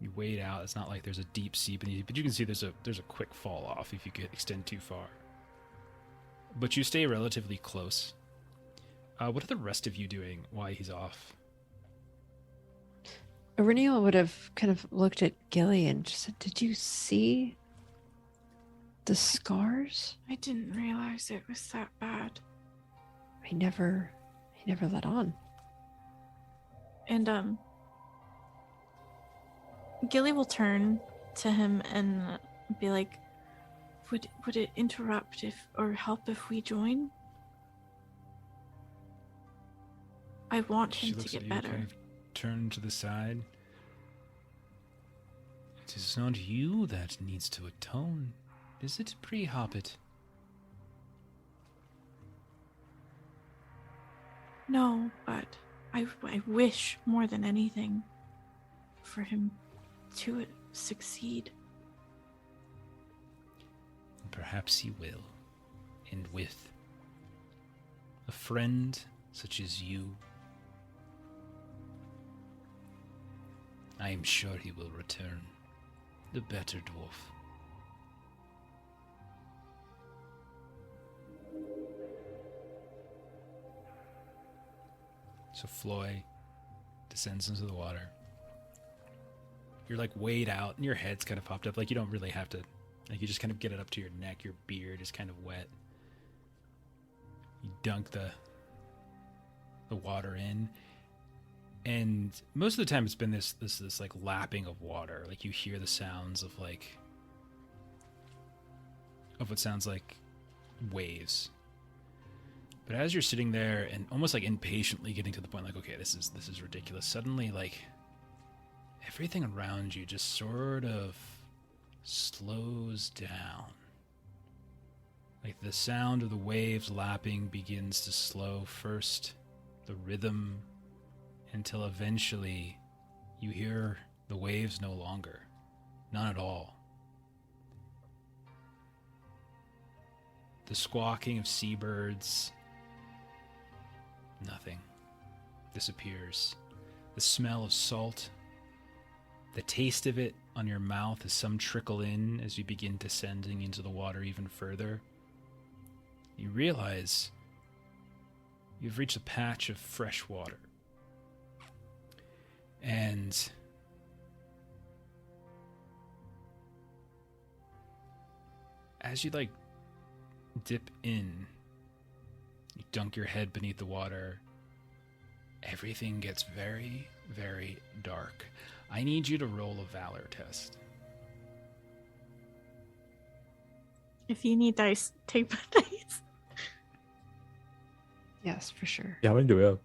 You wade out. It's not like there's a deep sea beneath you, but you can see there's a quick fall off if you could extend too far. But you stay relatively close. What are the rest of you doing while he's off? Aurelial would have kind of looked at Gilly and just said, "Did you see the scars?" I didn't realize it was that bad. He never let on. And Gilly will turn to him and be like, Would it interrupt or help if we join? I want She him to looks get at you, better. kind of turn to the side. It is not you that needs to atone, is it, pre-Hobbit? No, but I wish more than anything for him to succeed. Perhaps he will. And with a friend such as you, I am sure he will return, the better dwarf. So Floy descends into the water. You're like weighed out and your head's kind of popped up. Like you don't really have to, like you just kind of get it up to your neck. Your beard is kind of wet. You dunk the water in, And most of the time it's been this like lapping of water. Like you hear the sounds of what sounds like waves. But as you're sitting there and almost like impatiently getting to the point like, okay, this is ridiculous, suddenly like everything around you just sort of slows down. Like the sound of the waves lapping begins to slow first, the rhythm, until eventually you hear the waves no longer. None at all. The squawking of seabirds, nothing. Disappears. The smell of salt, the taste of it on your mouth as some trickle in as you begin descending into the water even further. You realize you've reached a patch of fresh water. And as you dip in, you dunk your head beneath the water, everything gets very, very dark. I need you to roll a valor test. If you need dice, take my dice. Yes, for sure. Yeah, I'm gonna do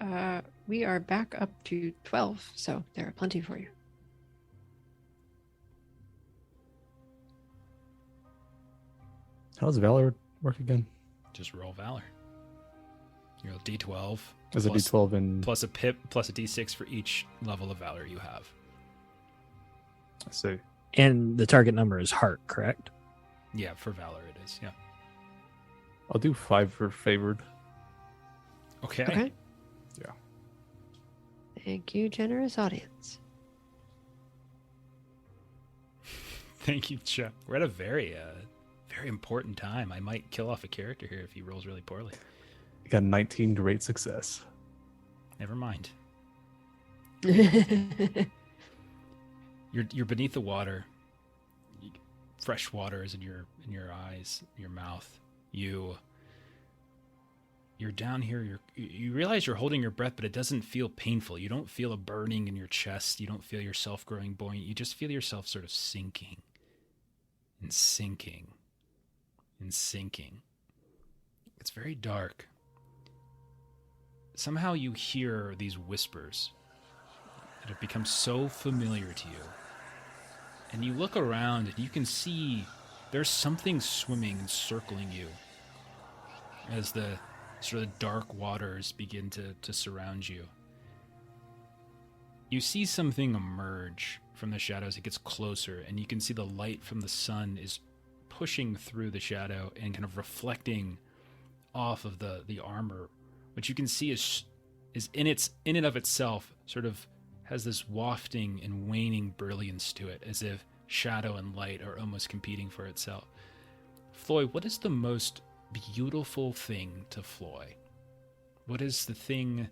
it. We are back up to 12, so there are plenty for you. How does Valor work again? Just roll valor. You roll d12. Is it plus- D12 and Plus a pip, plus a d6 for each level of valor you have. I see. And the target number is heart, correct? Yeah, for valor it is, yeah. I'll do 5 for favored. Okay. Okay. Yeah. Thank you, generous audience. Thank you, Chuck. We're at a very, very important time. I might kill off a character here if he rolls really poorly. I got 19, great success. Never mind. You're beneath the water. Fresh water is in your eyes, your mouth. You're down here. You realize you're holding your breath, but it doesn't feel painful. You don't feel a burning in your chest. You don't feel yourself growing buoyant. You just feel yourself sort of sinking and sinking and sinking. It's very dark. Somehow you hear these whispers that have become so familiar to you. And you look around and you can see there's something swimming and circling you as the sort of dark waters begin to surround you. You see something emerge from the shadows. It gets closer, and you can see the light from the sun is pushing through the shadow and kind of reflecting off of the armor, which you can see is in and of itself sort of has this wafting and waning brilliance to it, as if shadow and light are almost competing for itself. Floyd, what is the most beautiful thing to Floyd? What is the thing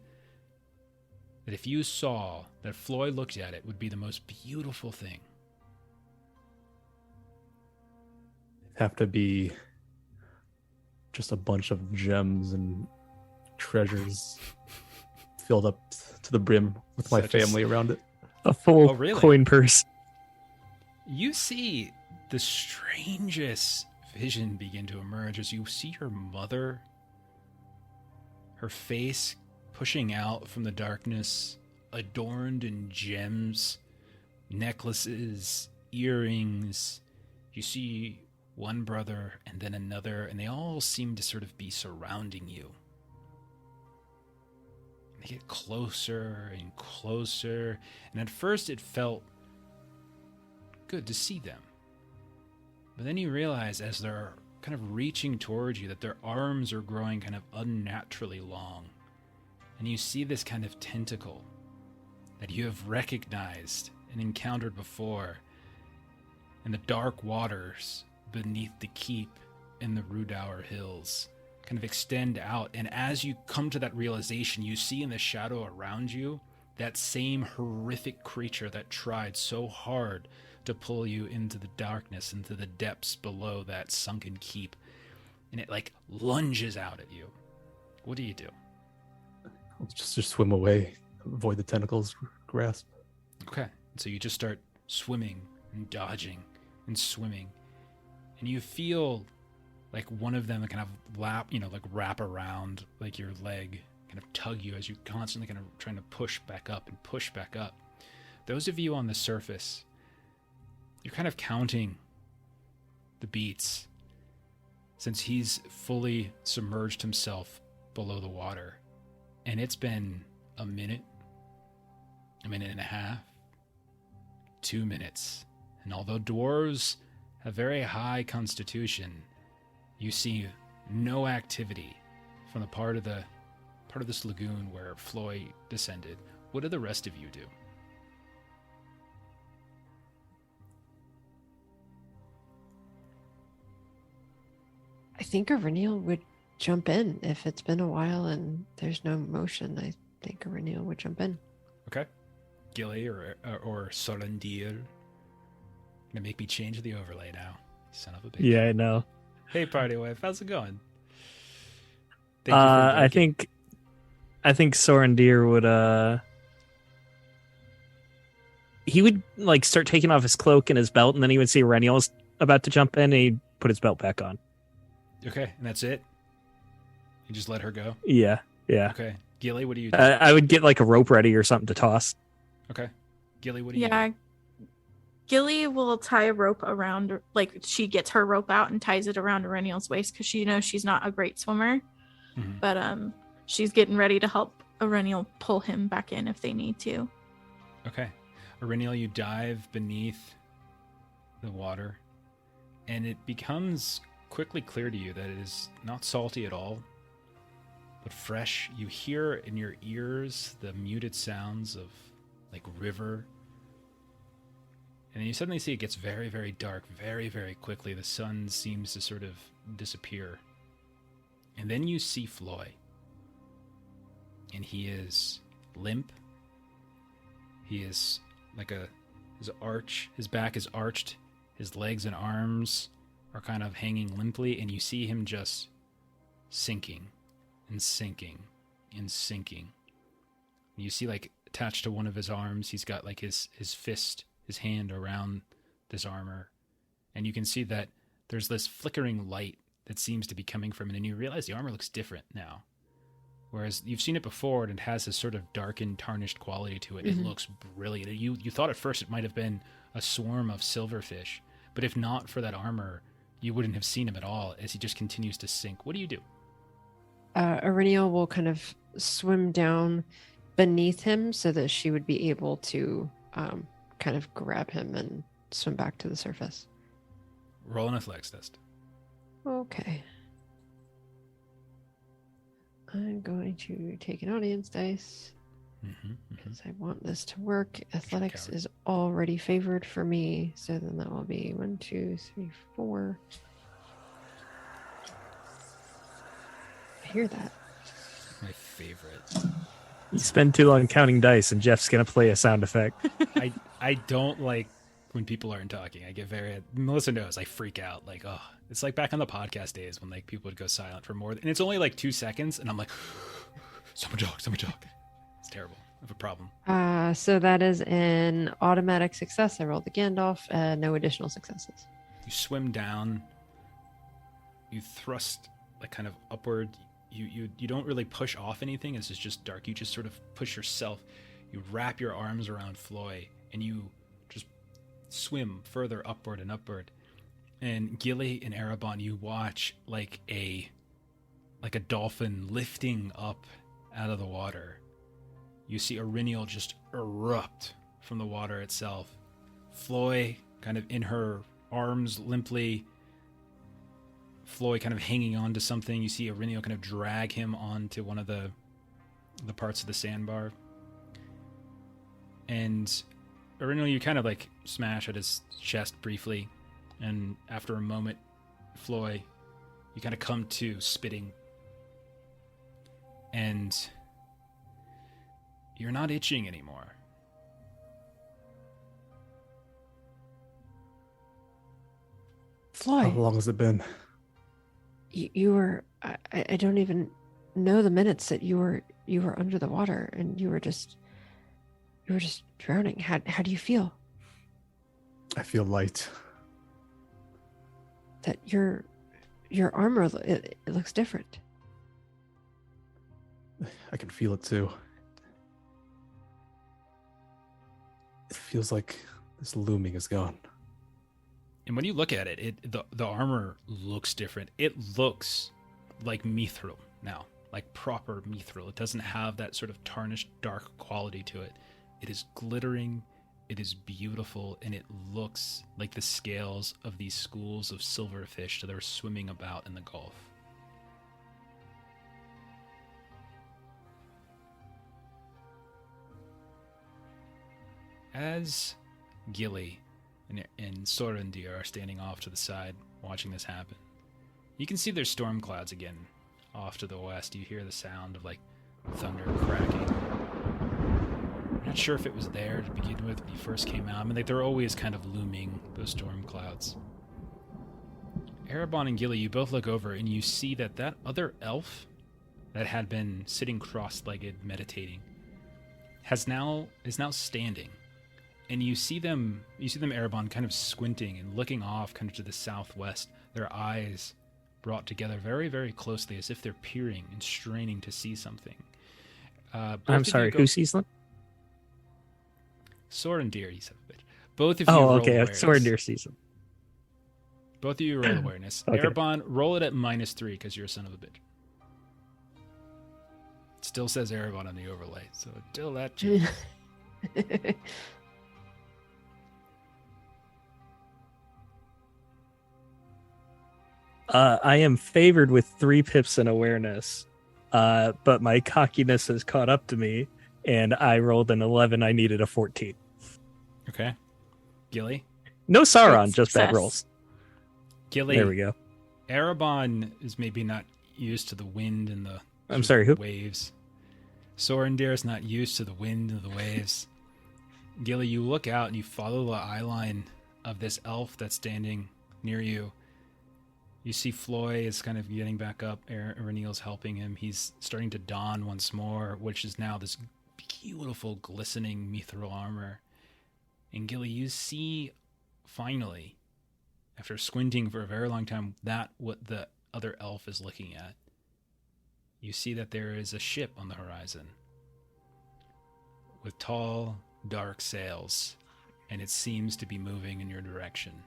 that if you saw that Floyd looked at it would be the most beautiful thing? It'd have to be just a bunch of gems and treasures filled up to the brim with my Such as- family around it. A full Oh, really? coin purse. You see the strangest vision begin to emerge as you see your mother, her face pushing out from the darkness, adorned in gems, necklaces, earrings. You see one brother and then another, and they all seem to sort of be surrounding you. They get closer and closer, and at first it felt good to see them. But then you realize as they're kind of reaching towards you that their arms are growing kind of unnaturally long. And you see this kind of tentacle that you have recognized and encountered before in the dark waters beneath the keep in the Rudauer Hills kind of extend out. And as you come to that realization, you see in the shadow around you that same horrific creature that tried so hard to pull you into the darkness, into the depths below that sunken keep. And it lunges out at you. What do you do? I'll just swim away, avoid the tentacles grasp. Okay. So you just start swimming and dodging and swimming. And you feel like one of them kind of wrap around like your leg, kind of tug you as you constantly kind of trying to push back up and push back up. Those of you on the surface, you're kind of counting the beats since he's fully submerged himself below the water. And it's been a minute and a half, 2 minutes. And although dwarves have very high constitution, you see no activity from the part of this lagoon where Floy descended. What do the rest of you do? I think Aurenial would jump in if it's been a while and there's no motion. I think Aurenial would jump in. Okay. Gilly or Sorandir. Gonna make me change the overlay now. Son of a bitch. Yeah, I know. Hey, party wife, how's it going? I think Sorandir would he would like start taking off his cloak and his belt, and then he would see Reniel's about to jump in, and he'd put his belt back on. Okay, and that's it? You just let her go? Yeah. Okay. Gilly, what do you do? I would get like a rope ready or something to toss. Okay. Gilly, what do you Yeah. do? Gilly will tie a rope around, like she gets her rope out and ties it around Aurenial's waist because she knows she's not a great swimmer. Mhm. But she's getting ready to help Aurenial pull him back in if they need to. Okay. Aurenial, you dive beneath the water, and it becomes quickly clear to you that it is not salty at all, but fresh. You hear in your ears the muted sounds of like river. And then you suddenly see it gets very, very dark very, very quickly. The sun seems to sort of disappear. And then you see Floy. And he is limp. He is like his back is arched. His legs and arms are kind of hanging limply. And you see him just sinking and sinking and sinking. And you see like attached to one of his arms, he's got like his fist, his hand around this armor, and you can see that there's this flickering light that seems to be coming from it, and you realize the armor looks different now. Whereas you've seen it before, and it has this sort of darkened, tarnished quality to it. Mhm. It looks brilliant. You thought at first it might have been a swarm of silverfish, but if not for that armor, you wouldn't have seen him at all as he just continues to sink. What do you do? Aurenial will kind of swim down beneath him so that she would be able to kind of grab him and swim back to the surface. Roll an athletics test. Okay. I'm going to take an audience dice because I want this to work. Athletics coward. is already favored for me, so then that will be 1, 2, 3, 4. I hear that. My favorite. You spend too long counting dice, and Jeff's gonna play a sound effect. I don't like when people aren't talking. I get very, Melissa knows, I freak out. Like, oh, it's like back on the podcast days when like people would go silent for more and it's only like 2 seconds and I'm like, someone talk. It's terrible. I have a problem. So that is an automatic success. I rolled the Gandalf, no additional successes. You swim down, you thrust like kind of upward. You don't really push off anything. This is just dark. You just sort of push yourself. You wrap your arms around Floy and you just swim further upward and upward. And Gilly and Erebon, you watch like a dolphin lifting up out of the water. You see Aurenial just erupt from the water itself. Floy kind of in her arms limply. Floy kind of hanging on to something. You see Aurenial kind of drag him onto one of the parts of the sandbar. And Aurenial, you kind of like smash at his chest briefly. And after a moment, Floy, you kind of come to spitting. And you're not itching anymore. Floy, How long has it been? you were, I don't even know the minutes that you were under the water and you were just You were just drowning. How do you feel? I feel light. That your armor, it looks different. I can feel it too. It feels like this looming is gone. And when you look at it, the armor looks different. It looks like mithril now, like proper mithril. It doesn't have that sort of tarnished, dark quality to it. It is glittering, it is beautiful, and it looks like the scales of these schools of silverfish that are swimming about in the Gulf. As Gilly and Sorendir are standing off to the side watching this happen, you can see there's storm clouds again off to the west. You hear the sound of like thunder cracking. I'm not sure if it was there to begin with when you first came out. I mean, like, they're always kind of looming, those storm clouds. Erebon and Gilly, you both look over and you see that other elf that had been sitting cross-legged meditating is now standing. And you see them, Erebon, kind of squinting and looking off kind of to the southwest, their eyes brought together very, very closely as if they're peering and straining to see something. I'm sorry, who sees them? Sword and Deer, you son of a bitch. Both of you Oh, roll okay, awareness. Sword and Deer sees them. Both of you roll awareness. Okay. Erebon, roll it at -3 because you're a son of a bitch. It still says Erebon on the overlay, so until that changes. I am favored with 3 pips in awareness, but my cockiness has caught up to me, and I rolled an 11. I needed a 14. Okay. Gilly? No Sauron, Great just bad success. rolls. Gilly, There we go. Erebon is maybe not used to the wind and the I'm sorry, who? waves. Sorendir is not used to the wind and the waves. Gilly, you look out and you follow the eye line of this elf that's standing near you. You see Floy is kind of getting back up. Renil's helping him. He's starting to don once more, which is now this beautiful, glistening mithril armor. And Gilly, you see, finally, after squinting for a very long time, what the other elf is looking at. You see that there is a ship on the horizon with tall, dark sails, and it seems to be moving in your direction.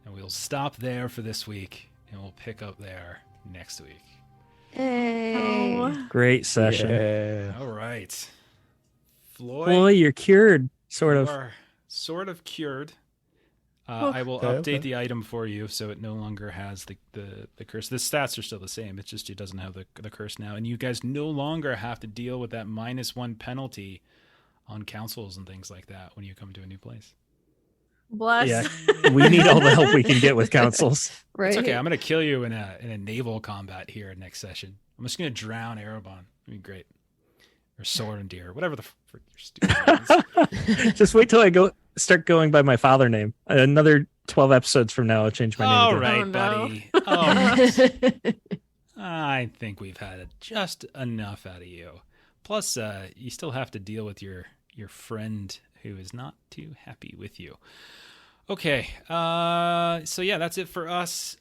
And we'll stop there for this week, and we'll pick up there next week. Hey. Oh. Great session. Yeah. All right. Boy, you're cured, sort you of. are sort of cured. Oh, I will okay, update okay. the item for you so it no longer has the curse. The stats are still the same. It's just it doesn't have the curse now. And you guys no longer have to deal with that -1 penalty on councils and things like that when you come to a new place. Bless. Yeah, we need all the help we can get with councils. Right. It's okay. I'm going to kill you in a naval combat here next session. I'm just going to drown Erebon. It'd be great. Or Sword and Deer, whatever the frick your stupid name is. Just wait till I start going by my father name. Another 12 episodes from now, I'll change my name All again. right, Oh, no. buddy. Oh, I think we've had just enough out of you. Plus, you still have to deal with your friend who is not too happy with you. Okay, so yeah, that's it for us.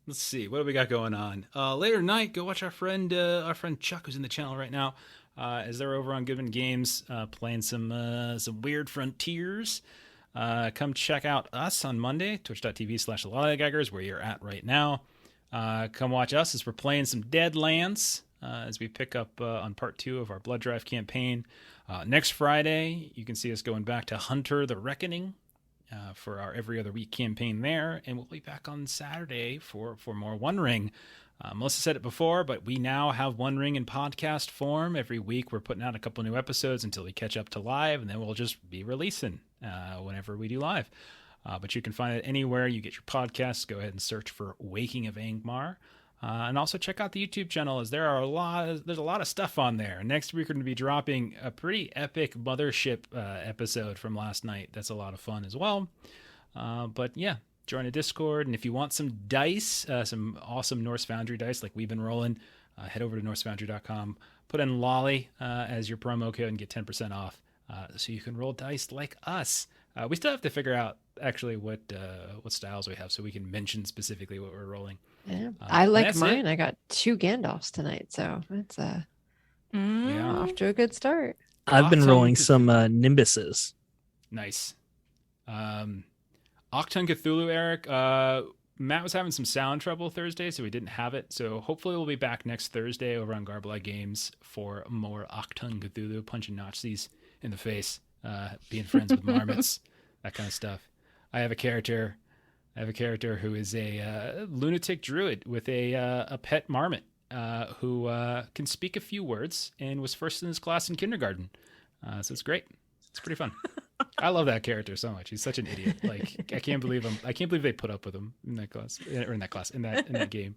Let's see, what do we got going on? Later tonight, go watch our friend Chuck, who's in the channel right now, as they're over on Goodman Games, playing some Weird Frontiers. Come check out us on Monday, twitch.tv/Lollygaggers, where you're at right now. Come watch us as we're playing some Deadlands, as we pick up on part 2 of our Blood Drive campaign. Next Friday, you can see us going back to Hunter the Reckoning for our every other week campaign there, and we'll be back on Saturday for more One Ring. Melissa said it before, but we now have One Ring in podcast form. Every week we're putting out a couple new episodes until we catch up to live, and then we'll just be releasing whenever we do live. But you can find it anywhere you get your podcasts. Go ahead and search for Waking of Angmar. And also check out the YouTube channel, as there's a lot of stuff on there. Next week we're going to be dropping a pretty epic Mothership episode from last night. That's a lot of fun as well. But yeah, join a Discord, and if you want some dice, some awesome Norse Foundry dice like we've been rolling, head over to norsefoundry.com, put in Lolly as your promo code and get 10% off so you can roll dice like us. We still have to figure out actually what styles we have so we can mention specifically what we're rolling. Yeah. I like that's mine. it. I got 2 Gandalfs tonight, so it's Yeah. off to a good start. I've been Octung rolling Cthulhu. some Nimbuses. Nice. Octung Cthulhu, Eric. Matt was having some sound trouble Thursday, so we didn't have it. So hopefully we'll be back next Thursday over on Garbli Games for more Octung Cthulhu, punching Nazis in the face, being friends with marmots, that kind of stuff. I have a character who is a lunatic druid with a pet marmot who can speak a few words and was first in his class in kindergarten. So it's great. It's pretty fun. I love that character so much. He's such an idiot. Like I can't believe they put up with him in that game.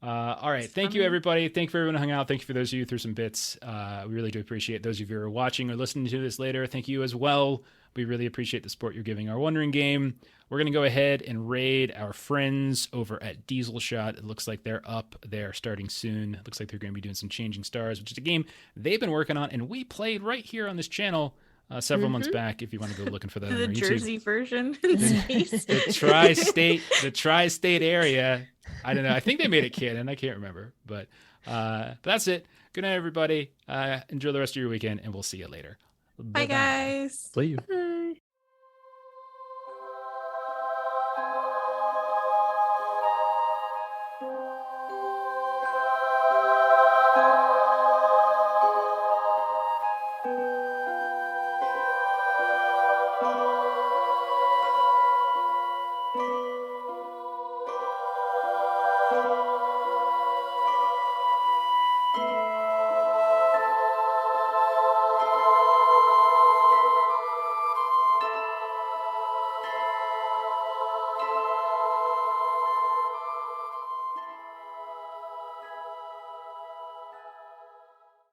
All right. Thank you, everybody. Thank you for everyone who hung out. Thank you for those of you who threw some bits. We really do appreciate those of you who are watching or listening to this later. Thank you as well. We really appreciate the support you're giving our Wondering Game. We're going to go ahead and raid our friends over at Diesel Shot. It looks like they're up there starting soon. It looks like they're going to be doing some Changing Stars, which is a game they've been working on and we played right here on this channel several months back. If you want to go looking for that on The our YouTube. Jersey version in space. the tri-state area. I don't know. I think they made it canon. I can't remember, but that's it. Good night, everybody. Enjoy the rest of your weekend, and we'll see you later. Bye, guys. See you.